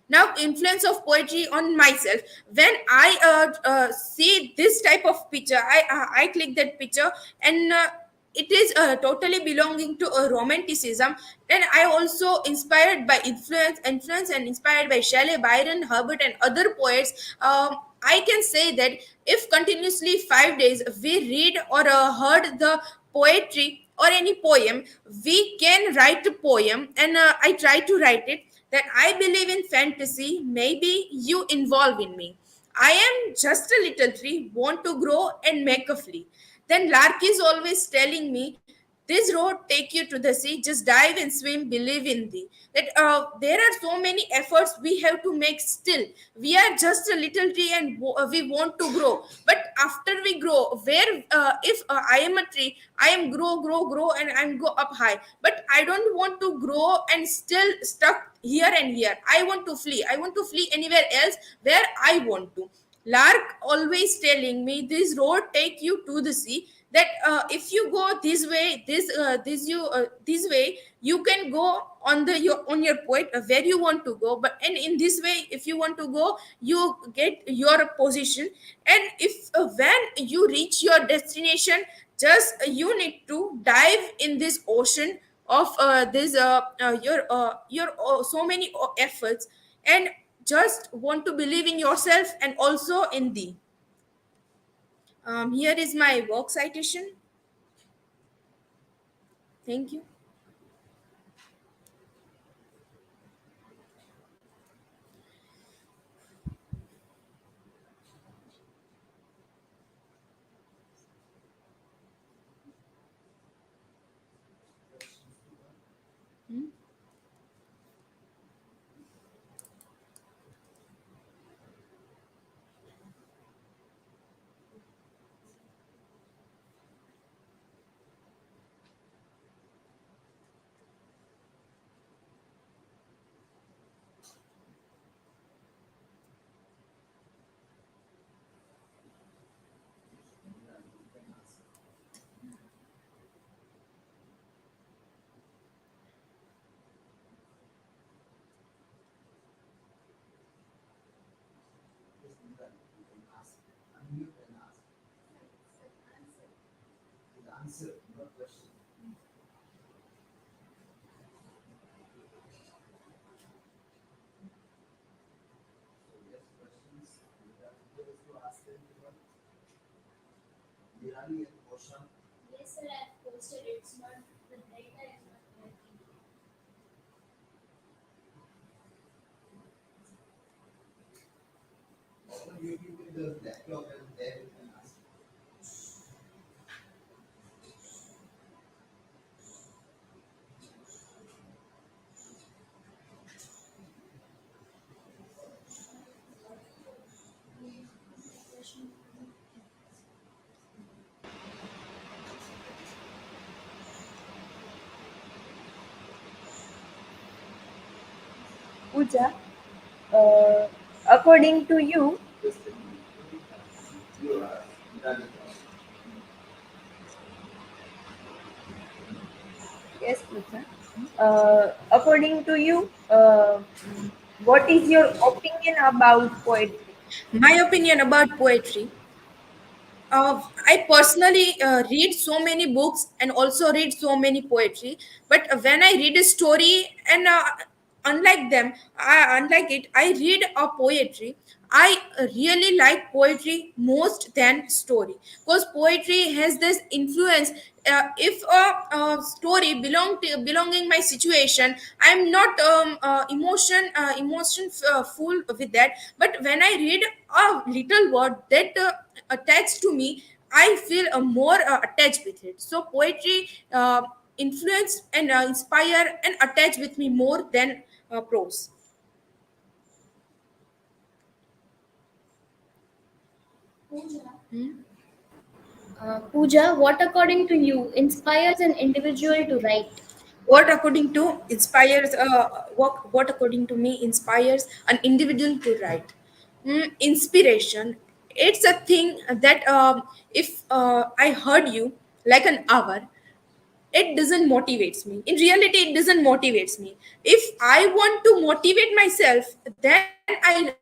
Now, influence of poetry on myself. When I see this type of picture, I click that picture, and it is totally belonging to a romanticism. Then I also inspired by influence and inspired by Shelley, Byron, Herbert, and other poets. I can say that if continuously 5 days we read or heard the poetry or any poem, we can write a poem, and I try to write it, that I believe in fantasy. Maybe you involve in me. I am just a little tree, want to grow and make a flea. Then Lark is always telling me, this road take you to the sea, just dive and swim, believe in thee. That there are so many efforts we have to make still. We are just a little tree, and we want to grow. But after we grow, where if I am a tree, I am grow, and I'm go up high. But I don't want to grow and still stuck here and here. I want to flee. I want to flee anywhere else where I want to. Lark always telling me, this road take you to the sea, that if you go this way, this way, you can go on on your point where you want to go. But and in this way, if you want to go, you get your position. And if when you reach your destination, just you need to dive in this ocean of this your so many efforts, and just want to believe in yourself and also in thee. Here is my work citation. Thank you. Nirali and Kosha. Yes, sir, I have posted. It's not the data is not working. Open YouTube with the laptop and there you can ask. Pooja, uh, according to you, Yes, Pooja. According to you, what is your opinion about poetry? My opinion about poetry. I personally read so many books and also read so many poetry. But when I read a story and unlike it, I read a poetry. I really like poetry most than story because poetry has this influence. If a story belonging my situation, I'm not full with that. But when I read a little word that attached to me, I feel more attached with it. So poetry influence and inspire and attach with me more than prose. Pooja, what according to you inspires an individual to write? What according to me inspires an individual to write. Inspiration, it's a thing that if I heard you like an hour, it doesn't motivates me. In reality, it doesn't motivates me. If I want to motivate myself, then I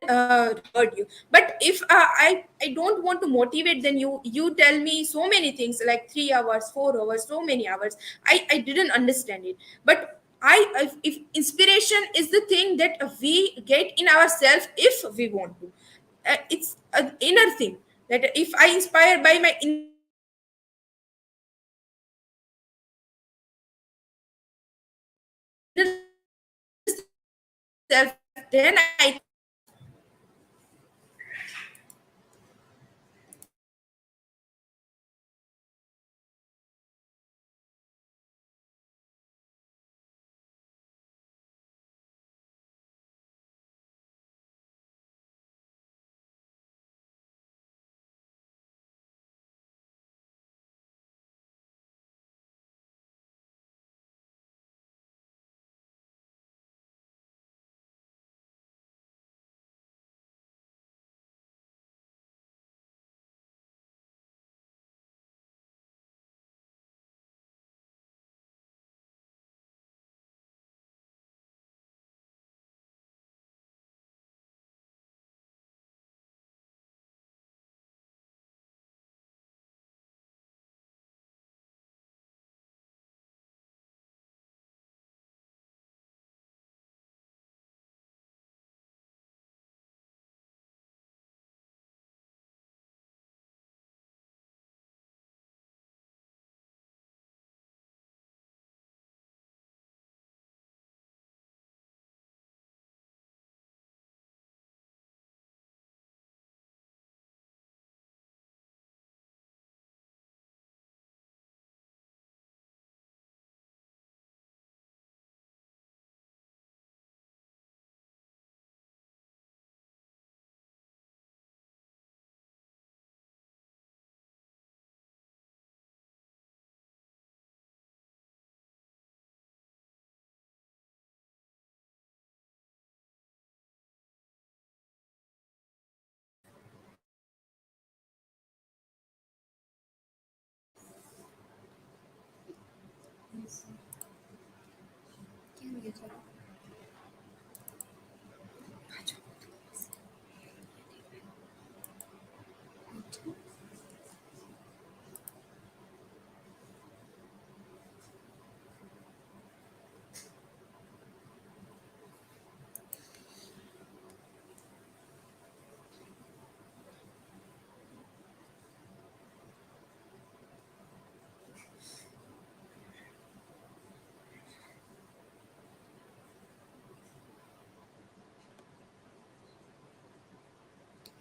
heard you. But if I don't want to motivate, then you tell me so many things like 3 hours, 4 hours, so many hours. I didn't understand it. But if inspiration is the thing that we get in ourselves if we want to, it's an inner thing that if I inspire by my inner self, then I think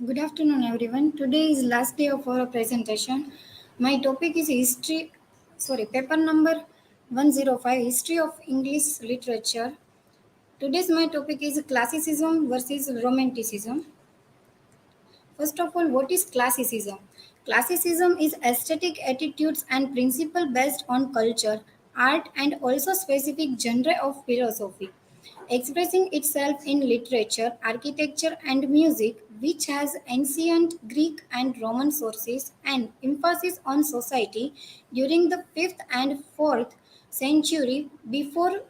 Good afternoon, everyone. Today is last day of our presentation. My topic is paper number 105, History of English Literature. Today's my topic is Classicism versus Romanticism. First of all, what is classicism? Classicism is aesthetic attitudes and principle based on culture, art, and also specific genre of philosophy, expressing itself in literature, architecture, and music, which has ancient Greek and Roman sources and emphasis on society during the 5th and 4th century before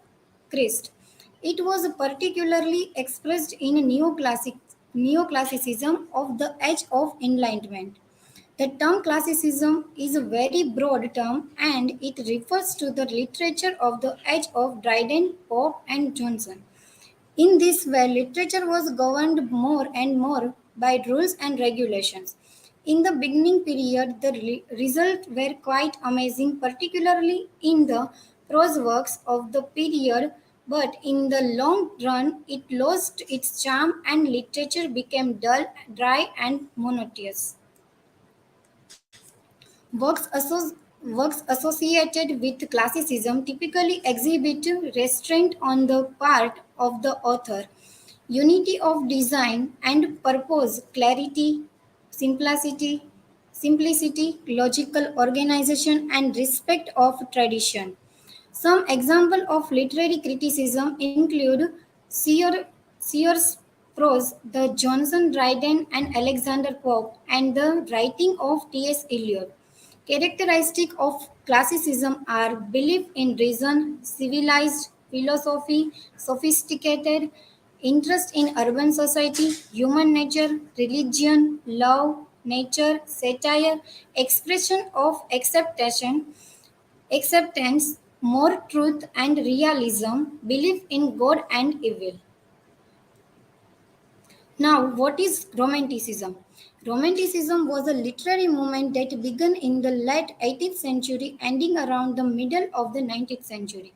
Christ. It was particularly expressed in neoclassicism of the age of enlightenment. The term classicism is a very broad term and it refers to the literature of the age of Dryden, Pope, and Johnson. In this way, literature was governed more and more by rules and regulations. In the beginning period, the results were quite amazing, particularly in the prose works of the period, but in the long run, it lost its charm and literature became dull, dry, and monotonous. Works, works associated with classicism typically exhibit restraint on the part of the author, unity of design and purpose, clarity, simplicity, logical organization, and respect of tradition. Some examples of literary criticism include Sears prose, the Johnson Dryden and Alexander Pope, and the writing of T.S. Eliot. Characteristics of classicism are belief in reason, civilized philosophy, sophisticated interest in urban society, human nature, religion, love, nature, satire, expression of acceptance, more truth and realism, belief in God and evil. Now, what is Romanticism? Romanticism was a literary movement that began in the late 18th century, ending around the middle of the 19th century,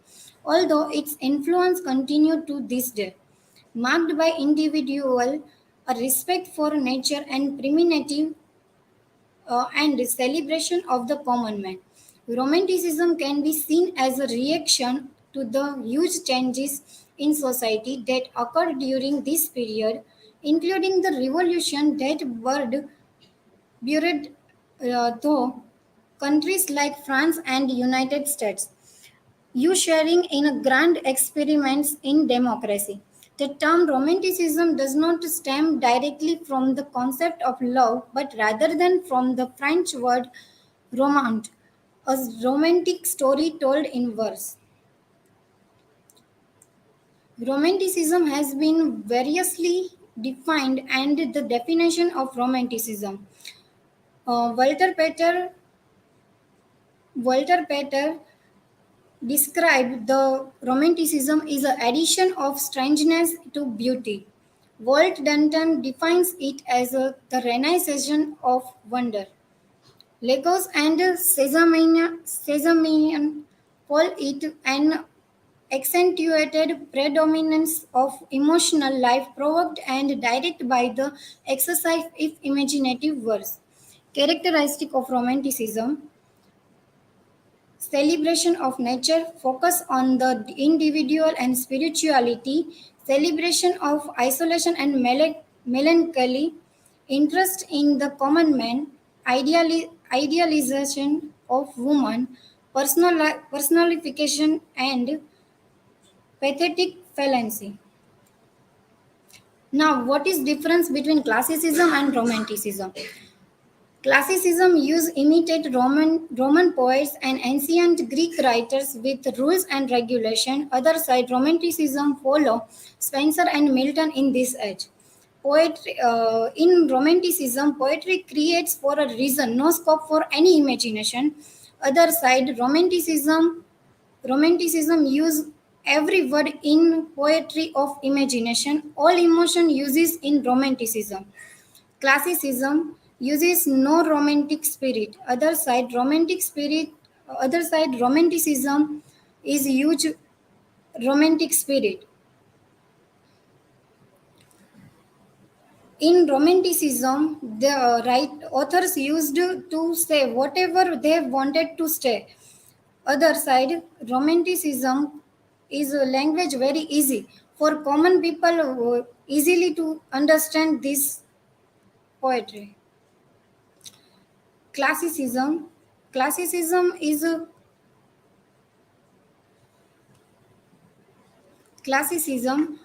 although its influence continued to this day, marked by individual a respect for nature and primitive and celebration of the common man. Romanticism can be seen as a reaction to the huge changes in society that occurred during this period, including the revolution that buried though countries like France and United States you sharing in a grand experiments in democracy. The term romanticism does not stem directly from the concept of love, but rather than from the French word romant, a romantic story told in verse. Romanticism has been variously defined, and the definition of romanticism. Walter Pater described the romanticism is an addition of strangeness to beauty. Walt Dunton defines it as the renaissance of wonder. Lagos and Sesamian call it an accentuated predominance of emotional life provoked and directed by the exercise of imaginative verse. Characteristic of romanticism: celebration of nature, focus on the individual and spirituality, celebration of isolation and melancholy, interest in the common man, idealization of woman, personification, and pathetic fallacy. Now, what is difference between classicism and romanticism? Classicism used imitate Roman poets and ancient Greek writers with rules and regulation. Other side, Romanticism follow Spenser and Milton in this age. Poetry in Romanticism, poetry creates for a reason, no scope for any imagination. Other side, Romanticism use every word in poetry of imagination. All emotion uses in Romanticism. Classicism uses no romantic spirit. Other side, romanticism is huge romantic spirit. In romanticism, the right authors used to say whatever they wanted to say. Other side, romanticism is a language very easy for common people easily to understand this poetry. Classicism. Classicism is a classicism.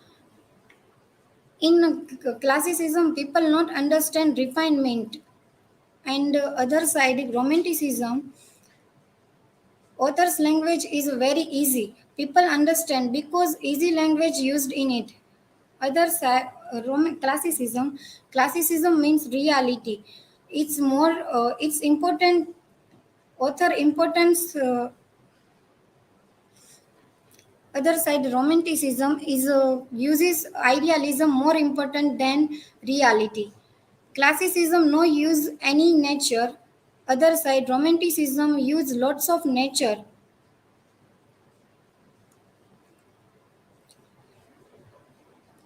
In classicism, people not understand refinement, and other side, romanticism Author's language is very easy. People understand because easy language used in it. Other side, Roman classicism. Classicism means reality. It's more. It's important. Author importance. Other side, romanticism is uses idealism more important than reality. Classicism no use any nature. Other side, romanticism use lots of nature.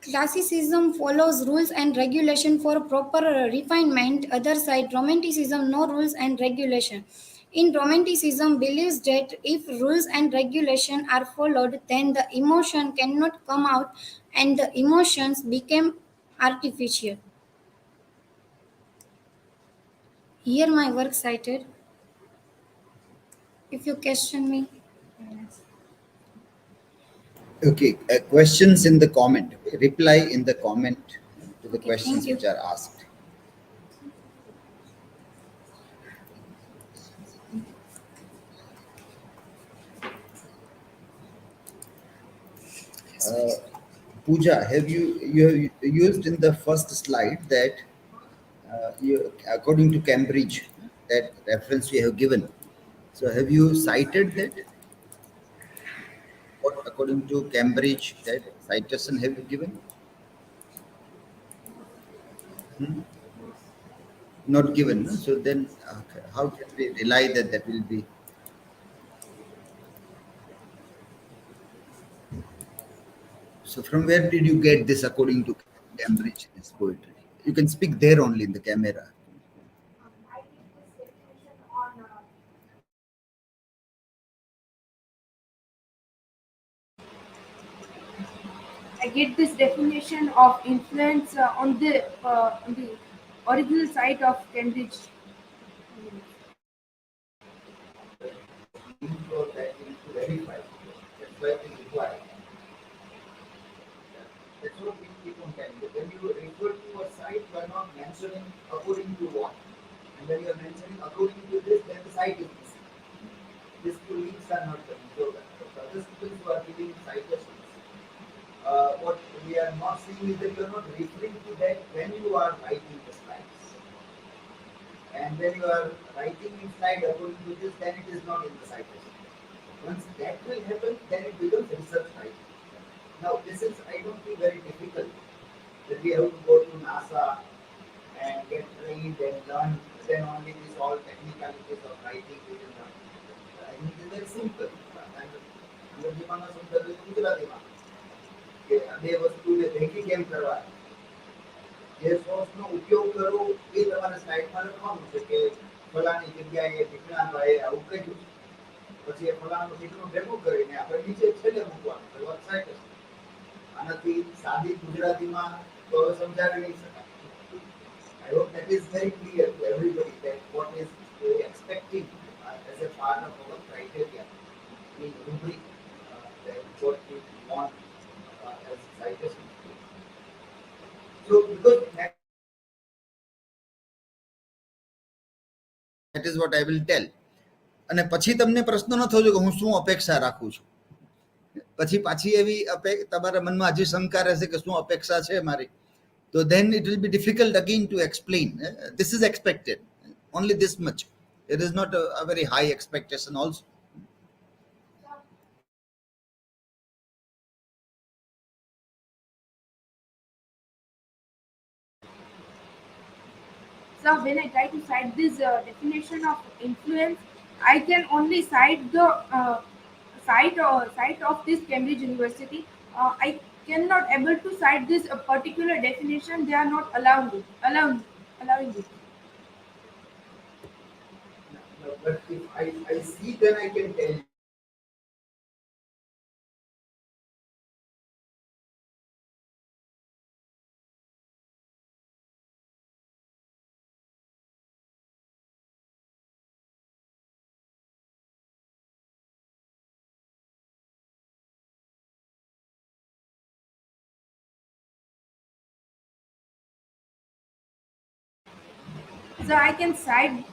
Classicism follows rules and regulation for proper refinement. Other side, romanticism no rules and regulation. In romanticism, believes that if rules and regulation are followed, then the emotion cannot come out and the emotions become artificial. Here my work cited. If you question me. Okay, questions in the comment. Reply in the comment to the Okay, thank questions you. which are asked. Uh, Pooja, have you used in the first slide that according to Cambridge, that reference we have given. So have you cited that? What according to Cambridge, that citation have you given? Hmm? Not given. No? So then, how can we rely that that will be? So from where did you get this according to Cambridge, this poetry? You can speak there only in the camera. I get this definition of influence on the original site of Cambridge. For that you need to verify. That's why it is required. That's what we keep on telling you. When you refer to a site, you are not mentioning according to what. And when you are mentioning according to this, then the site is missing. These two links are not coming. So the other students who are giving citations, what we are not seeing is that you are not referring to that when you are writing the slides. And when you are writing in slide according to this, then it is not in the citation. Once that will happen, then it becomes research writing. Now, this is, I don't think, very difficult that we have to go to NASA and get trained and learn, then only this all technicalities of writing we will learn. I think it is very simple. અંગ્રેજીમાં સુંદર ગુજરાતીમાં કે બે વસ્તુને ભેગી કેમ કરવા જે સોર્સનો ઉપયોગ કરવો એ તમારે સ્લાઇડમાં લખવાનું છે કે ફલાણી જગ્યાએ ઠીકણા ભાઈએ આવું કર્યું છે પછી એ ફલાણું ઠીકણું ભેગું કરીને આપણે નીચે છેલ્લે મૂકવાનું છે વેબસાઇટ આનાથી સાદી ગુજરાતીમાં તો સમજાવી નહીં શકાય. I hope that is very clear to everybody that what is expecting as a part of our criteria in rubric that what we want as citation. So because that is what I will tell. અને પછી તમને પ્રશ્ન ન થવો જોઈએ કે હું શું અપેક્ષા રાખું છું. પછી પાછી એવી તમારા મનમાં હજી શંકા રહેશે કે શું અપેક્ષા છે મારી. So then it will be difficult again to explain. This is expected, only this much. It is not a very high expectation also. So when I try to cite this definition of influence, I can only cite the site of this Cambridge University. I cannot able to cite this particular definition. They are not allowing it. No, but if I see, then I can tell you. So I can cite,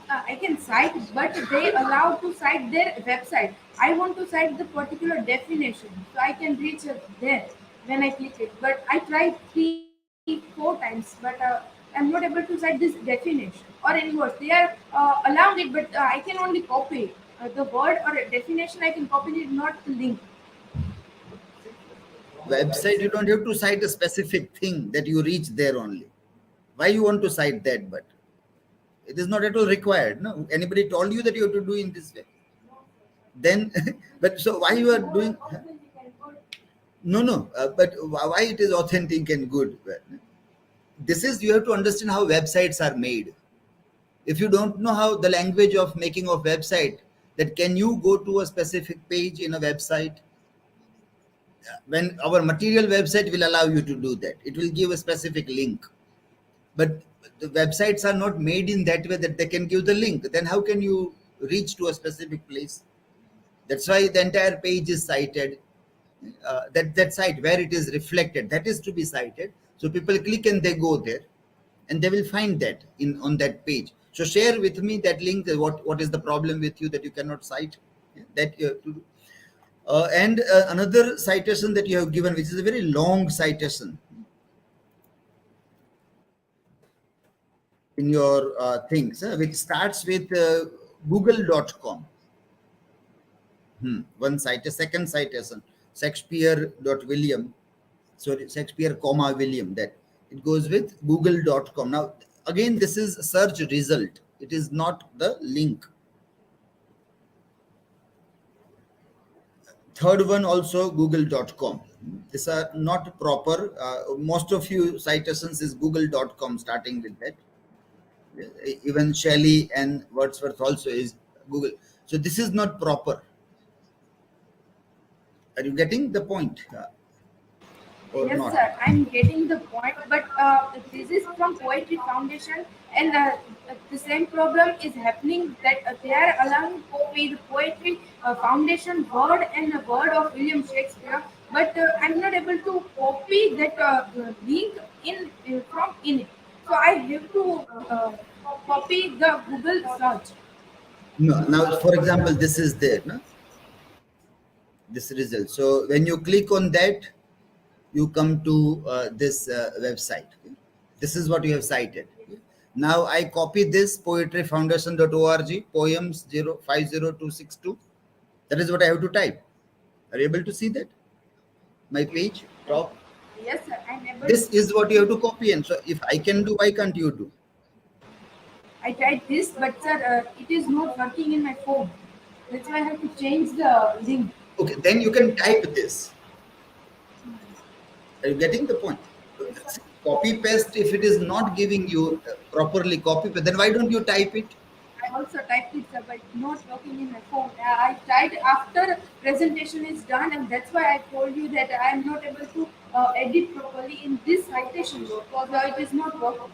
but they allow to cite their website. I want to cite the particular definition, so I can reach there when I click it. But I tried 3-4 times, but I'm not able to cite this definition or any words. They are allowed it, but I can only copy the word or a definition. I can copy it, not the link. Website, you don't have to cite a specific thing that you reach there only. Why you want to cite that? But it is not at all required. No, anybody told you that you have to do in this way? Then, but so why you are doing? No. But why it is authentic and good? This is, you have to understand how websites are made. If you don't know how the language of making of website, that can you go to a specific page in a website? When our material website will allow you to do that, it will give a specific link. But the websites are not made in that way that they can give the link. Then how can you reach to a specific place? That's why the entire page is cited. That site where it is reflected, that is to be cited. So people click and they go there, and they will find that on that page. So share with me that link. What is the problem with you that you cannot cite? That you have to do. And another citation that you have given, which is a very long citation in your things, which starts with google.com. One citation. Second citation, Shakespeare.William. Sorry, Shakespeare, William. That it goes with google.com. Now, again, this is search result. It is not the link. Third one also google.com. These are not proper. Most of you citations is google.com, starting with that. Even Shelley and Wordsworth also is Google. So this is not proper. Are you getting the point? Or Yes, not? sir, I'm getting the point. But this is from Poetry Foundation, and the same problem is happening that they are allowing copy the Poetry Foundation word and the word of William Shakespeare. But I'm not able to copy that link from in it. So I have to copy the Google search. No. Now, for example, this is there, no? This result. So when you click on that, you come to this website. This is what you have cited. Now I copy this poetryfoundation.org, poems 050262. That is what I have to type. Are you able to see that? My page, top. Yes, sir, I'm able. This is what you have to copy. And so if I can do, why can't you do? I tried this, but sir, it is not working in my phone. That's why I have to change the link. Okay, then you can type this. Are you getting the point? Copy paste, if it is not giving you properly copy paste, then why don't you type it? I also typed it, sir, but not working in my phone. I tried after presentation is done, and that's why I told you that I am not able to edit properly in this citation because it is not working.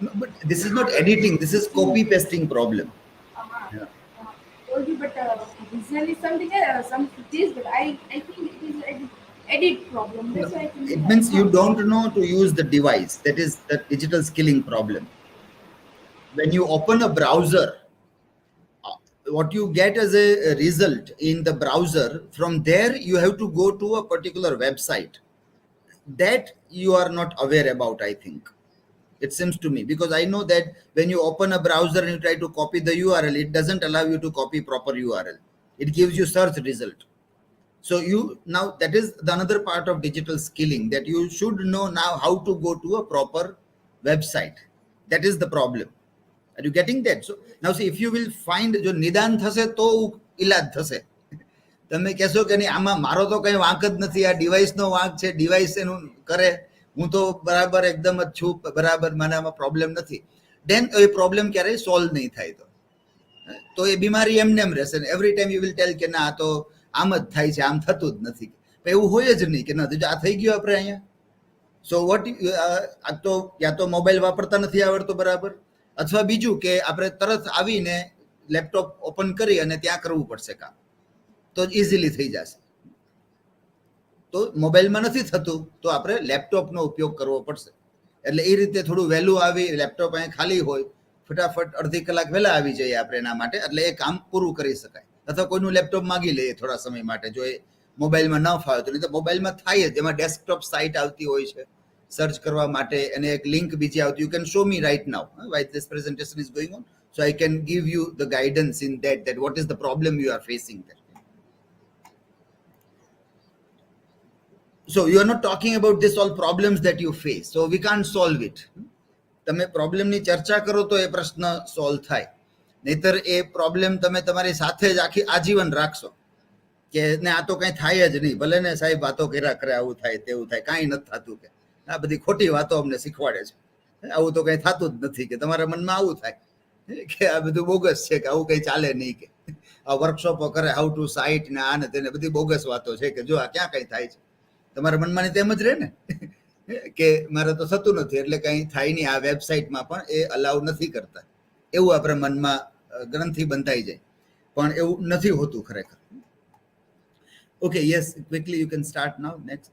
No, but this is not editing. This is copy pasting problem. Yeah. Told you, but originally something some this, but I think it is edit problem. That's why I can It means you don't know to use the device. That is the digital skilling problem. When you open a browser, what you get as a result in the browser, from there you have to go to a particular website that you are not aware about, I think. It seems to me, because I know that when you open a browser and you try to copy the URL, it doesn't allow you to copy proper URL. It gives you search result. So you now, that is the another part of digital skilling, that you should know now how to go to a proper website. That is the problem. Are you getting that? So now see, if you will find jo નિદાન થશે તો ઇલાજ થશે. તમે કહેશો કે નહીં, આમાં મારો તો કઈ વાંક જ નથી, આ ડિવાઇસનો વાંક છે, ડિવાઇસ એનું કરે, હું તો બરાબર એકદમ જ છું, બરાબર, મને આમાં પ્રોબ્લેમ નથી. દેન એ પ્રોબ્લેમ ક્યારેય સોલ્વ નહીં થાય. તો એ બીમારી એમને એમ રહેશે. એવરી ટાઈમ યુ વિલ ટેલ કે ના, આ તો આમ જ થાય છે, આમ થતું જ નથી. એવું હોય જ નહીં કે ના, આ થઈ ગયું આપણે અહીંયા. સો વોટ, આ તો યા તો મોબાઈલ વાપરતા નથી આવડતો બરાબર, અથવા બીજું કે આપણે તરત આવીને લેપટોપ ઓપન કરી અને ત્યાં કરવું પડશે કામ, તો ઇઝીલી થઈ જશે. તો મોબાઈલમાં નથી થતું તો આપણે લેપટોપનો ઉપયોગ કરવો પડશે. એટલે એ રીતે થોડું વહેલું આવી, લેપટોપ અહીંયા ખાલી હોય ફટાફટ અડધી કલાક વહેલા આવી જઈએ આપણે એના માટે, એટલે એ કામ પૂરું કરી શકાય. અથવા કોઈનું લેપટોપ માગી લઈએ થોડા સમય માટે, જો એ મોબાઈલમાં ન ફાવે તો. નહીં તો મોબાઈલમાં થાય જ, એમાં ડેસ્કટોપ સાઇટ આવતી હોય છે સર્ચ કરવા માટે, અને એક લિંક બીજી આવતી. You can show me right now while this presentation is going on, so I can give you the guidance in that what is the problem you are facing there. So you are not talking about this all problems that you face, so we can't solve it. તમે પ્રોબ્લેમની ચર્ચા કરો તો એ પ્રશ્ન solve થાય, નહીતર એ problem તમે તમારી સાથે જ આખી આજીવન રાખશો કે ને આ તો કંઈ થાય જ નહીં, ભલે ને સાહેબ વાતો કર્યા કરે, આવું થાય તેવું થાય, કાંઈ નથી થતું, કે આ બધી ખોટી વાતો અમને શીખવાડે છે, આવું તો કંઈ થતું જ નથી, કે તમારા મનમાં આવું થાય કે આ બધું બોગસ છે, કે આવું કંઈ ચાલે નહીં, કે આ વર્કશોપો કરે હાઉ ટુ સાઇટ ને આ ને તેને, બધી બોગસ વાતો છે, કે જો આ ક્યાં કંઈ થાય છે. તમારા મનમાં તેમ જ રહે ને કે મારે તો થતું નથી એટલે કંઈ થાય નહીં, આ વેબસાઇટમાં પણ એ અલાઉ નથી કરતા, એવું આપણા મનમાં ગ્રંથિ બંધાઈ જાય, પણ એવું નથી હોતું ખરેખર. Okay, yes, quickly you can start now. Next.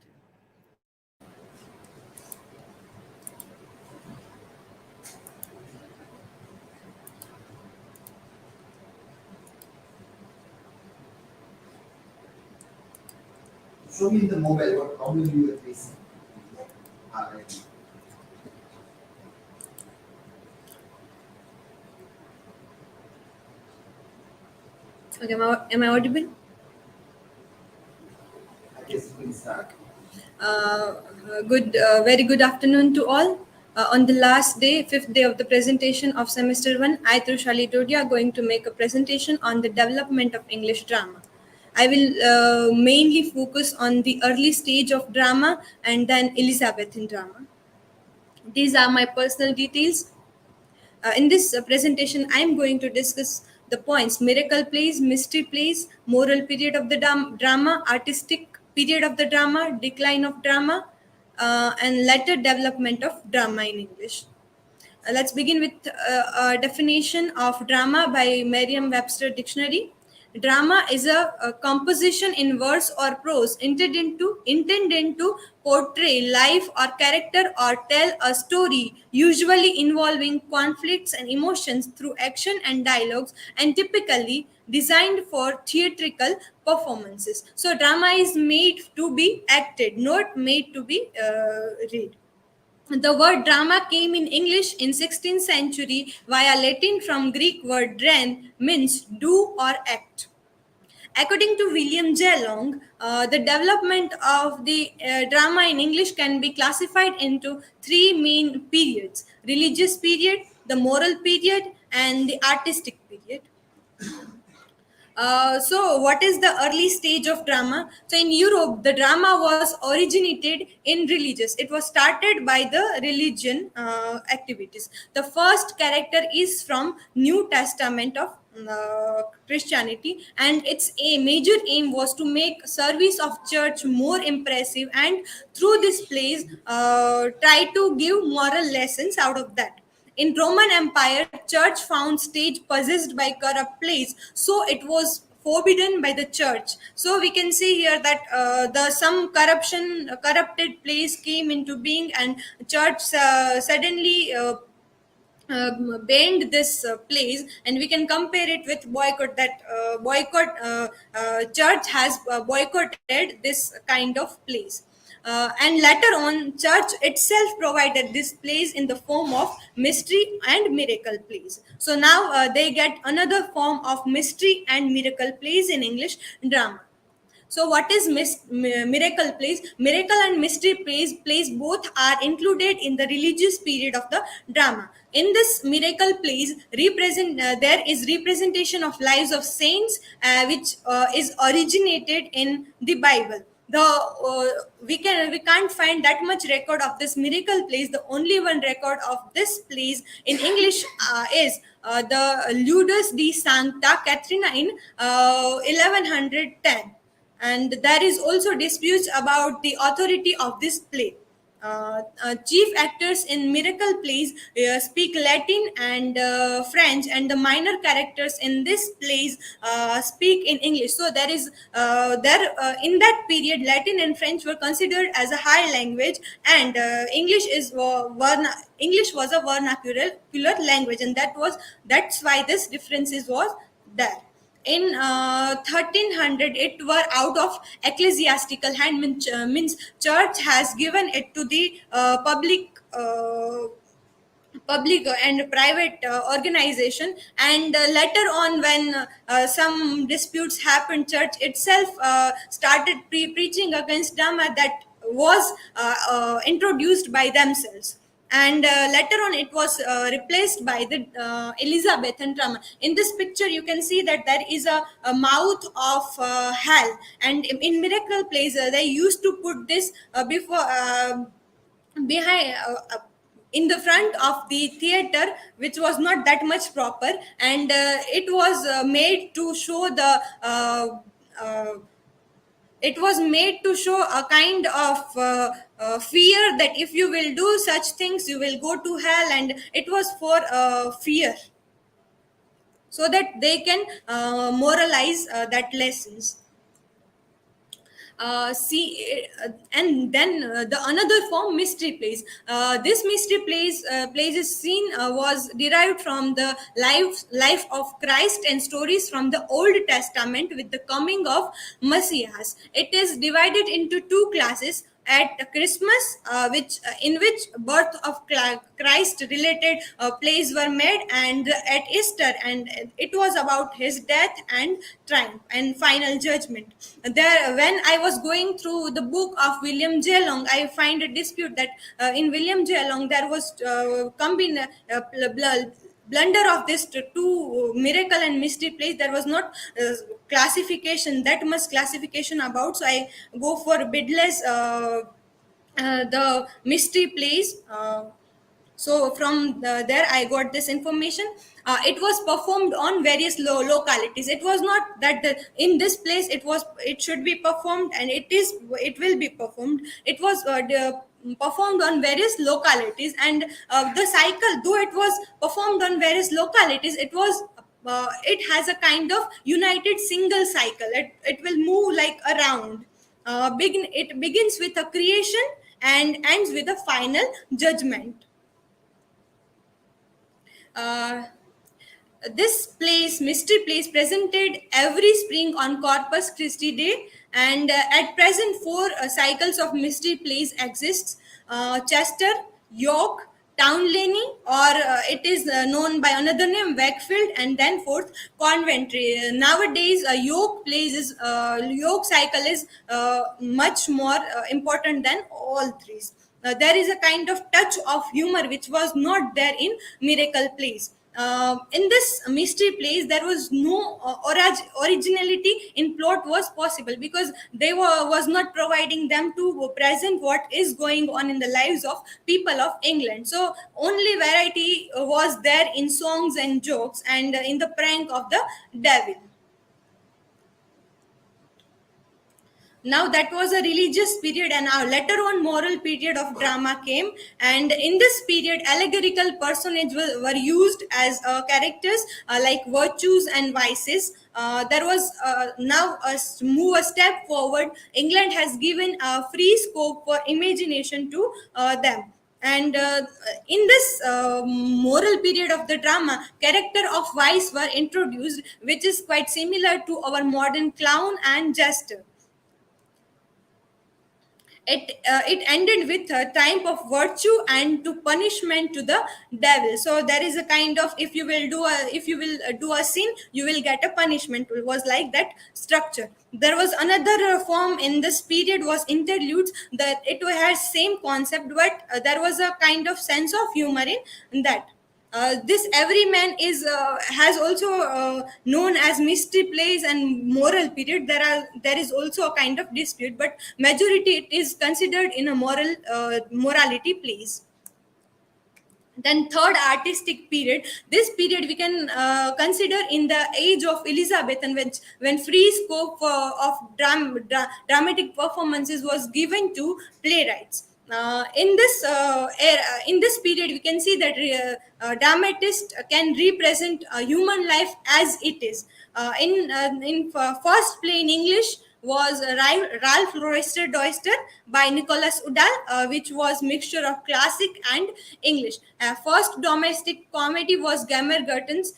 Show me the mobile what problem you are facing. Right. Okay, am I audible? I guess we can start. Very good afternoon to all. On the last day, 5th day of the presentation of semester 1, I, Trushali, are going to make a presentation on the development of English drama. I will mainly focus on the early stage of drama and then Elizabethan drama. These are my personal details. In this presentation, I am going to discuss the points: miracle plays, mystery plays, moral period of the drama, artistic period of the drama, decline of drama, and later development of drama in English. Let's begin with a definition of drama by Merriam-Webster Dictionary. Drama is a composition in verse or prose intended to portray life or character or tell a story, usually involving conflicts and emotions through action and dialogues, and typically designed for theatrical performances. So drama is made to be acted, not made to be read. The word drama came in English in 16th century via Latin from Greek word dren, means do or act. According to William J. Long, the development of the drama in English can be classified into three main periods: religious period, the moral period, and the artistic period. So what is the early stage of drama? So in Europe, the drama was originated in religious. It was started by the religion activities. The first character is from New Testament of Christianity, and its major aim was to make service of church more impressive, and through this plays try to give moral lessons out of that. In Roman Empire, church found stage possessed by corrupt plays, so it was forbidden by the church. So we can see here that some corrupted plays came into being, and church suddenly banned this plays, and we can compare it with boycott. That church has boycotted this kind of plays. And later on, church itself provided these plays in the form of mystery and miracle plays. So now they get another form of mystery and miracle plays in English drama. So what is miracle plays? Miracle and mystery plays both are included in the religious period of the drama. In this miracle plays, there is representation of lives of saints, which is originated in the Bible. We can't find that much record of this miracle plays. The only one record of this plays in English is the Ludus de Sancta Catrina in 1110. And there is also disputes about the authority of this play. chief actors in miracle plays speak Latin and French, and the minor characters in this plays speak in English. So there is in that period, Latin and French were considered as a high language, and English was a vernacular language, and that's why this differences was there. In 1300, it were out of ecclesiastical hand, means church has given it to the public and private organization, and later on, when some disputes happened, church itself started preaching against drama that was introduced by themselves, and later on it was replaced by the Elizabethan drama. In this picture you can see that there is a mouth of hell, and in miracle plays they used to put this before behind in the front of the theater, which was not that much proper, and it was made to show the uh, it was made to show a kind of fear that if you will do such things you will go to hell, and it was for fear, so that they can moralize that lessons. And then the another form, mystery plays. This mystery plays is seen was derived from the life of Christ and stories from the Old Testament with the coming of Messiah. It is divided into two classes: at Christmas, which in which birth of Christ related plays were made, and at Easter, and it was about his death and triumph and final judgment. There, when I was going through the book of William J. Long, I find a dispute that in William J. Long there was blunder of this two miracle and mystery plays. There was not classification, that much classification about, so I go for bidless the mystery plays. So from there I got this information. It was performed on various localities. It was not that in this place it should be performed, and it will be performed. It was performed on various localities, and the cycle, though it was performed on various localities, it has a kind of united single cycle. It will move like around. It begins with a creation and ends with a final judgment. uh, this place, mystery place, presented every spring on Corpus Christi Day, and at present four cycles of mystery plays exists: Chester, York, Townley, or it is known by another name, Wakefield, and then fourth, Coventry. Nowadays, York cycle is much more important than all three. There is a kind of touch of humor which was not there in miracle plays. In this mystery plays, there was no originality in plot was possible, because they was not providing them to present what is going on in the lives of people of England. So only variety was there in songs and jokes, and in the prank of the devil. Now that was a religious period, and our later on moral period of drama came, and in this period allegorical personages were used as characters, like virtues and vices. There was now move a step forward. England has given a free scope for imagination to them, and in this moral period of the drama, character of vice were introduced, which is quite similar to our modern clown and jester. It ended with a type of virtue and to punishment to the devil. So there is a kind of, if you will do a sin, you will get a punishment. It was like that structure. There was another form in this period was interludes, that it has same concept, but there was a kind of sense of humor in that. This everyman is has also known as mystery plays and moral period. There is also a kind of dispute, but majority it is considered in a morality plays. Then third, artistic period. This period we can consider in the age of Elizabeth, and when free scope of dramatic performances was given to playwrights. in this period, we can see that dramatist can represent human life as it is. First play in English was Ralph Roister Doister by Nicholas Udall, which was mixture of classic and English. First domestic comedy was Gammer Gurton's.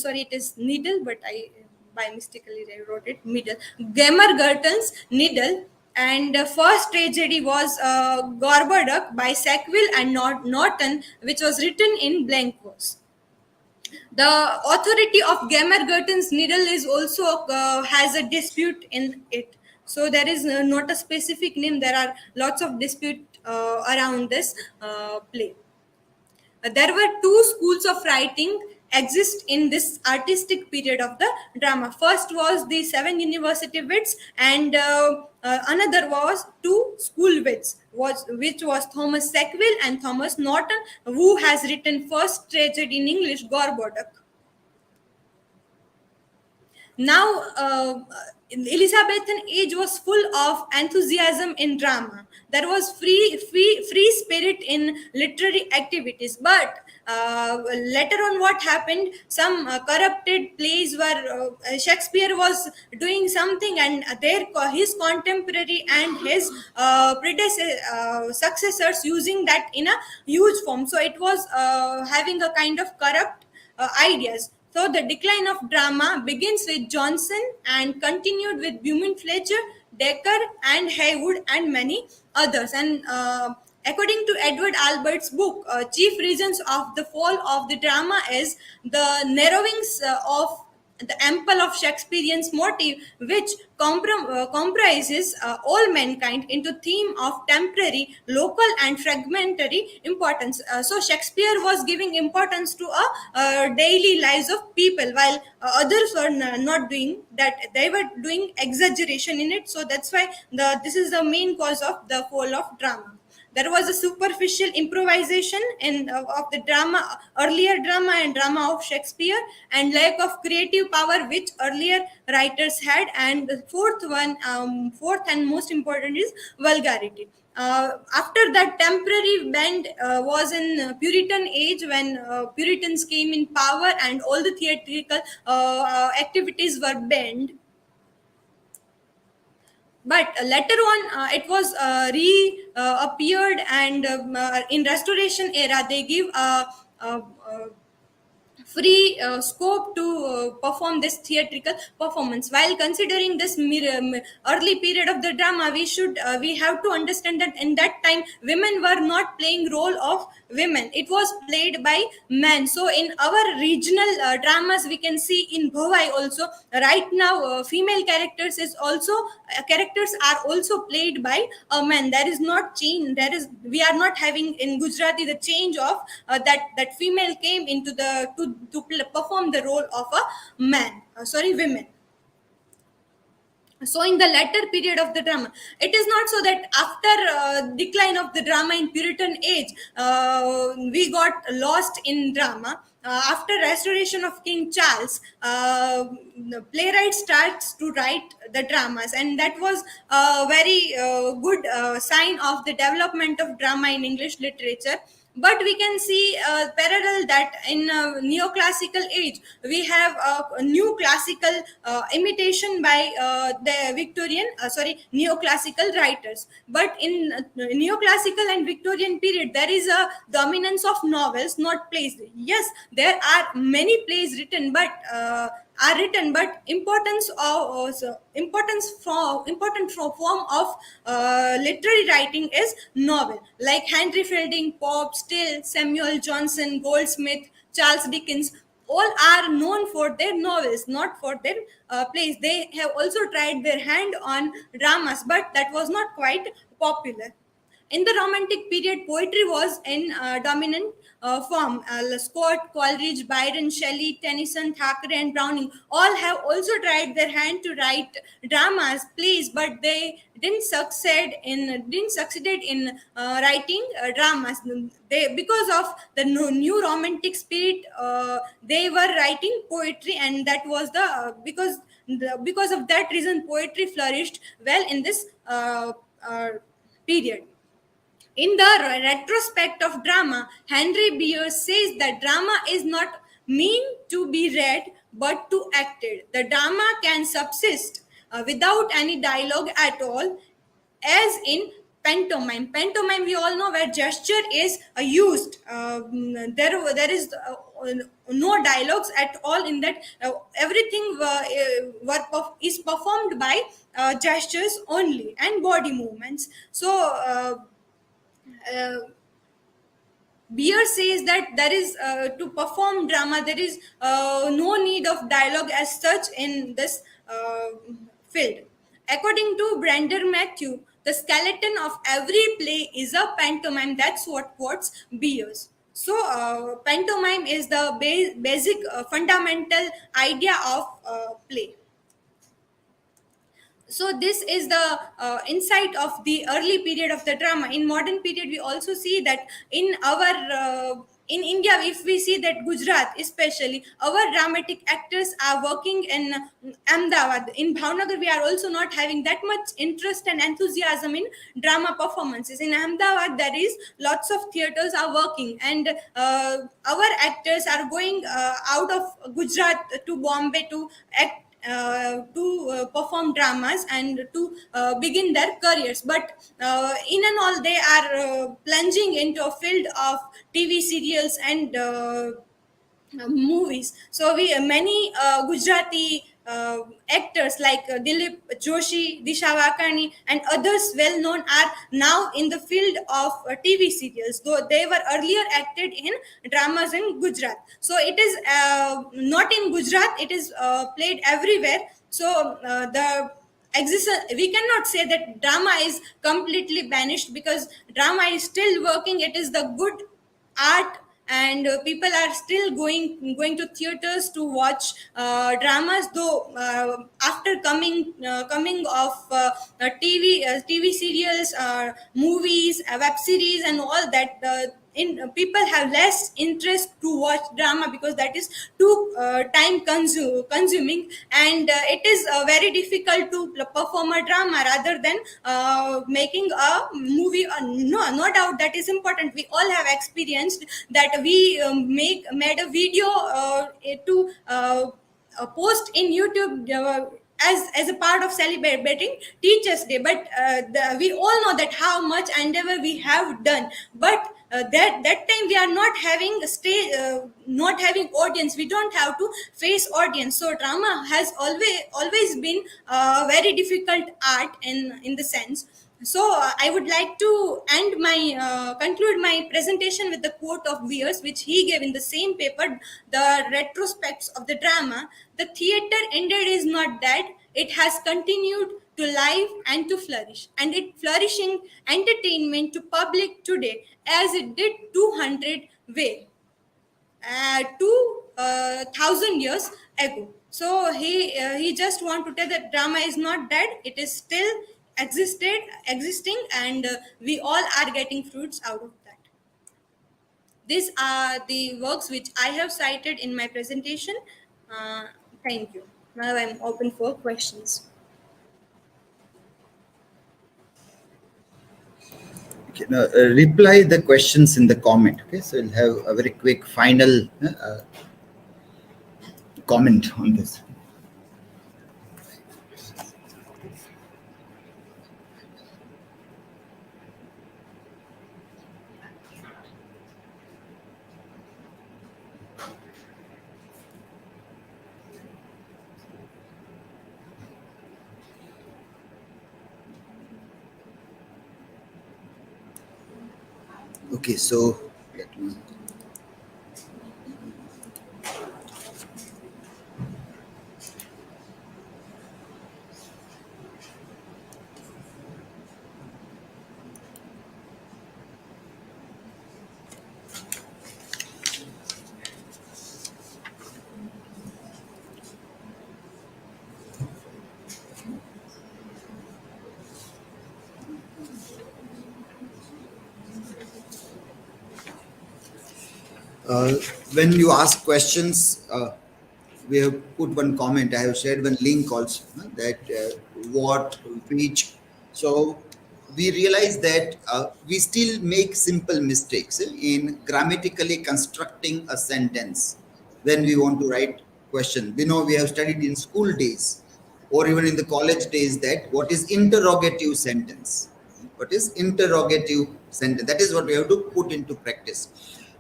Sorry, it is Needle, but I by mistakenly I wrote it Middle. Gammer Gurton's Needle. And the first tragedy was Gorboduc by Sackville and Norton, which was written in blank verse. The authority of Gammer Gurton's Needle is also has a dispute in it. So there is not a specific name. There are lots of dispute around this play. There were two schools of writing exist in this artistic period of the drama. First was the seven university wits, and another was two school wits, which was Thomas Sackville and Thomas Norton, who has written first tragedy in English, Gorboduc. Now, Elizabethan age was full of enthusiasm in drama. There was free spirit in literary activities. But later on, what happened? Some corrupted plays were Shakespeare was doing something, and his contemporary and his successors using that in a huge form. So it was having a kind of corrupt ideas. So the decline of drama begins with Johnson and continued with Beaumont Fletcher, Dekker, and Haywood, and many others. And according to Edward Albert's book, chief reasons of the fall of the drama is the narrowings of the ample of Shakespearean's motive, which comprises all mankind into theme of temporary, local, and fragmentary importance. So Shakespeare was giving importance to daily lives of people, while others were not doing that. They were doing exaggeration in it. So that's why this is the main cause of the fall of drama. There was a superficial improvisation of the drama, earlier drama and drama of Shakespeare, and lack of creative power which earlier writers had. And the fourth and most important is vulgarity. After that temporary bend was in Puritan age, when Puritans came in power and all the theatrical activities were banned. But later on it was reappeared, and in restoration era they give free scope to perform this theatrical performance. While considering this early period of the drama, we have to understand that in that time women were not playing role of women, it was played by men. So in our regional dramas, we can see in Bhuva also right now female characters are also played by a man. There is not change, we are not having in Gujarati the change of that female came into the to perform the role of a man, women. So in the latter period of the drama, it is not so that after decline of the drama in Puritan age we got lost in drama. After restoration of King Charles, the playwright starts to write the dramas, and that was a very good sign of the development of drama in English literature. But we can see parallel that in neoclassical age we have a new classical imitation by the Victorian neoclassical writers. But in neoclassical and Victorian period there is a dominance of novels, not plays. Yes, there are many plays written, but importance important form of literary writing is novel, like Henry Fielding, Pope, Still, Samuel Johnson, Goldsmith, Charles Dickens. All are known for their novels, not for their plays. They have also tried their hand on dramas, but that was not quite popular. In the Romantic period, poetry was in dominant form. Scott, Coleridge, Byron, Shelley, Tennyson, Thackeray, and Browning all have also tried their hand to write dramas, plays, but they didn't succeed in writing dramas. Because of the new Romantic spirit, they were writing poetry, and that was because of that reason poetry flourished well in this period. In the retrospect of drama, Henry Beer says that drama is not meant to be read but to acted. The drama can subsist without any dialogue at all, as in pantomime. Pantomime, we all know, where gesture is used. There is no dialogues at all in that. Everything is performed by gestures only and body movements. So. Uh, Beer says that there is to perform drama, there is no need of dialogue as such in this field. According to Brander Matthew, the skeleton of every play is a pantomime. That's what quotes Beers. So, pantomime is the basic fundamental idea of play. So this is the insight of the early period of the drama. In modern period, we also see that in our in India, if we see that Gujarat especially, our dramatic actors are working in Ahmedabad. In Bhavnagar, we are also not having that much interest and enthusiasm in drama performances. In Ahmedabad, there is lots of theaters are working, and our actors are going out of Gujarat to Bombay to act, to perform dramas and to begin their careers. But in and all, they are plunging into a field of TV serials and movies. So we many Gujarati actors like Dilip Joshi, Disha Vakani, and others well known are now in the field of TV serials, though they were earlier acted in dramas in Gujarat. So it is not in Gujarat; it is played everywhere. So the we cannot say that drama is completely banished, because drama is still working. It is the good art, and people are still going to theaters to watch dramas, though after coming of TV serials, movies, web series, and all that, people have less interest to watch drama, because that is too time consuming, and it is very difficult to perform a drama rather than making a movie. No doubt that is important. We all have experienced that we made a video to post in YouTube as a part of celebrating Teachers Day. But we all know that how much endeavor we have done, but that time we are not having not having audience. We don't have to face audience. So drama has always been a very difficult art in the sense. So I would like to conclude my presentation with the quote of Beers, which he gave in the same paper, the retrospects of the drama. The theater indeed is not dead; it has continued to live and to flourish, and it flourishing entertainment to public today as it did 200 way 2,000 years ago. So he just want to tell that drama is not dead; it is still existing, and we all are getting fruits out of that. These are the works which I have cited in my presentation. Thank you. Now I'm open for questions. Okay, now, reply the questions in the comment. Okay, so we'll have a very quick final comment on this. Okay, so let me. When you ask questions, we have put one comment. I have shared one link also that what, which. So we realize that we still make simple mistakes in grammatically constructing a sentence when we want to write question. We know we have studied in school days or even in the college days that what is interrogative sentence. What is interrogative sentence? That is what we have to put into practice.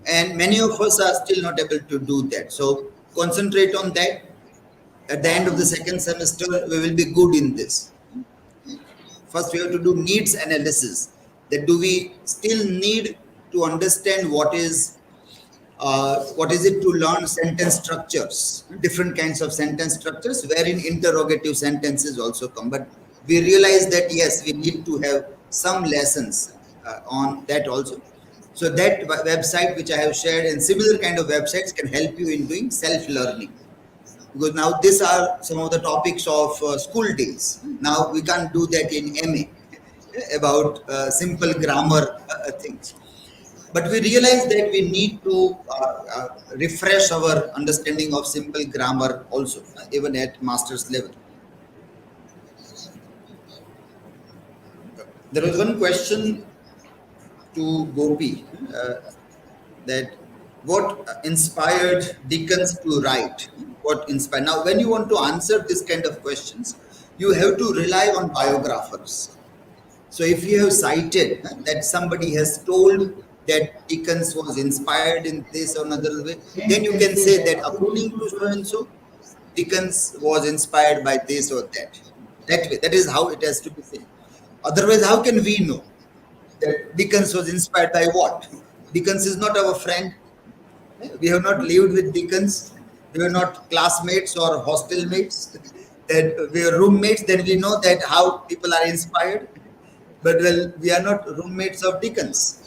And many of us are still not able to do that. So concentrate on that. At the end of the second semester, we will be good in this. First, we have to do needs analysis. That do we still need to understand what is it to learn sentence structures, different kinds of sentence structures, wherein interrogative sentences also come. But we realize that yes, we need to have some lessons on that also. So that website which I have shared and similar kind of websites can help you in doing self-learning. Because now these are some of the topics of school days. Now we can't do that in MA about simple grammar things. But we realize that we need to refresh our understanding of simple grammar also, even at master's level. There was one question to Gopi that what inspired Dickens to write? What inspired? Now, when you want to answer this kind of questions, you have to rely on biographers. So if you have cited that somebody has told that Dickens was inspired in this or another way, then you can say that according to so and so, Dickens was inspired by this or that. That way, that is how it has to be said. Otherwise, how can we know that Dickens was inspired by what? Dickens is not our friend. We have not lived with Dickens. We are not classmates or hostel mates. That we are roommates. Then we know that how people are inspired. But well, we are not roommates of Dickens.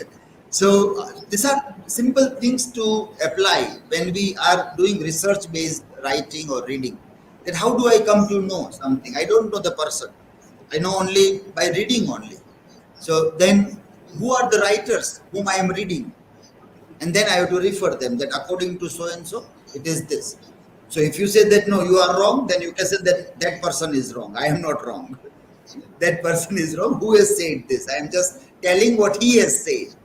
So these are simple things to apply when we are doing research-based writing or reading. That how do I come to know something? I don't know the person. I know only by reading only. So then, who are the writers whom I am reading? And then I have to refer them that according to so and so, it is this. So if you say that no, you are wrong, then you can say that that person is wrong. I am not wrong. That person is wrong. Who has said this? I am just telling what he has said.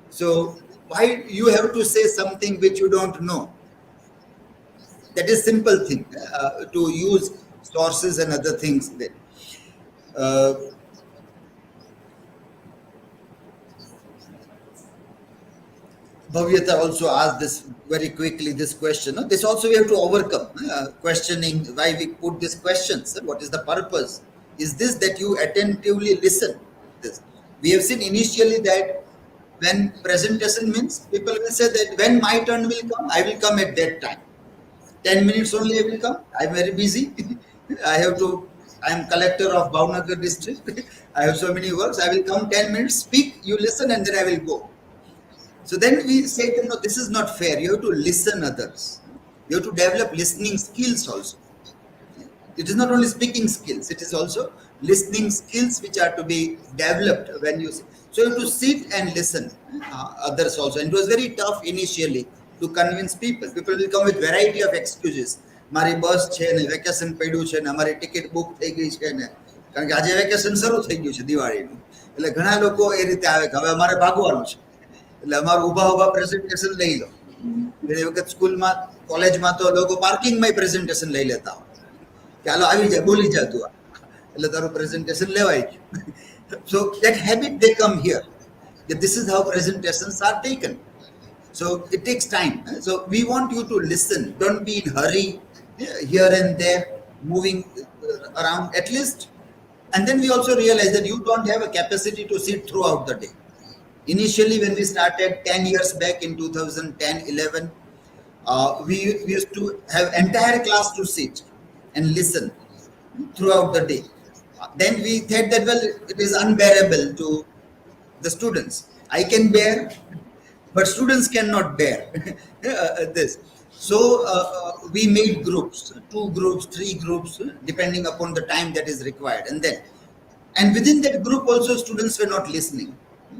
So why you have to say something which you don't know? That is simple thing to use sources and other things. Bhavyata also asked this very quickly, this question. This also we have to overcome, questioning why we put these questions. What is the purpose? Is this that you attentively listen? This. We have seen initially that when presentation means, people will say that when my turn will come, I will come at that time. 10 minutes only I will come. I am very busy. I am collector of Bhavnagar district. I have so many works. I will come 10 minutes, speak, you listen, and then I will go. So then we say that no, this is not fair. You have to listen others. You have to develop listening skills also. It is not only speaking skills, it is also listening skills which are to be developed when you. So you have to sit and listen others also. And it was very tough initially to convince people. People will come with variety of excuses. મારી બસ છે ને vacation પડ્યું છે ને અમારી ticket book થઈ ગઈ છે ને કારણ કે આજે વેકેશન શરૂ થઈ ગયું છે દિવાળીનું એટલે ઘણા લોકો એ રીતે આવે કે હવે અમારે ભાગવાનું છે એટલે અમારું ઊભા પ્રેઝન્ટેશન લઈ લો ઘણી વખત સ્કૂલમાં કોલેજમાં તો લોકો પાર્કિંગમાં પ્રેઝન્ટેશન લઈ લેતા હોય કે હાલો આવી જાય બોલી જા તું એટલે તારું પ્રેઝન્ટેશન લેવાય ગયું. So that habit they come here that this is how presentations are taken. So it takes time. So we want you to listen. Don't be in hurry here and there, moving around at least. And then we also realize that you don't have a capacity to sit throughout the day. Initially, when we started 10 years back in 2010-11, we used to have entire class to sit and listen throughout the day. Then we thought that, well, it is unbearable to the students. I can bear, but students cannot bear this. So we made groups, 2 groups, 3 groups, depending upon the time that is required. And within that group also students were not listening.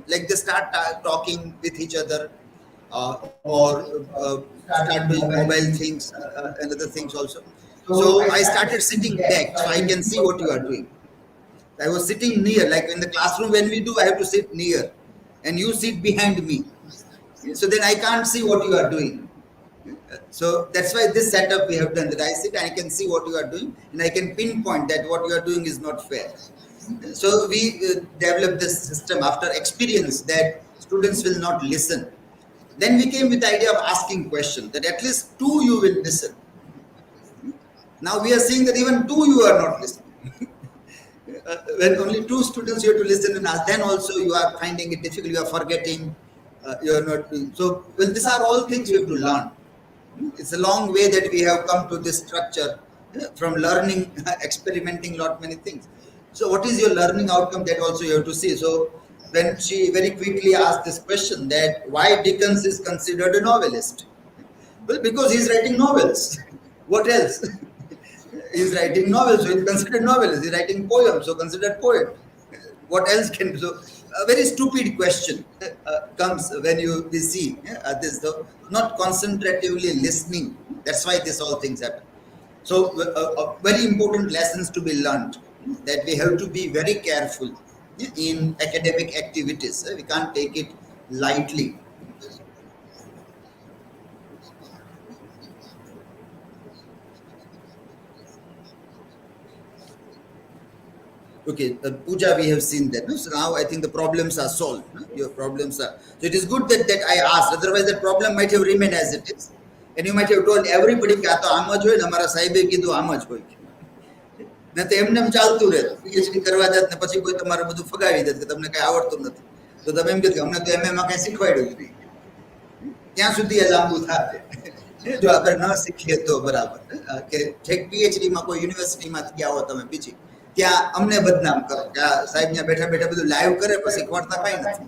Like they start talking with each other or start doing mobile things and other things also. So I started sitting back so I can see what you are doing. I was sitting near, like in the classroom when we do, I have to sit near, and you sit behind me. So then I can't see what you are doing. So that's why this setup we have done, that I sit and I can see what you are doing, and I can pinpoint that what you are doing is not fair. So we developed this system after experience that students will not listen. Then we came with the idea of asking questions, that at least two you will listen. Now we are seeing that even two you are not listening. When only two students you have to listen and ask, then also you are finding it difficult, you are forgetting, you are not doing. So, well, these are all things you have to learn. It's a long way that we have come to this structure from learning, experimenting lot many things. So what is your learning outcome, that also you have to see. So when she very quickly asked this question, that why Dickens is considered a novelist? Well, because he's writing novels. What else? He's writing novels, so he's considered novelist. He's writing poems, so considered poet. What else can? So a very stupid question comes when we see this. So not concentratively listening. That's why this all things happen. So very important lessons to be learned, that we have to be very careful in academic activities. We can't take it lightly. Okay, Pooja, we have seen that. No? So now I think the problems are solved. No? Your problems are. So it is good that I asked. Otherwise, the problem might have remained as it is. And you might have told everybody કે આ તો આમ જ હોય ને અમારા સાહેબે કીધું આમ જ હોય. ને તો એમને એમ ચાલતું રહે. પીએચડી કરવા જાત ને પછી કોઈ તમારું બધું ફગાવી દે કે તમને કઈ આવડતું નથી. તો તમે એમ કહો કે અમને તો એમએમાં કઈ શીખવાડ્યું જ નહીં. ત્યાં સુધી એ લાંબુ થાય. જો આપણે ન શીખીએ તો બરાબર કે છેક પીએચડીમાં કોઈ યુનિવર્સિટીમાં ગયા હો તમે બીજી, ત્યાં અમને બદનામ કરો કે આ સાહેબ ત્યાં બેઠા બેઠા બધું લાઈવ કરે પણ શીખવાડતા કઈ નથી.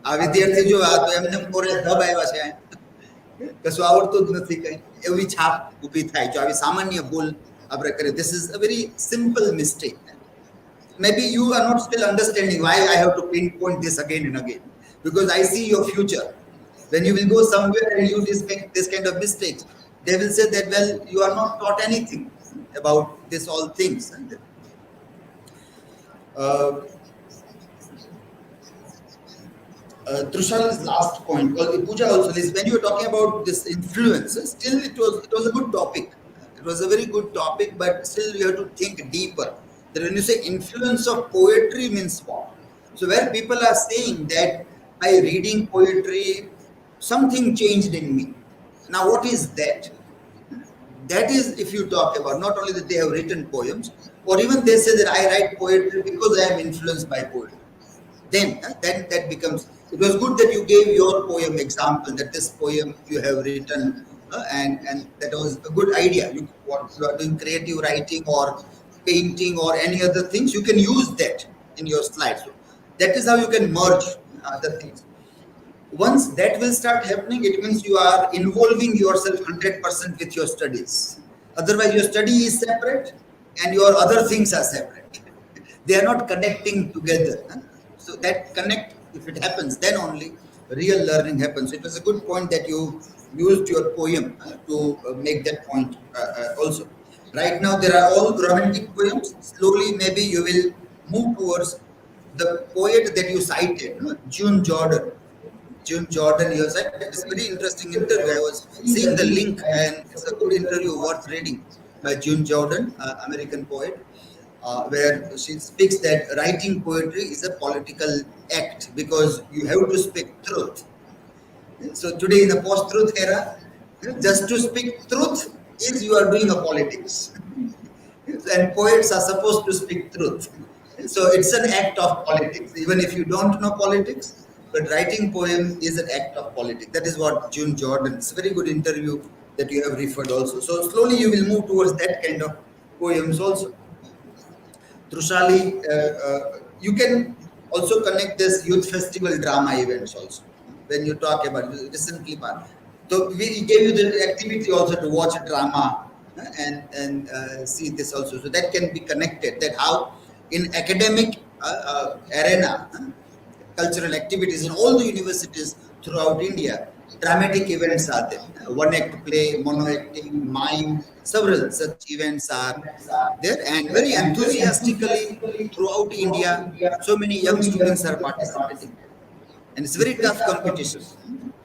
આ વિદ્યાર્થી જો આ તો એમને કોરે ધબ આવ્યા છે, કશું આવડતું જ નથી કઈ, એવી છાપ ઊભી થાય. જો આવી સામાન્ય ભૂલ આપણે કરીએ, this is a very simple mistake. Maybe you are not still understanding why I have to pinpoint this again and again, because I see your future. When you will go somewhere and you make this kind of mistakes, they will say that, well, you are not taught anything about this all things. Trushali's last point, well, Pooja also is, when you were talking about this influence, still it was a good topic. It was a very good topic, but still you have to think deeper. That when you say influence of poetry means what? So where people are saying that by reading poetry, something changed in me. Now what is that? That is, if you talk about not only that they have written poems, or even they say that I write poetry because I am influenced by poetry. Then that becomes, it was good that you gave your poem example, that this poem you have written, and that was a good idea. What you are doing, creative writing or painting or any other things, you can use that in your slides. So that is how you can merge other things. Once that will start happening, it means you are involving yourself 100% with your studies. Otherwise, your study is separate and your other things are separate. They are not connecting together. So that connect, if it happens, then only real learning happens. So it was a good point that you used your poem to make that point also. Right now, there are all romantic poems. Slowly, maybe you will move towards the poet that you cited, June Jordan. June Jordan, you said it's a very interesting interview. I was seeing the link, and it's a good interview worth reading by June Jordan, American poet, where she speaks that writing poetry is a political act because you have to speak truth. So today in the post-truth era, just to speak truth is you are doing a politics, and poets are supposed to speak truth. So it's an act of politics, even if you don't know politics. But writing poem is an act of politics. That is what June Jordan. It's a very good interview that you have referred also. So slowly you will move towards that kind of poems also. Trushali, you can also connect this youth festival drama events also. When you talk about recently, so we gave you the activity also to watch a drama and see this also. So that can be connected. That how in academic arena. Cultural activities in all the universities throughout India, dramatic events are there. One act play, mono acting, mime, several such events are there, and very enthusiastically throughout India, so many young students are participating. And it's very tough competition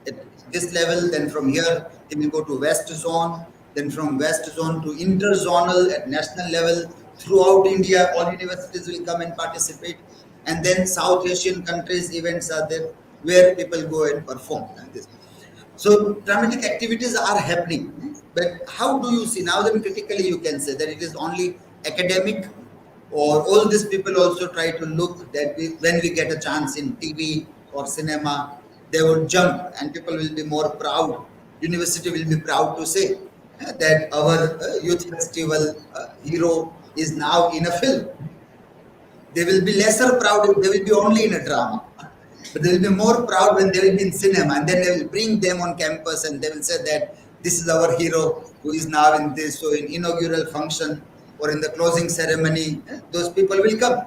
at this level. Then from here, they will go to West Zone, then from West Zone to interzonal at national level. Throughout India, all universities will come and participate. And then South Asian countries events are there where people go and perform like this. So dramatic activities are happening, but how do you see now? Then critically, you can say that it is only academic, or all these people also try to look that when we get a chance in TV or cinema, they would jump, and people will be more proud. University will be proud to say that our youth festival hero is now in a film. They will be lesser proud if they will be only in a drama. But they will be more proud when they will be in cinema, and then they will bring them on campus and they will say that this is our hero who is now in this. So in inaugural function or in the closing ceremony, those people will come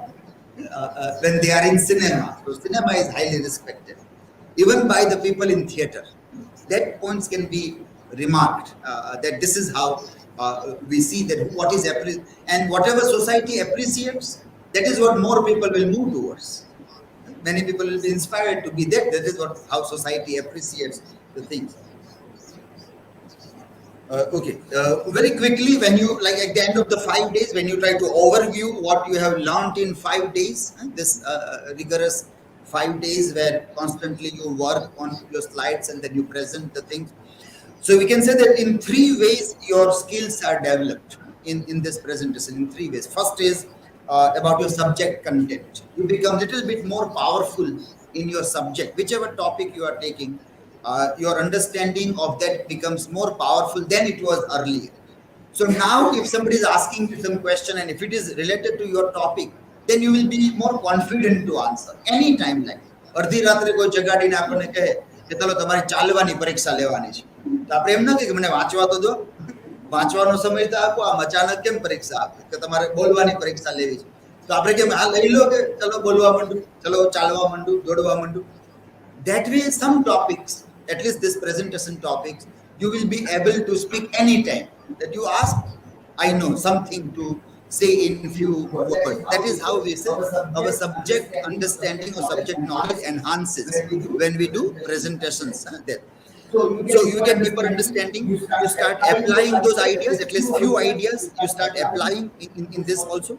when they are in cinema. So cinema is highly respected, even by the people in theatre. That points can be remarked that this is how we see that what is and whatever society appreciates, that is what more people will move towards. Many people will be inspired to be that. That is what how society appreciates the things. Okay, very quickly, when you like at the end of the 5 days, when you try to overview what you have learned in 5 days, this rigorous 5 days where constantly you work on your slides and then you present the things. So we can say that in 3 ways your skills are developed in this presentation. In 3 ways. First is about your subject content. You become a little bit more powerful in your subject, whichever topic you are taking. Your understanding of that becomes more powerful than it was earlier. So now if somebody is asking you some question and if it is related to your topic, then you will be more confident to answer any time. Like અડધી રાત્રે કોઈ જગાડીને આપણને કહે કે ચલો તમારે ચાલવાની પરીક્ષા લેવાની છે, તો આપણે એમ ન કહીએ કે મને વાંચવા તો દો, વાંચવાનો સમય તો આપો, આમ અચાનક કેમ પરીક્ષા આપે કે તમારે બોલવાની પરીક્ષા લેવી છે, તો આપણે કેમ આ લઈ લો કે ચલો બોલવા માંડું, ચલો ચાલવા માંડું, દોડવા માંડું. That way some topics, at least this presentation topics, you will be able to speak anytime that you ask. I know something to say in few words. That is how we say our subject understanding or subject knowledge enhances when we do presentations there. So you get deeper understanding, you start applying those ideas, at least few ideas you start applying in this also.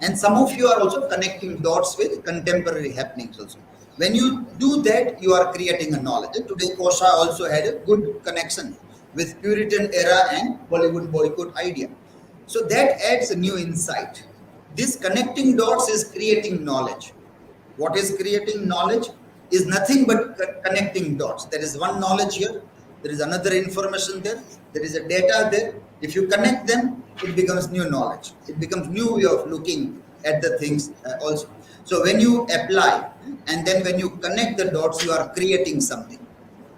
And some of you are also connecting dots with contemporary happenings also. When you do that, you are creating a knowledge. And today Kosha also had a good connection with Puritan era and Bollywood boycott idea. So that adds a new insight. This connecting dots is creating knowledge. What is creating knowledge is nothing but connecting dots. There is one knowledge here, there is another information there, there is a data there. If you connect them, it becomes new knowledge. It becomes new way of looking at the things also. So when you apply and then when you connect the dots, you are creating something.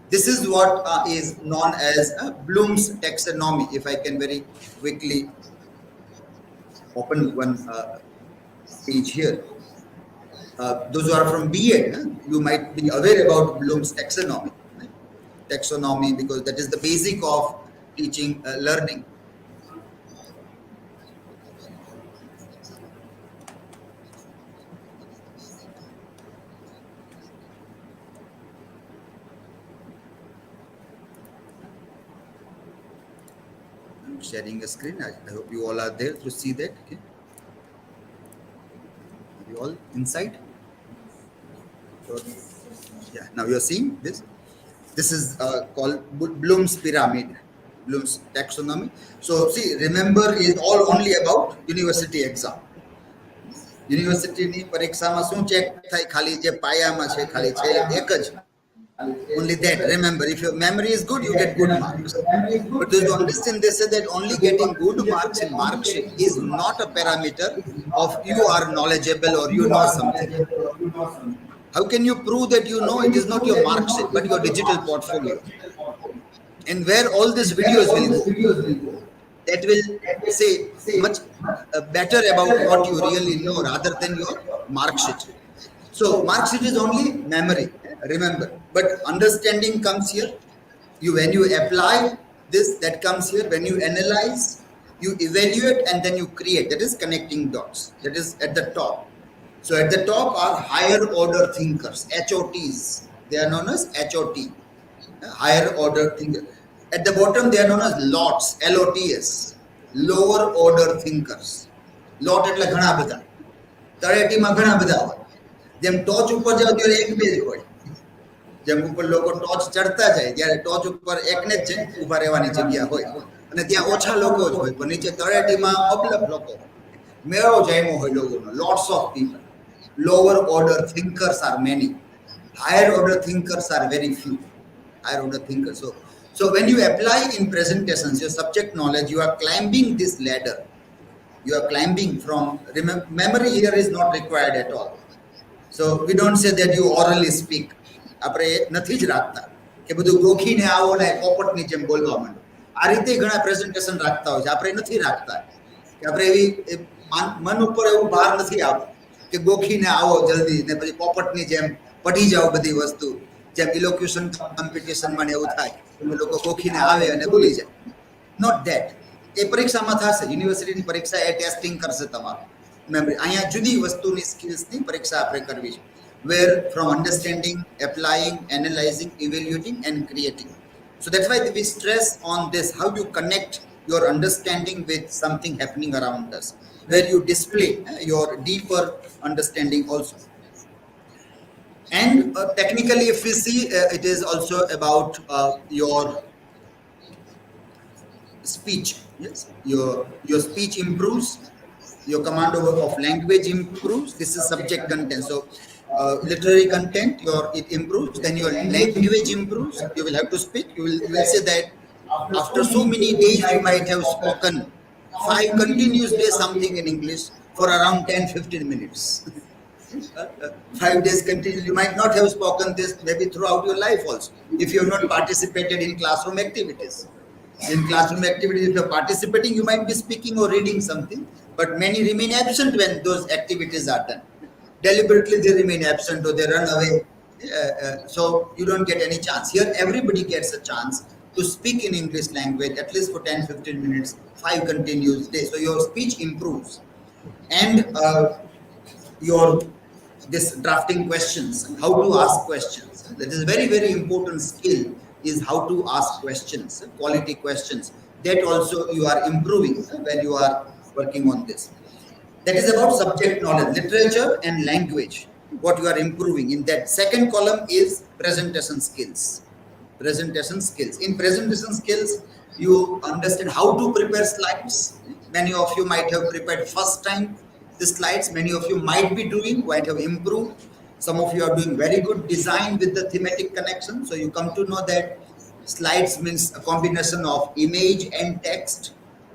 This is what is known as Bloom's taxonomy. If I can very quickly open one page here. Those who are from BA, you might be aware about Bloom's taxonomy. Taxonomy, because that is the basic of teaching learning. Sharing a screen. I hope you all are there to see that. Okay. Are you all inside? Yeah. Now you are seeing this. This is called Bloom's pyramid, Bloom's taxonomy. So see, remember, is all only about university exam. University ની પરીક્ષામાં શું check થાય? ખાલી જે પાયામાં છે, ખાલી છે એક જ. Only that. Remember, if your memory is good, you get good marks. But to understand, they say that only getting good marks in mark sheet is not a parameter of you are knowledgeable or you know something. How can you prove that you know? It is not your mark sheet, but your digital portfolio. And where all these videos will go, that will say much better about what you really know rather than your mark sheet. So mark sheet is only memory. Remember, but understanding comes here. When you apply this, that comes here. When you analyze, you evaluate, and then you create. That is connecting dots. That is at the top. So at the top are higher order thinkers, HOTs. They are known as HOT, higher order thinkers. At the bottom, they are known as LOTs, LOTS, lower order thinkers. લોટ એટલે ઘણા બધા, તળેટીમાં ઘણા બધા હોય. જેમ ટોચ ઉપર જાવ ત્યારે એક બે જ હોય. જેમ ઉપર લોકો ટોચ ચડતા જાય ત્યારે ટોચ ઉપર એકને જ ઊભા રહેવાની જગ્યા હોય અને ત્યાં ઓછા લોકો જ હોય, પણ નીચે તળેટીમાં અબલખ લોકો હોય. મેળો જામ્યો હોય લોકોનો, lots of people. Lower order thinkers are many. Higher order thinkers are very few. Higher order thinkers. So when you apply in presentations your subject knowledge, you are climbing this ladder. You are climbing from, memory here is not required at all. So we don't say that you orally speak. આપણે નથી જ રાખતા કે બધું ગોખીને આવો ને પોપટની જેમ બોલવા માંડો. આ રીતે ઘણા પ્રેઝન્ટેશન રાખતા હોય છે, આપણે નથી રાખતા. કે આપણે એવી મન ઉપર એવું ભાર નથી આવતું કે ગોખીને આવો જલ્દી ને પછી પોપટની જેમ પઢી જાઓ બધી વસ્તુ. જેમ ઇલોક્યુશન કોમ્પિટિશનમાં ને એવું થાય, લોકો ગોખીને આવે અને ભૂલી જાય. Not that. એ પરીક્ષામાં થશે, યુનિવર્સિટીની પરીક્ષા એ ટેસ્ટિંગ કરશે તમારું મેમરી. અહીંયા જુદી વસ્તુની સ્કિલ્સની પરીક્ષા આપણે કરવી છે. Where from understanding, applying, analyzing, evaluating and creating. So that's why we stress on this, how you connect your understanding with something happening around us, where you display your deeper understanding also. And technically if we see, it is also about your speech. Yes, your speech improves, your command of language improves. This is subject content. So literary content, it improves. Then your language improves. You will have to speak. You will say that after so many days you might have spoken 5 continuous days something in English for around 10-15 minutes. 5 days continuous. You might not have spoken this maybe throughout your life also, if you have not participated in classroom activities. In classroom activities, if you are participating, you might be speaking or reading something, but many remain absent when those activities are done. Deliberately they remain absent or they run away, so you don't get any chance. Here everybody gets a chance to speak in English language at least for 10-15 minutes, 5 continuous days. So your speech improves. And your this drafting questions, how to ask questions, that is very, very important skill, is how to ask questions, quality questions. That also you are improving when you are working on this. That is about subject knowledge, literature and language, what you are improving. In that second column is presentation skills. Presentation skills. In presentation skills, you understand how to prepare slides. Many of you might have prepared first time the slides. Many of you might be doing, might have improved. Some of you are doing very good design with the thematic connection. So you come to know that slides means a combination of image and text.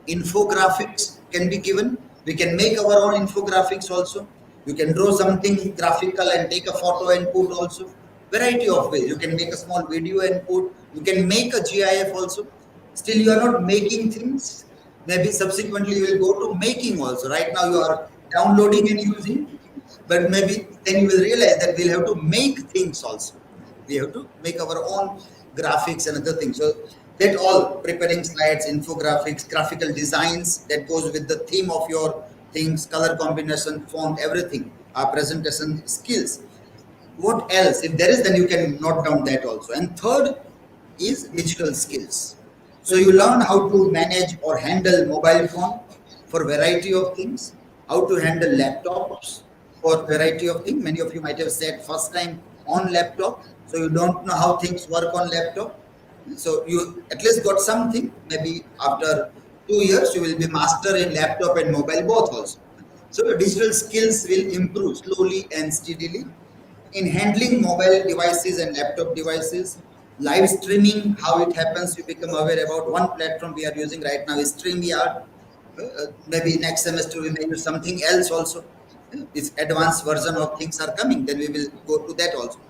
Infographics can be given. We can make our own infographics also. You can draw something graphical and take a photo and put also. Variety of ways. You can make a small video and put. You can make a GIF also. Still you are not making things. Maybe subsequently you will go to making also. Right now you are downloading and using. But maybe then you will realize that we'll have to make things also. We have to make our own graphics and other things. So that all, preparing slides, infographics, graphical designs, that goes with the theme of your things, color combination, font, everything are presentation skills. What else? If there is, then you can note down that also. And third is digital skills. So you learn how to manage or handle mobile phone for variety of things, how to handle laptops for variety of things. Many of you might have said first time on laptop, so you don't know how things work on laptop. So you at least got something. Maybe after 2 years you will be master in laptop and mobile both also. So your digital skills will improve slowly and steadily. In handling mobile devices and laptop devices, live streaming, how it happens, you become aware about. One platform we are using right now is StreamYard. Maybe next semester we may use something else also. If advanced version of things are coming, then we will go to that also.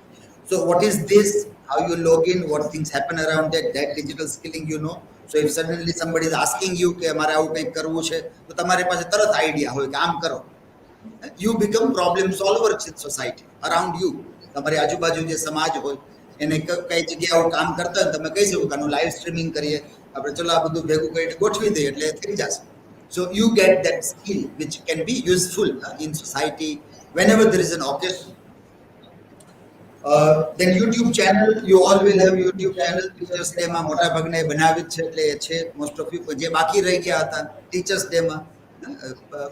So what is this? How you log in? What things happen around that? That digital skilling, you know. So if suddenly somebody is asking you કે મારે આવું કંઈક કરવું છે, તો તમારી પાસે તરત આઈડિયા હોય કે આમ કરો. You become problem solver in society around you. તમારી આજુબાજુ જે સમાજ હોય એને કઈ જગ્યાએ આવું કામ કરતા હોય તમે કહી શકો કે આનું લાઈવ સ્ટ્રીમિંગ કરીએ આપણે, ચલો આ બધું ભેગું કરીને ગોઠવી દઈએ એટલે થઈ જશે. So you get that skill which can be useful in society whenever there is an occasion. Then YouTube channel, you all will have YouTube channel. Teachers Day માં મોટા ભાગના એ બનાવી છે એટલે એ છે મોસ્ટ ઓફ યુ. જે બાકી રહી ગયા હતા ટીચર્સ ડે માં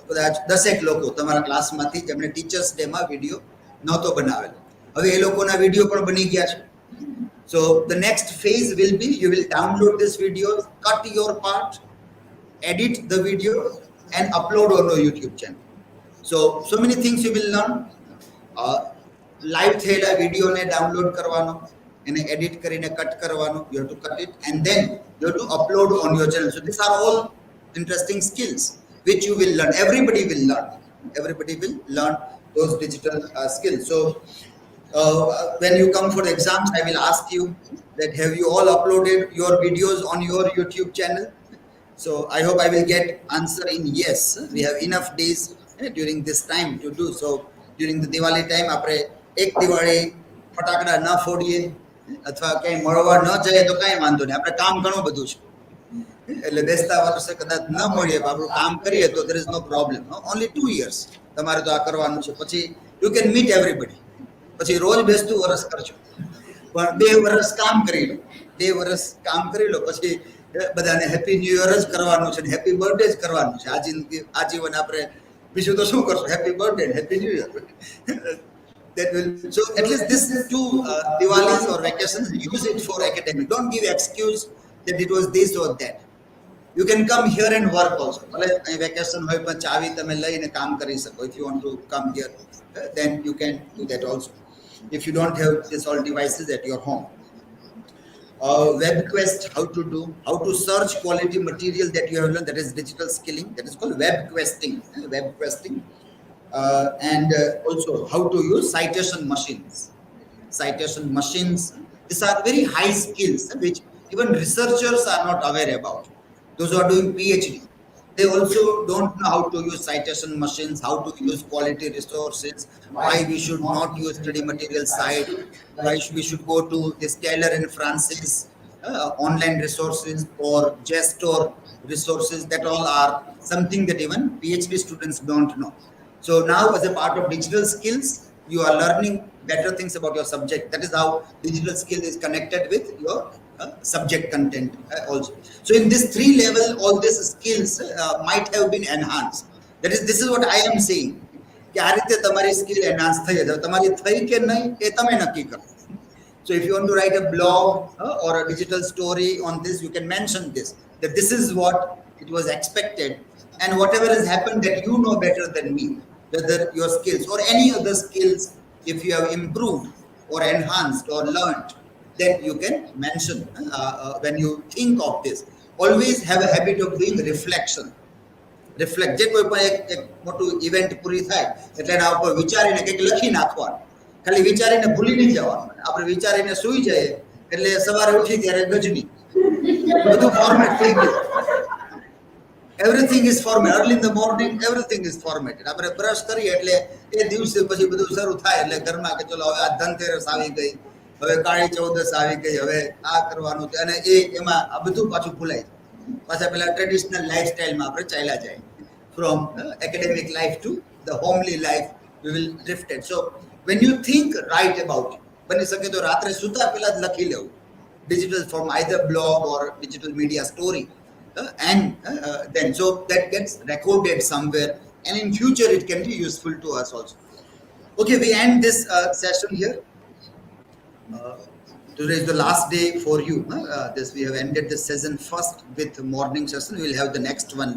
કદાચ 10 લોકો તમારા ક્લાસમાંથી જેમણે ટીચર્સ ડે માં વિડીયો નહોતો બનાવેલો, હવે એ લોકોના વિડીયો પણ બની ગયા છે. So the next phase will be you will download this video, cut your part, edit the video and upload on your YouTube channel. So many things you will learn. Live થયેલા વિડીયોને download કરવાનો, એને edit કરીને cut કરવાનો, you have to cut it and then you have to upload on your channel. So these are all interesting skills which you will learn. Everybody will learn those digital skills. So when you come for the exams, I will ask you that have you all uploaded your videos on your YouTube channel? So I hope I will get answer in yes. We have enough days during this time to do so. During the Diwali time, આપણે એક દિવાળી ફટાકડા ન ફોડીએ અથવા ક્યાંય મળવા ન જઈએ તો કાંઈ વાંધો નહીં, આપણે કામ ઘણું બધું છે એટલે બેસતા વર્ષે કદાચ ન મળીએ આપણું કામ કરીએ તો there is no problem. Only 2 years તમારે તો આ કરવાનું છે, પછી you can meet everybody. પછી રોજ બેસતું વર્ષ કરજો, પણ 2 વર્ષ કામ કરી લો, 2 વર્ષ કામ કરી લો, પછી બધાને હેપી ન્યુ યર જ કરવાનું છે, હેપી બર્થડે જ કરવાનું છે. આજીવન આપણે બીજું તો શું કરશું, happy birthday happy new year. That will, so at least this 2 Diwalis or vacations, use it for academic. Don't give excuse that it was this or that. You can come here and work also. ભલે vacation હોય પણ ચાવી તમે લઈને કામ કરી શકો. If you want to come here, then you can do that also. If you don't have these all devices at your home. Web quest, how to search quality material that you have learned, that is digital skilling, that is called web questing. And also how to use citation machines. These are very high skills which even researchers are not aware about. Those who are doing PhD, they also don't know how to use citation machines, how to use quality resources, why we should not use study material site, why we should go to this Taylor and Francis online resources or Gestor resources. That all are something that even PhD students don't know. So now as a part of digital skills, you are learning better things about your subject. That is how digital skill is connected with your subject content also. So in this 3 level, all these skills might have been enhanced. This is what I am saying. કે આ રીતે તમારી skill enhance થઈ જાય, તમારી થઈ કે નહીં એ તમે નક્કી કરો. So if you want to write a blog or a digital story on this, you can mention this, that this is what it was expected, and whatever has happened that you know better than me, whether your skills or any other skills, if you have improved or enhanced or learned, then you can mention when you think of this. Always have a habit of doing reflection. જે કોઈ પણ એક મોટું event પૂરી થાય એટલે એના ઉપર વિચારીને કંઈક લખી નાખવાનું, ખાલી વિચારીને ભૂલી નહીં જવાનું. આપણે વિચારીને સૂઈ જઈએ એટલે સવારે ઉઠી ત્યારે ગજની બધું ફોર્મેટ થઈ ગયું. Everything is formatted. Early in the morning, everything is formatted. આપણે બ્રશ કરીએ એટલે એ દિવસે પછી બધું શરૂ થાય એટલે ઘરમાં કે ચલો હવે આ ધનતેરસ આવી ગઈ, હવે કાળી ચૌદસ આવી ગઈ, હવે આ કરવાનું છે, અને એમાં આ બધું પાછું ભૂલાય. પાછા પેલા ટ્રેડિશનલ લાઈફસ્ટાઈલમાં આપણે ચાલ્યા જાય. From academic life to the homely life, we will drift it. So when you think, write about it. બની શકે તો રાત્રે સુતા પહેલા જ લખી લેવું, digital form, either blog or digital media story. And then so that gets recorded somewhere, and in future it can be useful to us also. Okay, we end this session here. Today is the last day for you. We have ended this session first with morning session. We will have the next one